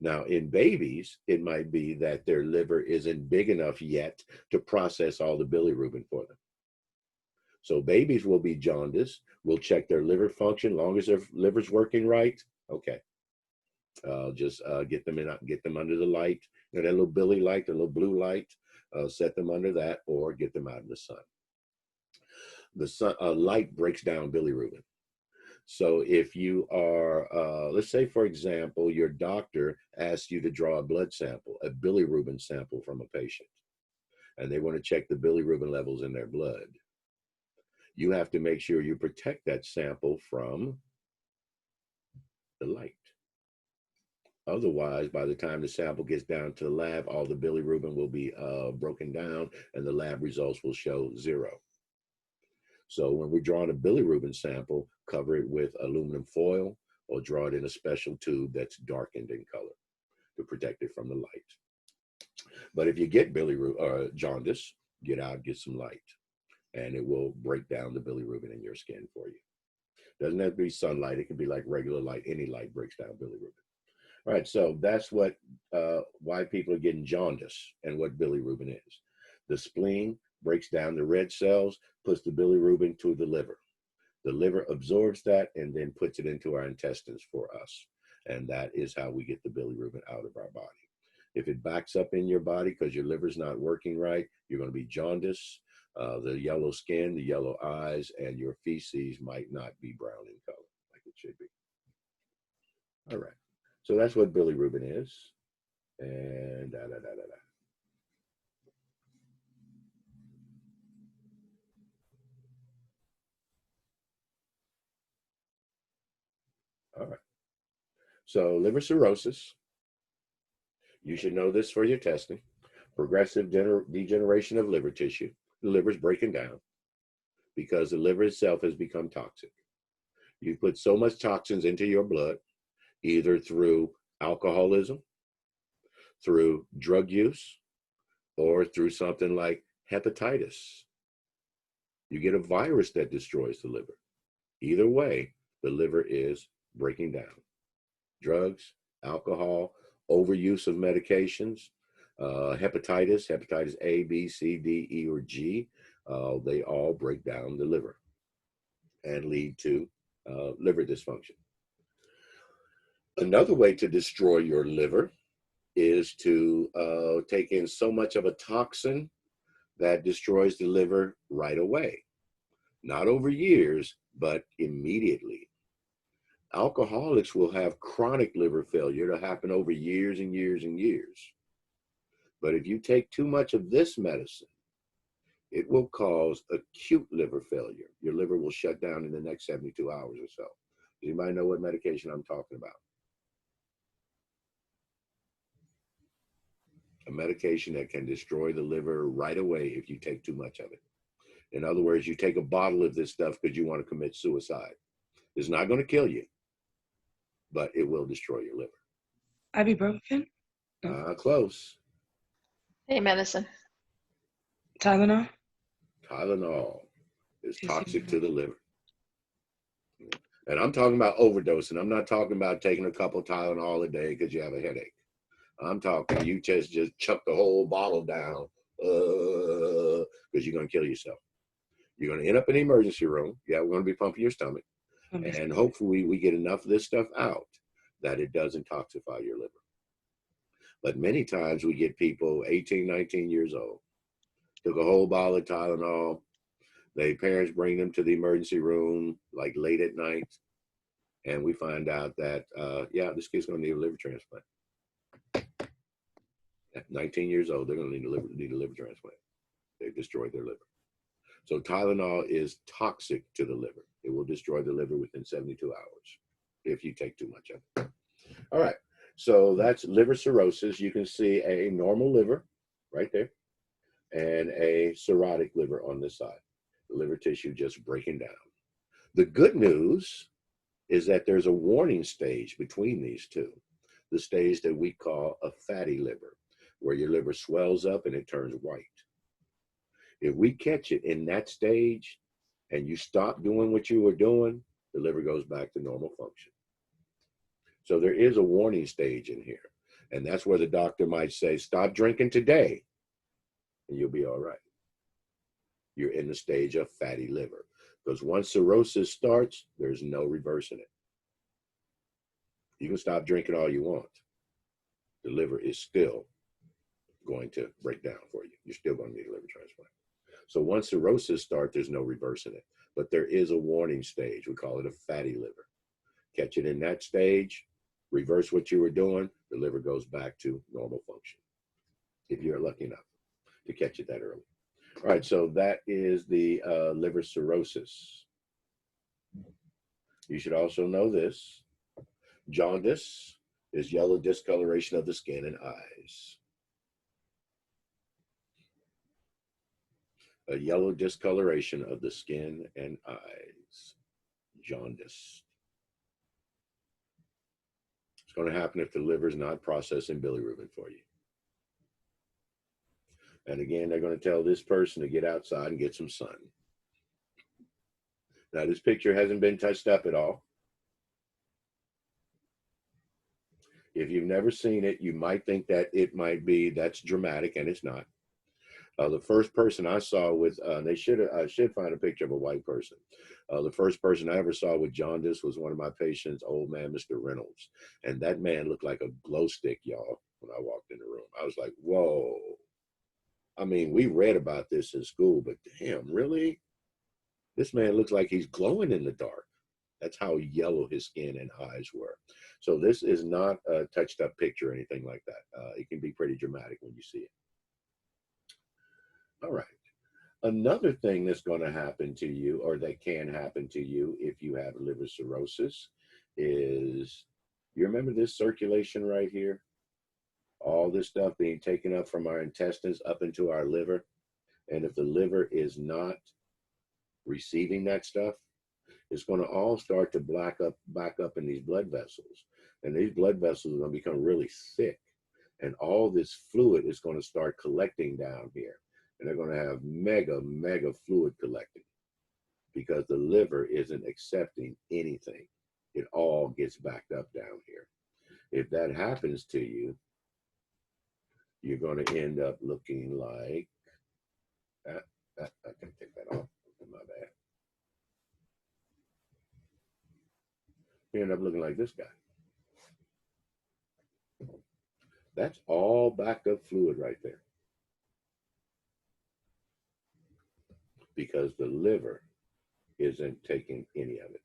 Now, in babies, it might be that their liver isn't big enough yet to process all the bilirubin for them. So babies will be jaundiced. We'll check their liver function. Long as their liver's working right, okay. Just get them under the light. You know, that little Billy light, the little blue light. Set them under that, or get them out in the sun. The sun light breaks down bilirubin. So if you are, let's say, for example, your doctor asks you to draw a blood sample, a bilirubin sample from a patient, and they want to check the bilirubin levels in their blood. You have to make sure you protect that sample from the light. Otherwise, by the time the sample gets down to the lab, all the bilirubin will be broken down and the lab results will show 0. So when we're drawing a bilirubin sample, cover it with aluminum foil or draw it in a special tube that's darkened in color to protect it from the light. But if you get jaundice, get out, get some light, and it will break down the bilirubin in your skin for you. Doesn't have to be sunlight. It can be like regular light. Any light breaks down bilirubin. All right, so that's what why people are getting jaundice and what bilirubin is. The spleen breaks down the red cells, puts the bilirubin to the liver. The liver absorbs that and then puts it into our intestines for us. And that is how we get the bilirubin out of our body. If it backs up in your body because your liver's not working right, you're going to be jaundiced, the yellow skin, the yellow eyes, and your feces might not be brown in color like it should be. All right. So that's what bilirubin is. And All right. So liver cirrhosis, you should know this for your testing. Progressive degeneration of liver tissue. The liver's breaking down because the liver itself has become toxic. You put so much toxins into your blood, either through alcoholism, through drug use, or through something like hepatitis. You get a virus that destroys the liver. Either way, the liver is breaking down. Drugs, alcohol, overuse of medications, hepatitis A, B, C, D, E, or G, they all break down the liver and lead to liver dysfunction. Another way to destroy your liver is to take in so much of a toxin that destroys the liver right away. Not over years, but immediately. Alcoholics will have chronic liver failure to happen over years and years and years. But if you take too much of this medicine, it will cause acute liver failure. Your liver will shut down in the next 72 hours or so. Anybody know what medication I'm talking about? A medication that can destroy the liver right away if you take too much of it. In other words, you take a bottle of this stuff because you want to commit suicide. It's not going to kill you, but it will destroy your liver. Ibuprofen? Close. Hey, medicine. Tylenol? Tylenol is toxic to the liver. And I'm talking about overdosing. I'm not talking about taking a couple Tylenol a day because you have a headache. I'm talking you just chuck the whole bottle down because you're going to kill yourself. You're going to end up in the emergency room. Yeah, we're going to be pumping your stomach. And hopefully we get enough of this stuff out that it doesn't toxify your liver. But many times we get people 18, 19 years old, took a whole bottle of Tylenol. Their parents bring them to the emergency room like late at night. And we find out that, yeah, this kid's going to need a liver transplant. At 19 years old, they're going to need a liver transplant. They've destroyed their liver. So Tylenol is toxic to the liver. It will destroy the liver within 72 hours if you take too much of it. All right. So that's liver cirrhosis. You can see a normal liver right there and a cirrhotic liver on this side. The liver tissue just breaking down. The good news is that there's a warning stage between these two, the stage that we call a fatty liver, where your liver swells up and it turns white. If we catch it in that stage and you stop doing what you were doing, the liver goes back to normal function. So there is a warning stage in here. And that's where the doctor might say, stop drinking today, and you'll be all right. You're in the stage of fatty liver. Because once cirrhosis starts, there's no reversing it. You can stop drinking all you want. The liver is still going to break down for you. You're still going to need a liver transplant. So once cirrhosis starts, there's no reversing it. But there is a warning stage. We call it a fatty liver. Catch it in that stage, reverse what you were doing, the liver goes back to normal function, if you're lucky enough to catch it that early. All right, so that is the liver cirrhosis. You should also know this. Jaundice is yellow discoloration of the skin and eyes. A yellow discoloration of the skin and eyes. Jaundice. It's going to happen if the liver is not processing bilirubin for you. And again, they're going to tell this person to get outside and get some sun. Now, this picture hasn't been touched up at all. If you've never seen it, you might think that it might be, that's dramatic, and it's not. The first person I saw with, I should find a picture of a white person. The first person I ever saw with jaundice was one of my patients, old man, Mr. Reynolds. And that man looked like a glow stick, y'all, when I walked in the room. I was like, whoa. I mean, we read about this in school, but damn, really? This man looks like he's glowing in the dark. That's how yellow his skin and eyes were. So this is not a touched up picture or anything like that. It can be pretty dramatic when you see it. All right. Another thing that's going to happen to you, or that can happen to you if you have liver cirrhosis, is, you remember this circulation right here? All this stuff being taken up from our intestines up into our liver. And if the liver is not receiving that stuff, it's going to all start to back up in these blood vessels. And these blood vessels are going to become really thick. And all this fluid is going to start collecting down here. And they're going to have mega fluid collecting because the liver isn't accepting anything. It all gets backed up down here. If that happens to you, you're going to end up looking like, I can take that off, my bad. You end up looking like this guy. That's all backed up fluid right there. Because the liver isn't taking any of it.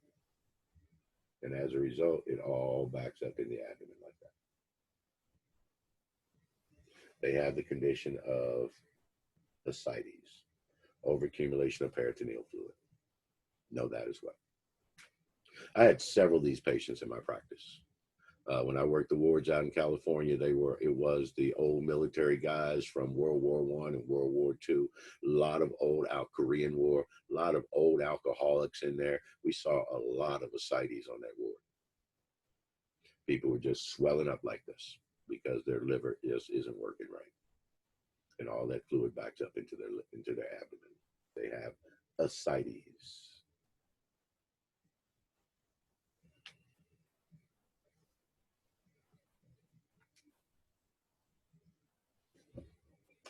And as a result, it all backs up in the abdomen like that. They have the condition of ascites, overaccumulation of peritoneal fluid. Know that as well. I had several of these patients in my practice. When I worked the wards out in California, it was the old military guys from World War I and World War II. A lot of old Korean War, a lot of old alcoholics in there. We saw a lot of ascites on that ward. People were just swelling up like this because their liver just isn't working right, and all that fluid backs up into their abdomen. They have ascites.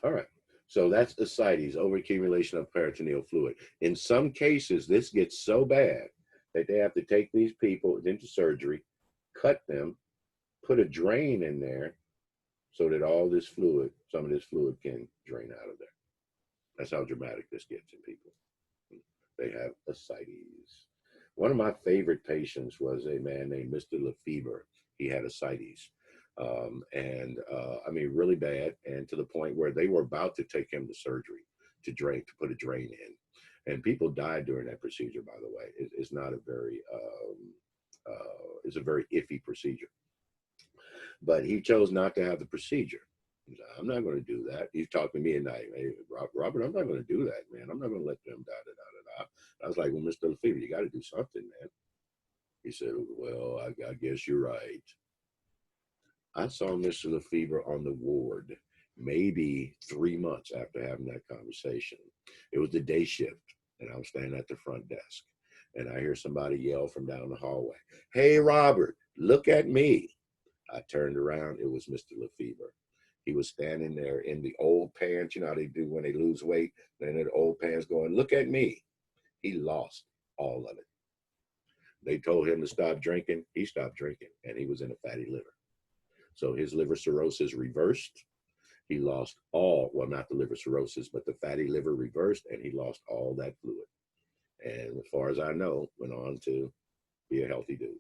All right. So that's ascites, overaccumulation of peritoneal fluid. In some cases, this gets so bad that they have to take these people into surgery, cut them, put a drain in there so that all this fluid, some of this fluid can drain out of there. That's how dramatic this gets in people. They have ascites. One of my favorite patients was a man named Mr. Lefebvre. He had ascites. I mean, really bad, and to the point where they were about to take him to surgery to put a drain in, and people died during that procedure. By the way, it's not a very, it's a very iffy procedure. But he chose not to have the procedure. He said, I'm not going to do that. He's talking to me at night. Hey, Robert, I'm not going to do that, man. I'm not going to let them da. I was like, well, Mr. Lefebvre, you got to do something, man. He said, well, I guess you're right. I saw Mr. Lefebvre on the ward maybe 3 months after having that conversation. It was the day shift, and I was standing at the front desk, and I hear somebody yell from down the hallway, hey, Robert, look at me. I turned around. It was Mr. Lefebvre. He was standing there in the old pants. You know how they do when they lose weight? Then in the old pants going, look at me. He lost all of it. They told him to stop drinking. He stopped drinking, and he was in a fatty liver. So his liver cirrhosis reversed. He lost all, well, not the liver cirrhosis, but the fatty liver reversed, and he lost all that fluid. And as far as I know, went on to be a healthy dude.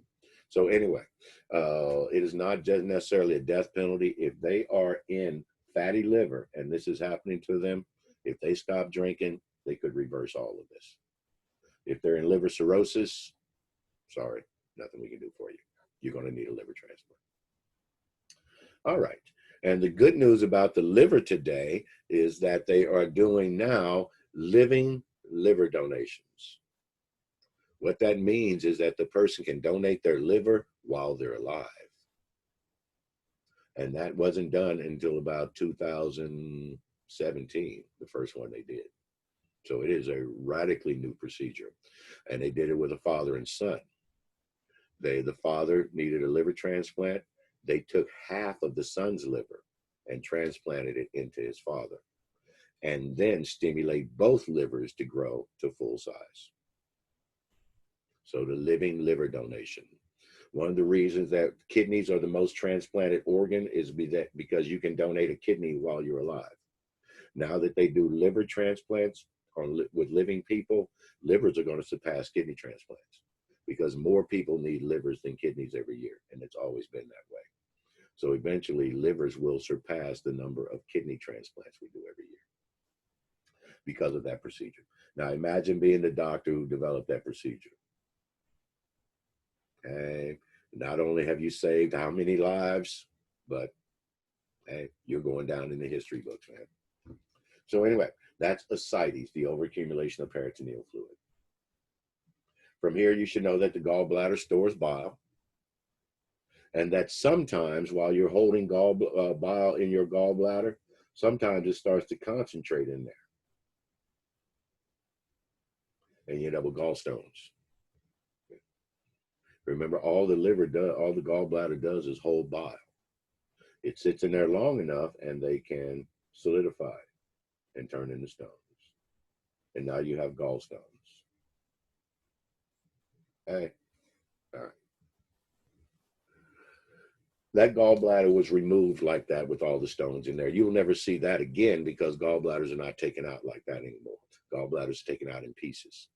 So anyway, it is not just necessarily a death penalty. If they are in fatty liver and this is happening to them, if they stop drinking, they could reverse all of this. If they're in liver cirrhosis, sorry, nothing we can do for you. You're going to need a liver transplant. All right. And the good news about the liver today is that they are doing now living liver donations. What that means is that the person can donate their liver while they're alive. And that wasn't done until about 2017, the first one they did. So it is a radically new procedure. And they did it with a father and son. The father needed a liver transplant. They took half of the son's liver and transplanted it into his father, and then stimulate both livers to grow to full size. So the living liver donation. One of the reasons that kidneys are the most transplanted organ is because you can donate a kidney while you're alive. Now that they do liver transplants with living people, livers are going to surpass kidney transplants because more people need livers than kidneys every year, and it's always been that way. So eventually, livers will surpass the number of kidney transplants we do every year because of that procedure. Now, imagine being the doctor who developed that procedure. Okay, not only have you saved how many lives, but hey, you're going down in the history books, man. So anyway, that's ascites, the overaccumulation of peritoneal fluid. From here, you should know that the gallbladder stores bile, and that sometimes while you're holding bile in your gallbladder, sometimes it starts to concentrate in there, and you end up with gallstones. Remember, all the gallbladder does is hold bile. It sits in there long enough, and they can solidify and turn into stones. And now you have gallstones. Hey, all right. That gallbladder was removed like that with all the stones in there. You'll never see that again because gallbladders are not taken out like that anymore. Gallbladders are taken out in pieces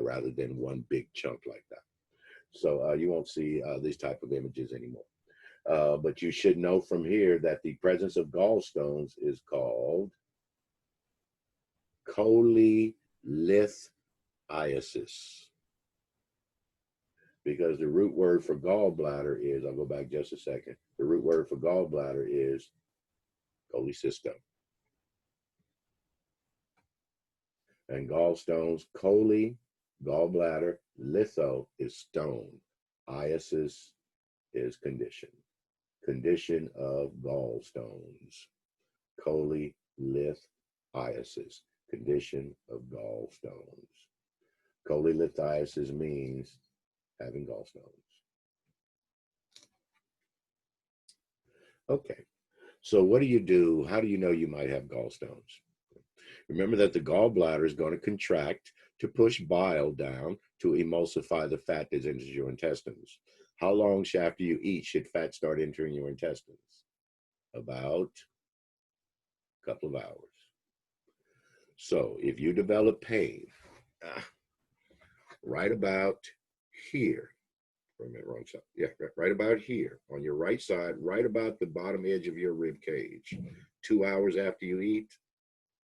rather than one big chunk like that. So you won't see these type of images anymore. But you should know from here that the presence of gallstones is called cholelithiasis. because the root word for gallbladder is, I'll go back just a second. The root word for gallbladder is cholecystome. And gallstones, chole, gallbladder, litho is stone. Iasis is condition. Condition of gallstones. Chole, lith, iasis. Condition of gallstones. Cholelithiasis means having gallstones. Okay, so what do you do? How do you know you might have gallstones? Remember that the gallbladder is going to contract to push bile down to emulsify the fat that enters your intestines. How long after you eat should fat start entering your intestines? About a couple of hours. So if you develop pain right about here, wait a minute, wrong side. Yeah, right about here on your right side, right about the bottom edge of your rib cage, 2 hours after you eat,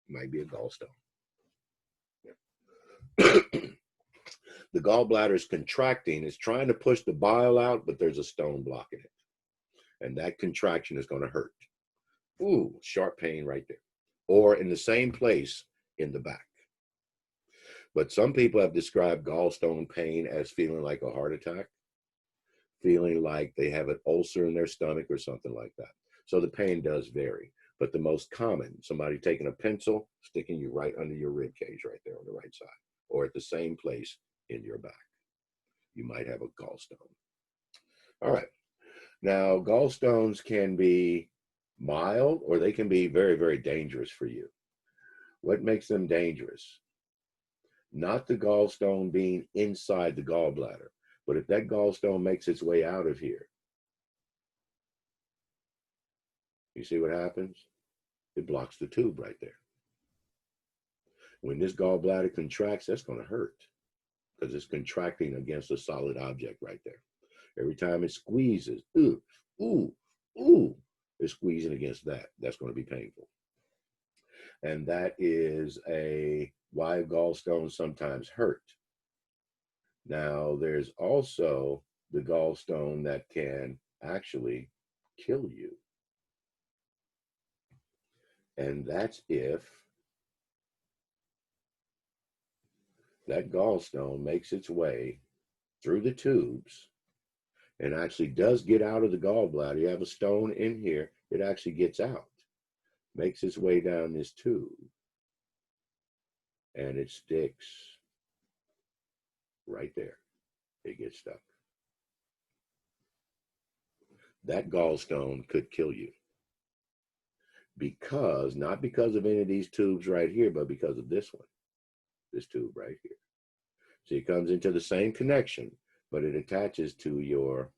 might be a gallstone. The gallbladder is contracting, it's trying to push the bile out, but there's a stone blocking it. And that contraction is going to hurt. Ooh, sharp pain right there. Or in the same place in the back. But some people have described gallstone pain as feeling like a heart attack, feeling like they have an ulcer in their stomach or something like that. So the pain does vary. But the most common, somebody taking a pencil, sticking you right under your rib cage right there on the right side, or at the same place in your back. You might have a gallstone. All right. Now, gallstones can be mild or they can be very, very dangerous for you. What makes them dangerous? Not the gallstone being inside the gallbladder, but if that gallstone makes its way out of here, you see what happens? It blocks the tube right there. When this gallbladder contracts, that's going to hurt because it's contracting against a solid object right there. Every time it squeezes, ooh, ooh, ooh, it's squeezing against that. That's going to be painful. And that is why gallstones sometimes hurt. Now, there's also the gallstone that can actually kill you. And that's if that gallstone makes its way through the tubes and actually does get out of the gallbladder. You have a stone in here, it actually gets out, makes its way down this tube, and it sticks right there. It gets stuck. That gallstone could kill you. Because, not because of any of these tubes right here, but because of this one, this tube right here. So it comes into the same connection, but it attaches to your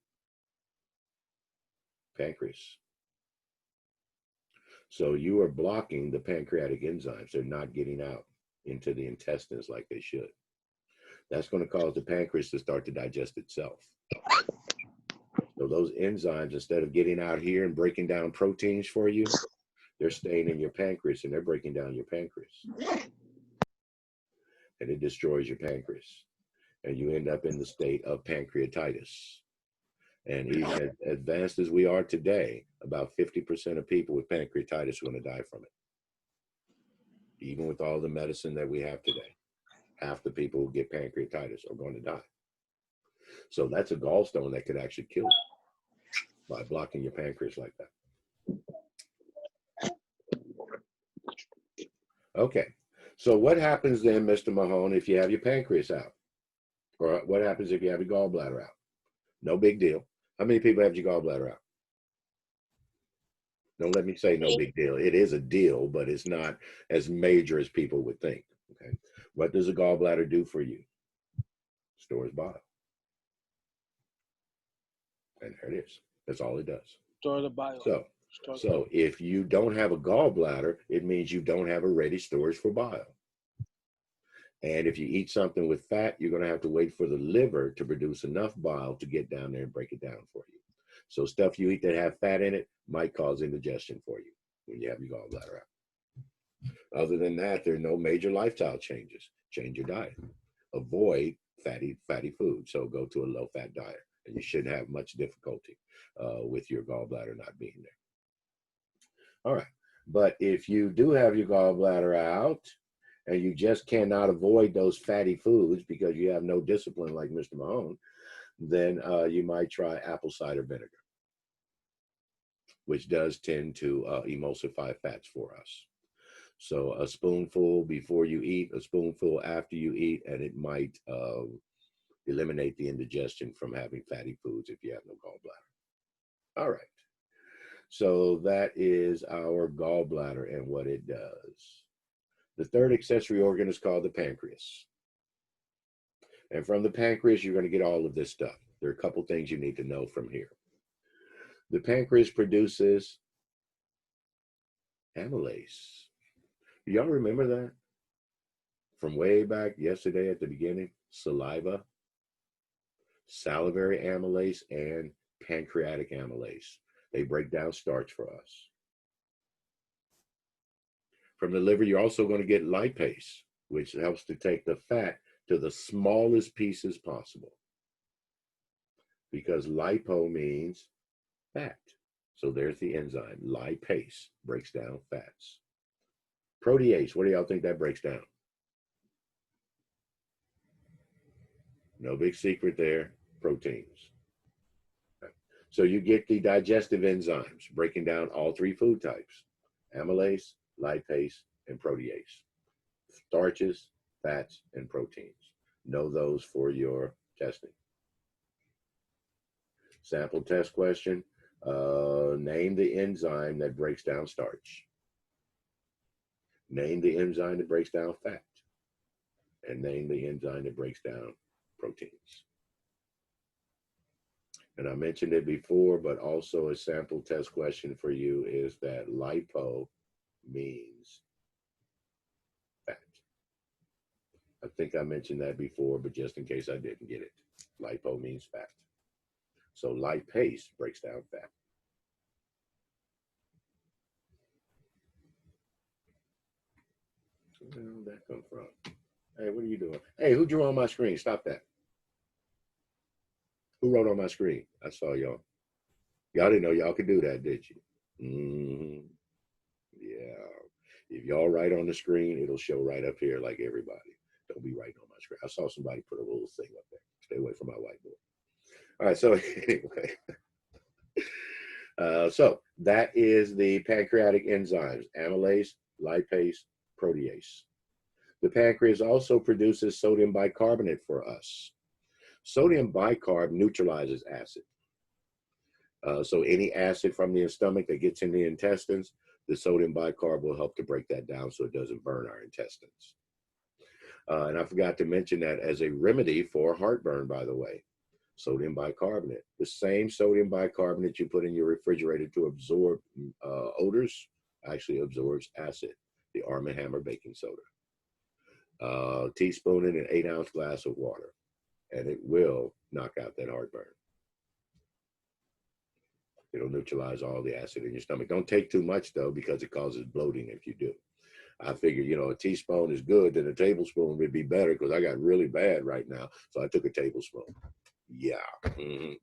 pancreas. So you are blocking the pancreatic enzymes. They're not getting out into the intestines like they should. That's going to cause the pancreas to start to digest itself. So those enzymes, instead of getting out here and breaking down proteins for you, they're staying in your pancreas and they're breaking down your pancreas. And it destroys your pancreas. And you end up in the state of pancreatitis. And even as advanced as we are today, about 50% of people with pancreatitis are going to die from it. Even with all the medicine that we have today, half the people who get pancreatitis are going to die. So that's a gallstone that could actually kill you by blocking your pancreas like that. Okay, so what happens then, Mr. Mahone, if you have your pancreas out? Or what happens if you have your gallbladder out? No big deal. How many people have your gallbladder out? Don't let me say no big deal. It is a deal, but it's not as major as people would think. Okay, what does a gallbladder do for you? Stores bile. And there it is. That's all it does. Store the bile. So if you don't have a gallbladder, it means you don't have a ready storage for bile. And if you eat something with fat, you're going to have to wait for the liver to produce enough bile to get down there and break it down for you. So stuff you eat that have fat in it might cause indigestion for you when you have your gallbladder out. Other than that, there are no major lifestyle changes. Change your diet. Avoid fatty food. So go to a low-fat diet, and you shouldn't have much difficulty with your gallbladder not being there. All right. But if you do have your gallbladder out and you just cannot avoid those fatty foods because you have no discipline like Mr. Mahone, then you might try apple cider vinegar, which does tend to emulsify fats for us. So a spoonful before you eat, a spoonful after you eat, and it might eliminate the indigestion from having fatty foods if you have no gallbladder. All right. So that is our gallbladder and what it does. The third accessory organ is called the pancreas. And from the pancreas, you're going to get all of this stuff. There are a couple things you need to know from here. The pancreas produces amylase. Do y'all remember that? From way back yesterday at the beginning, saliva, salivary amylase, and pancreatic amylase. They break down starch for us. From the liver, you're also going to get lipase, which helps to take the fat to the smallest pieces possible. Because lipo means fat. So there's the enzyme. Lipase breaks down fats. Protease, what do y'all think that breaks down? No big secret there, proteins. So you get the digestive enzymes breaking down all three food types: amylase, lipase, and protease. Starches, fats, and proteins. Know those for your testing. Sample test question. Name the enzyme that breaks down starch. Name the enzyme that breaks down fat. And name the enzyme that breaks down proteins. And I mentioned it before, but also a sample test question for you is that lipo means fat. I think I mentioned that before, but just in case I didn't get it, lipo means fat. So lipase breaks down fat. Where did that come from? Hey, what are you doing? Hey, who drew on my screen? Stop that. Who wrote on my screen? I saw y'all. Y'all didn't know y'all could do that, did you? Mm-hmm. Yeah. If y'all write on the screen, it'll show right up here like everybody. Don't be writing on my screen. I saw somebody put a little thing up there. Stay away from my whiteboard. All right, so anyway. So that is the pancreatic enzymes: amylase, lipase, protease. The pancreas also produces sodium bicarbonate for us. Sodium bicarb neutralizes acid. So any acid from the stomach that gets in the intestines, the sodium bicarb will help to break that down so it doesn't burn our intestines. And I forgot to mention that as a remedy for heartburn, by the way. Sodium bicarbonate. The same sodium bicarbonate you put in your refrigerator to absorb odors actually absorbs acid, the Arm & Hammer baking soda. Teaspoon in an 8-ounce glass of water, and it will knock out that heartburn. It'll neutralize all the acid in your stomach. Don't take too much, though, because it causes bloating if you do. I figured, you know, a teaspoon is good, then a tablespoon would be better because I got really bad right now. So I took a tablespoon. Yeah. Mm-hmm.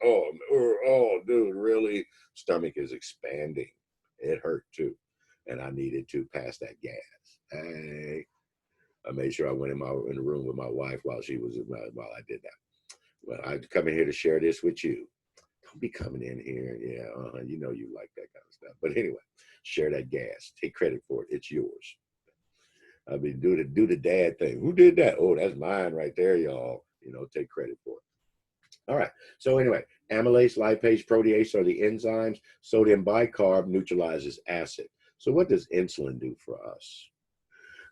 Oh, dude, really? Stomach is expanding. It hurt, too. And I needed to pass that gas. Hey. I made sure I went in the room with my wife while I did that. Well, I come in here to share this with you. Don't be coming in here. Yeah, you know you like that kind of stuff. But anyway, share that gas. Take credit for it. It's yours. I mean, do the dad thing. Who did that? Oh, that's mine right there, y'all. You know, take credit for it. All right. So anyway, amylase, lipase, protease are the enzymes. Sodium bicarb neutralizes acid. So what does insulin do for us?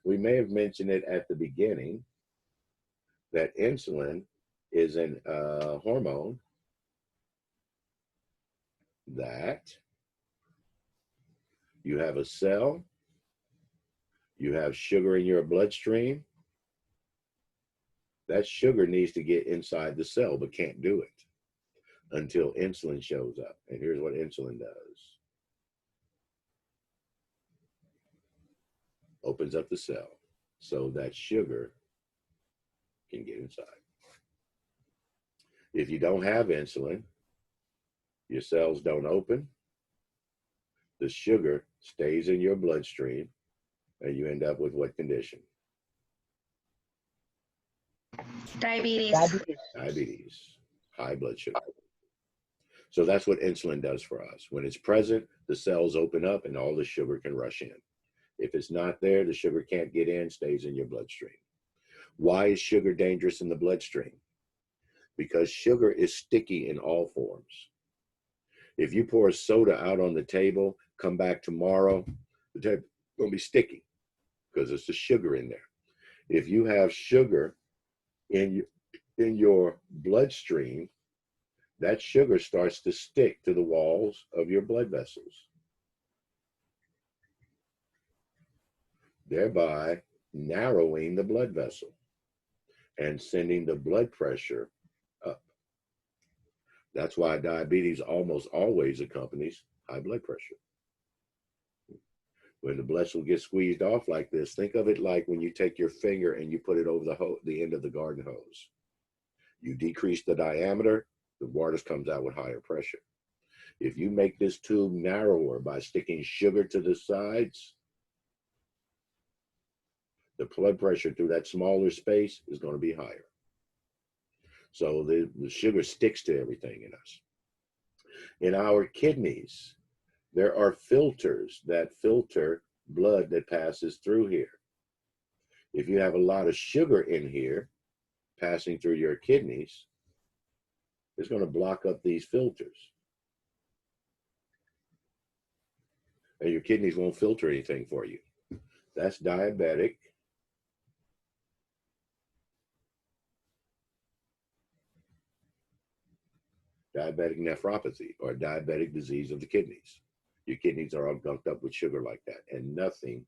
We may have mentioned it at the beginning that insulin is an hormone that you have a cell, you have sugar in your bloodstream. That sugar needs to get inside the cell, but can't do it until insulin shows up. And here's what insulin does. Opens up the cell so that sugar can get inside. If you don't have insulin, your cells don't open, the sugar stays in your bloodstream, and you end up with what condition? Diabetes. Diabetes, high blood sugar. So that's what insulin does for us. When it's present, the cells open up and all the sugar can rush in. If it's not there, the sugar can't get in, stays in your bloodstream. Why is sugar dangerous in the bloodstream? Because sugar is sticky in all forms. If you pour a soda out on the table, come back tomorrow, the table will be sticky because it's the sugar in there. If you have sugar in your bloodstream, that sugar starts to stick to the walls of your blood vessels, thereby narrowing the blood vessel and sending the blood pressure up. That's why diabetes almost always accompanies high blood pressure. When the blood will get squeezed off like this, think of it like when you take your finger and you put it over the end of the garden hose. You decrease the diameter, the water comes out with higher pressure. If you make this tube narrower by sticking sugar to the sides, the blood pressure through that smaller space is going to be higher. So the sugar sticks to everything in us. In our kidneys, there are filters that filter blood that passes through here. If you have a lot of sugar in here passing through your kidneys, it's going to block up these filters. And your kidneys won't filter anything for you. That's diabetic nephropathy, or diabetic disease of the kidneys. Your kidneys are all gunked up with sugar like that, and nothing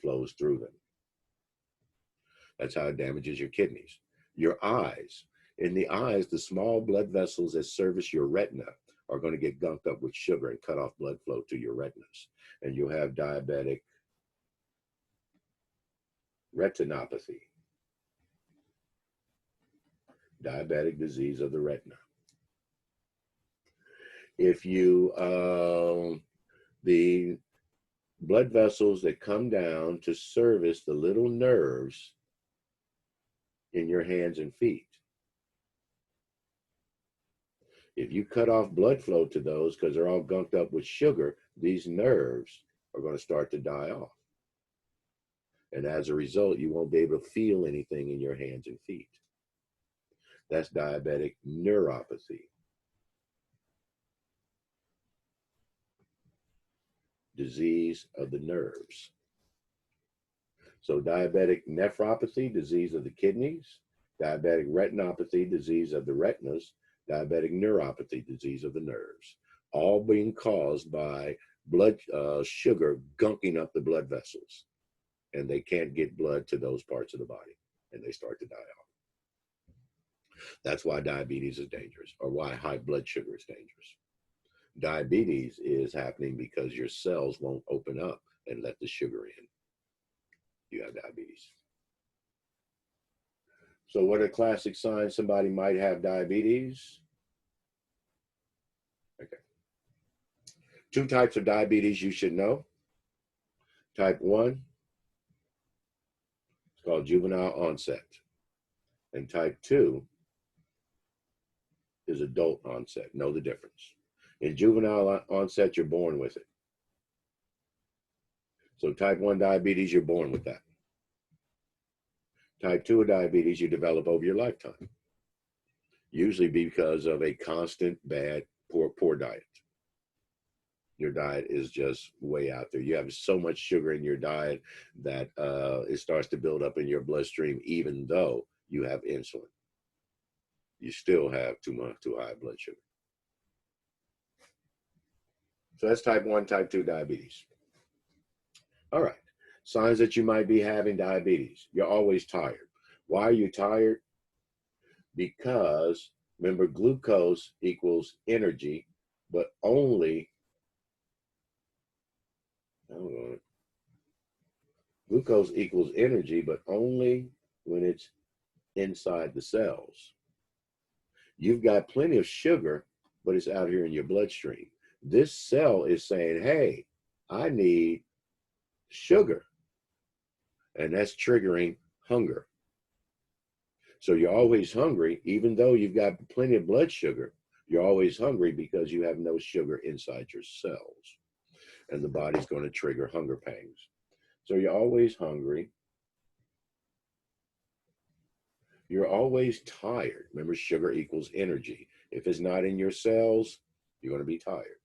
flows through them. That's how it damages your kidneys. Your eyes. In the eyes, the small blood vessels that service your retina are going to get gunked up with sugar and cut off blood flow to your retinas. And you'll have diabetic retinopathy, diabetic disease of the retina. If you, the blood vessels that come down to service the little nerves in your hands and feet, if you cut off blood flow to those because they're all gunked up with sugar, these nerves are going to start to die off. And as a result, you won't be able to feel anything in your hands and feet. That's diabetic neuropathy. Disease of the nerves. So diabetic nephropathy, disease of the kidneys, diabetic retinopathy, disease of the retinas, diabetic neuropathy, disease of the nerves, all being caused by blood sugar gunking up the blood vessels. And they can't get blood to those parts of the body, and they start to die off. That's why diabetes is dangerous, or why high blood sugar is dangerous. Diabetes is happening because your cells won't open up and let the sugar in. You have diabetes. So what are classic signs somebody might have diabetes? Okay. 2 types of diabetes you should know. Type 1, it's called juvenile onset. And type 2 is adult onset. Know the difference. In juvenile onset, you're born with it. So type 1 diabetes, you're born with that. Type 2 diabetes, you develop over your lifetime. Usually because of a constant bad, poor diet. Your diet is just way out there. You have so much sugar in your diet that it starts to build up in your bloodstream, even though you have insulin. You still have too high blood sugar. So that's type 1, type 2 diabetes. All right. Signs that you might be having diabetes. You're always tired. Why are you tired? Because, remember, glucose equals energy, but only, glucose equals energy, but only when it's inside the cells. You've got plenty of sugar, but it's out here in your bloodstream. This cell is saying, hey, I need sugar. And that's triggering hunger. So you're always hungry, even though you've got plenty of blood sugar. You're always hungry because you have no sugar inside your cells. And the body's going to trigger hunger pangs. So you're always hungry. You're always tired. Remember, sugar equals energy. If it's not in your cells, you're going to be tired.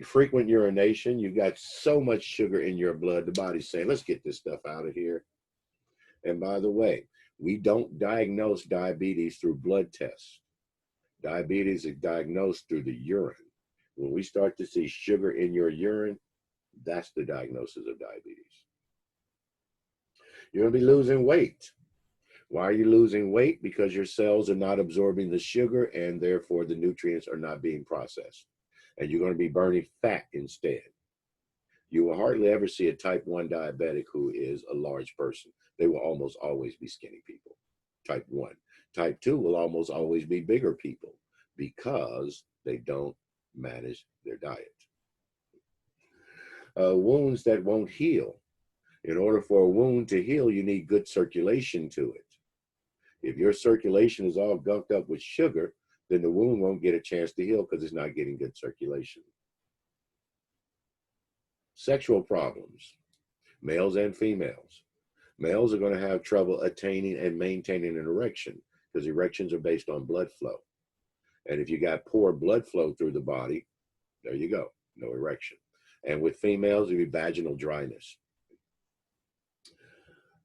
Frequent urination. You've got so much sugar in your blood, the body's saying, let's get this stuff out of here. And by the way, we don't diagnose diabetes through blood tests. Diabetes is diagnosed through the urine. When we start to see sugar in your urine, that's the diagnosis of diabetes. You're going to be losing weight. Why are you losing weight? Because your cells are not absorbing the sugar and therefore the nutrients are not being processed. And you're going to be burning fat instead. You will hardly ever see a type 1 diabetic who is a large person. They will almost always be skinny people, type 1. Type 2 will almost always be bigger people because they don't manage their diet. Wounds that won't heal. In order for a wound to heal, you need good circulation to it. If your circulation is all gunked up with sugar, then the wound won't get a chance to heal because it's not getting good circulation. Sexual problems, males and females. Males are going to have trouble attaining and maintaining an erection because erections are based on blood flow. And if you got poor blood flow through the body, there you go, no erection. And with females, it'll be vaginal dryness.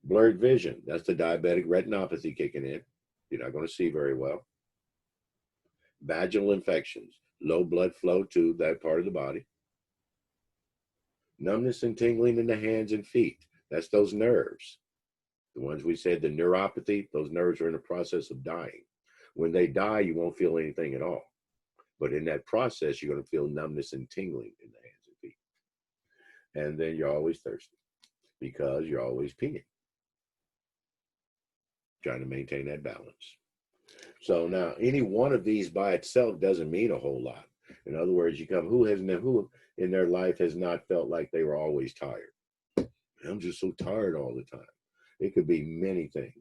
Blurred vision, that's the diabetic retinopathy kicking in. You're not going to see very well. Vaginal infections, low blood flow to that part of the body. Numbness and tingling in the hands and feet, that's those nerves. The ones we said, the neuropathy, those nerves are in the process of dying. When they die, you won't feel anything at all. But in that process, you're going to feel numbness and tingling in the hands and feet. And then you're always thirsty because you're always peeing, trying to maintain that balance. So now, any one of these by itself doesn't mean a whole lot. In other words, you come, who in their life has not felt like they were always tired? I'm just so tired all the time. It could be many things.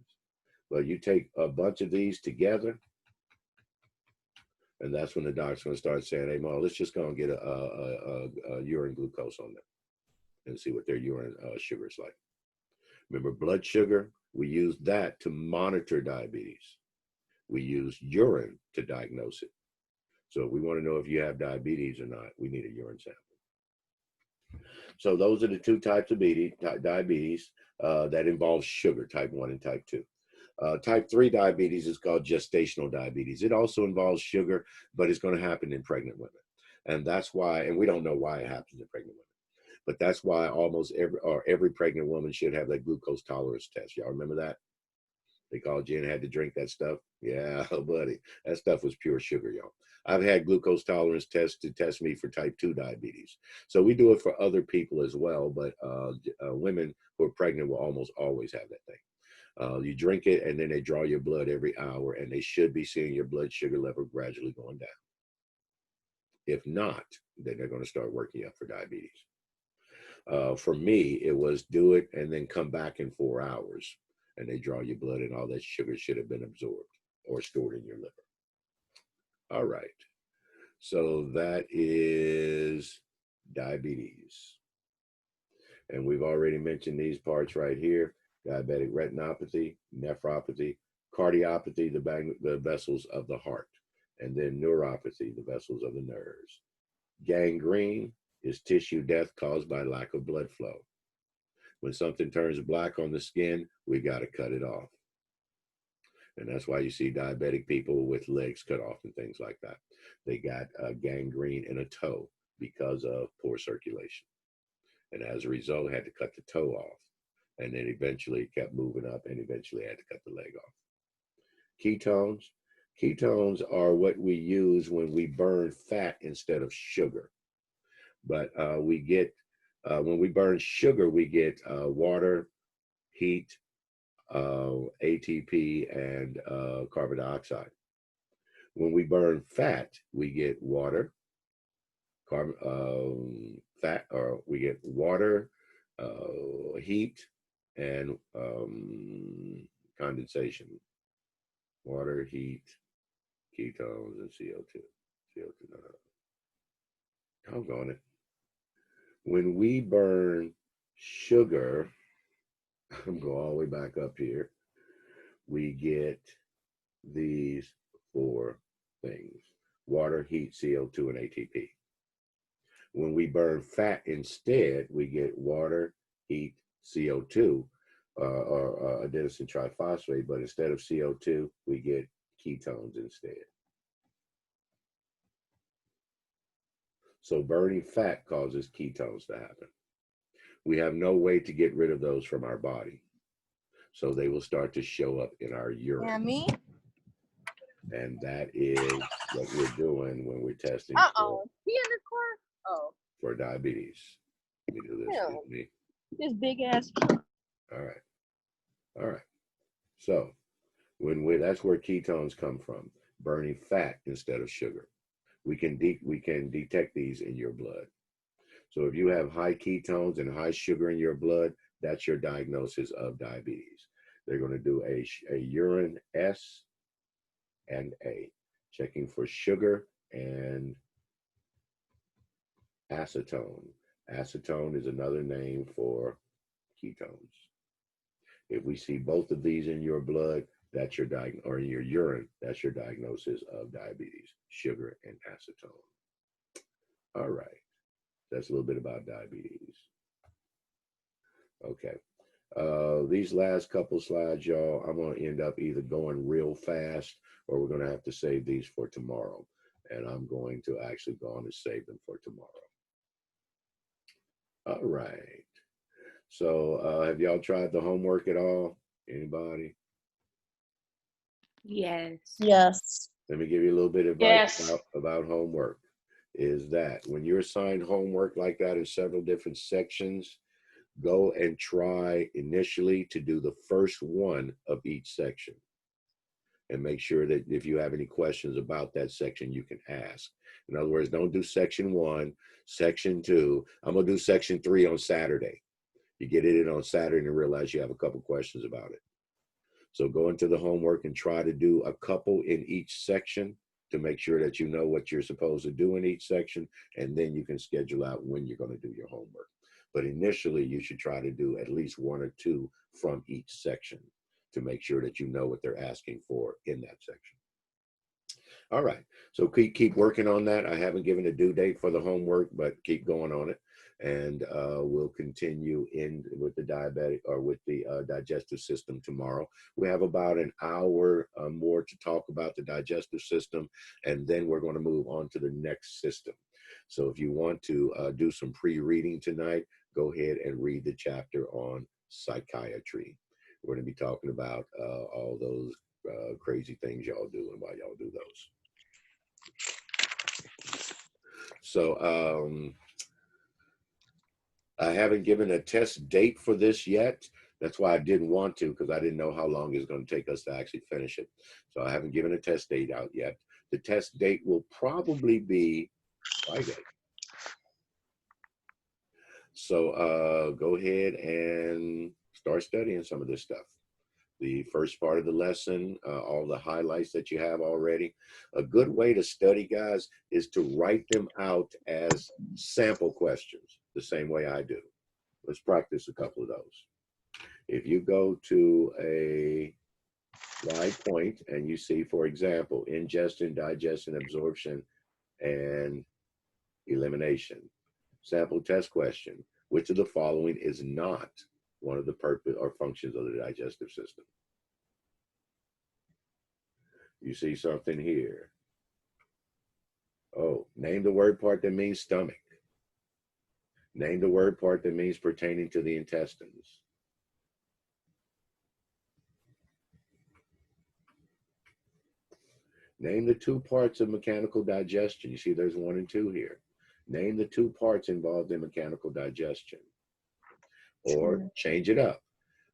But you take a bunch of these together, and that's when the doctor's going to start saying, hey, Mo, let's just go and get a urine glucose on them and see what their urine sugar is like. Remember, blood sugar, we use that to monitor diabetes. We use urine to diagnose it. So if we want to know if you have diabetes or not, we need a urine sample. So those are the two types of diabetes that involve sugar, type 1 and type 2. Type 3 diabetes is called gestational diabetes. It also involves sugar, but it's going to happen in pregnant women. And that's why, and we don't know why it happens in pregnant women, but that's why almost every pregnant woman should have that glucose tolerance test. Y'all remember that? They called you and had to drink that stuff. Yeah, buddy, that stuff was pure sugar, y'all. I've had glucose tolerance tests to test me for type 2 diabetes. So we do it for other people as well, but women who are pregnant will almost always have that thing. You drink it and then they draw your blood every hour and they should be seeing your blood sugar level gradually going down. If not, then they're going to start working you up for diabetes. For me, it was do it and then come back in 4 hours and they draw your blood and all that sugar should have been absorbed or stored in your liver. All right. So that is diabetes. And we've already mentioned these parts right here: diabetic retinopathy, nephropathy, cardiopathy, the vessels of the heart, and then neuropathy, the vessels of the nerves. Gangrene is tissue death caused by lack of blood flow. When something turns black on the skin, we got to cut it off. And that's why you see diabetic people with legs cut off and things like that. They got gangrene in a toe because of poor circulation. And as a result, had to cut the toe off. And then eventually kept moving up and eventually had to cut the leg off. Ketones. Ketones are what we use when we burn fat instead of sugar. But we get, when we burn sugar, we get water, heat, ATP, and carbon dioxide. When we burn fat, we get water, we get water, heat, and condensation. Water, heat, ketones, and CO2. CO2, no. Doggone it. When we burn sugar, I'm going all the way back up here, we get these four things: water, heat, CO2, and ATP. When we burn fat instead, we get water, heat, CO2, or adenosine triphosphate, but instead of CO2, we get ketones instead. So burning fat causes ketones to happen. We have no way to get rid of those from our body. So they will start to show up in our urine. Yeah, me? And that is what we're doing when we're testing He in the car? Oh. for diabetes. Let me do this. Hell, this big ass. All right. All right. So that's where ketones come from, burning fat instead of sugar. We can detect these in your blood. So if you have high ketones and high sugar in your blood, that's your diagnosis of diabetes. They're going to do a urine S and A, checking for sugar and acetone. Acetone is another name for ketones. If we see both of these in your blood, that's your or in your urine, that's your diagnosis of diabetes, sugar and acetone. All right, that's a little bit about diabetes. Okay, these last couple slides, y'all, I'm going to end up either going real fast or we're going to have to save these for tomorrow. And I'm going to actually go on and save them for tomorrow. All right. So have y'all tried the homework at all? Anybody? Yes. Yes. Let me give you a little bit of advice about homework. Is that when you're assigned homework like that in several different sections, go and try initially to do the first one of each section. And make sure that if you have any questions about that section, you can ask. In other words, don't do section 1, section 2. I'm going to do section 3 on Saturday. You get it in on Saturday and realize you have a couple questions about it. So go into the homework and try to do a couple in each section to make sure that you know what you're supposed to do in each section, and then you can schedule out when you're going to do your homework. But initially, you should try to do at least 1 or 2 from each section to make sure that you know what they're asking for in that section. All right, so keep working on that. I haven't given a due date for the homework, but keep going on it. And we'll continue with the diabetic or with the digestive system tomorrow. We have about an hour more to talk about the digestive system, and then we're going to move on to the next system. So if you want to do some pre-reading tonight, go ahead and read the chapter on psychiatry. We're going to be talking about all those crazy things y'all do and why y'all do those. So I haven't given a test date for this yet. That's why I didn't want to, because I didn't know how long it's going to take us to actually finish it. So I haven't given a test date out yet. The test date will probably be Friday. So go ahead and start studying some of this stuff. The first part of the lesson, all the highlights that you have already. A good way to study, guys, is to write them out as sample questions, the same way I do. Let's practice a couple of those. If you go to a slide point and you see, for example, ingestion, digestion, absorption, and elimination. Sample test question: which of the following is not one of the purpose or functions of the digestive system? You see something here. Oh, name the word part that means stomach. Name the word part that means pertaining to the intestines. Name the 2 parts of mechanical digestion. You see there's 1 and 2 here. Name the 2 parts involved in mechanical digestion. Or change it up.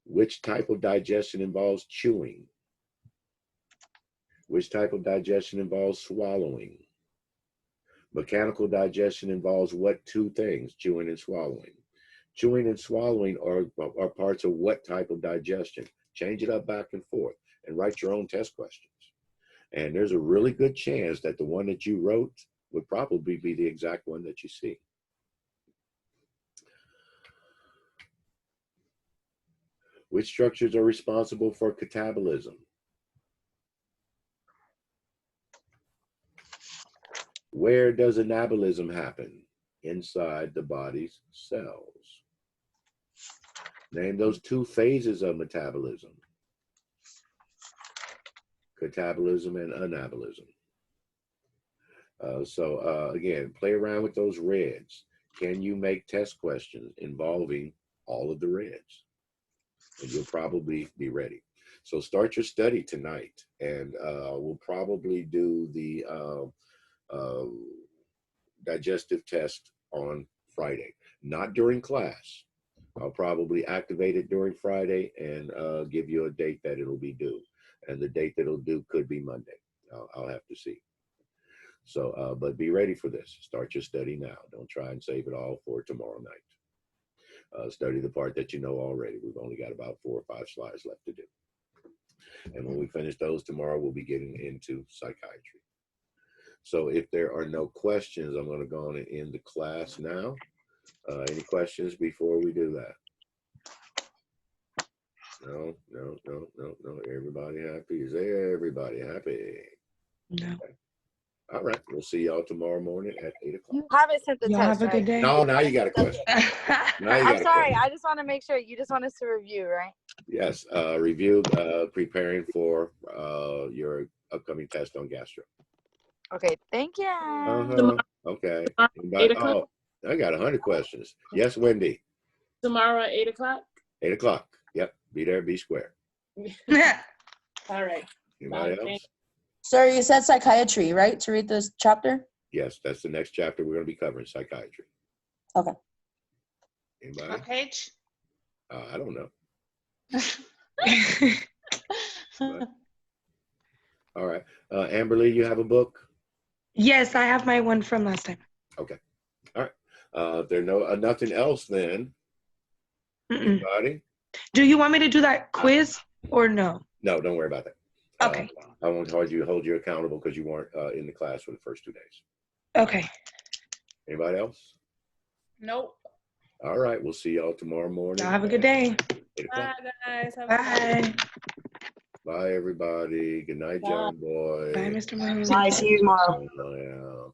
Which type of digestion involves chewing? Which type of digestion involves swallowing? Mechanical digestion involves what two things? Chewing and swallowing. Chewing and swallowing are parts of what type of digestion? Change it up back and forth and write your own test questions. And there's a really good chance that the one that you wrote would probably be the exact one that you see. Which structures are responsible for catabolism? Where does anabolism happen? Inside the body's cells. Name those two phases of metabolism. Catabolism and anabolism. Again, play around with those reds. Can you make test questions involving all of the reds? And you'll probably be ready. So start your study tonight, and we'll probably do the digestive test on Friday. Not during class. I'll probably activate it during Friday and give you a date that it'll be due. And the date that it'll due could be Monday. I'll have to see. So, but be ready for this. Start your study now. Don't try and save it all for tomorrow night. Study the part that you know already. We've only got about 4 or 5 slides left to do. And when we finish those tomorrow, we'll be getting into psychiatry. So if there are no questions, I'm going to go on and end the class now. Any questions before we do that? No. Everybody happy? Is everybody happy? No. Okay. All right. We'll see y'all tomorrow morning at 8 o'clock. You haven't sent the Y'all test, have a right? good day. No, now you got a question. I'm sorry. I just want to make sure. You just want us to review, right? Yes. Review preparing for your upcoming test on gastro. Okay. Thank you. Okay. Tomorrow, 8 o'clock. Oh, I got 100 questions. Yes, Wendy. Tomorrow at 8 o'clock. 8 o'clock. Yep. Be there. Be square. All right. Anybody else? Sir, you said psychiatry, right? To read this chapter? Yes, that's the next chapter we're going to be covering, psychiatry. Okay. Anybody? What page? I don't know. All right. Amberly, you have a book? Yes, I have my one from last time. Okay. All right. If there's nothing else then. Anybody? Do you want me to do that quiz or no? No, don't worry about that. Okay. I won't hold you accountable because you weren't in the class for the first 2 days. Okay. Anybody else? Nope. All right. We'll see y'all tomorrow morning. Y'all have a good day. 8 o'clock. Bye, guys. Have Bye. Bye, everybody. Good night, John Boy. Bye, Mr. Moon. Bye. See you tomorrow. Yeah.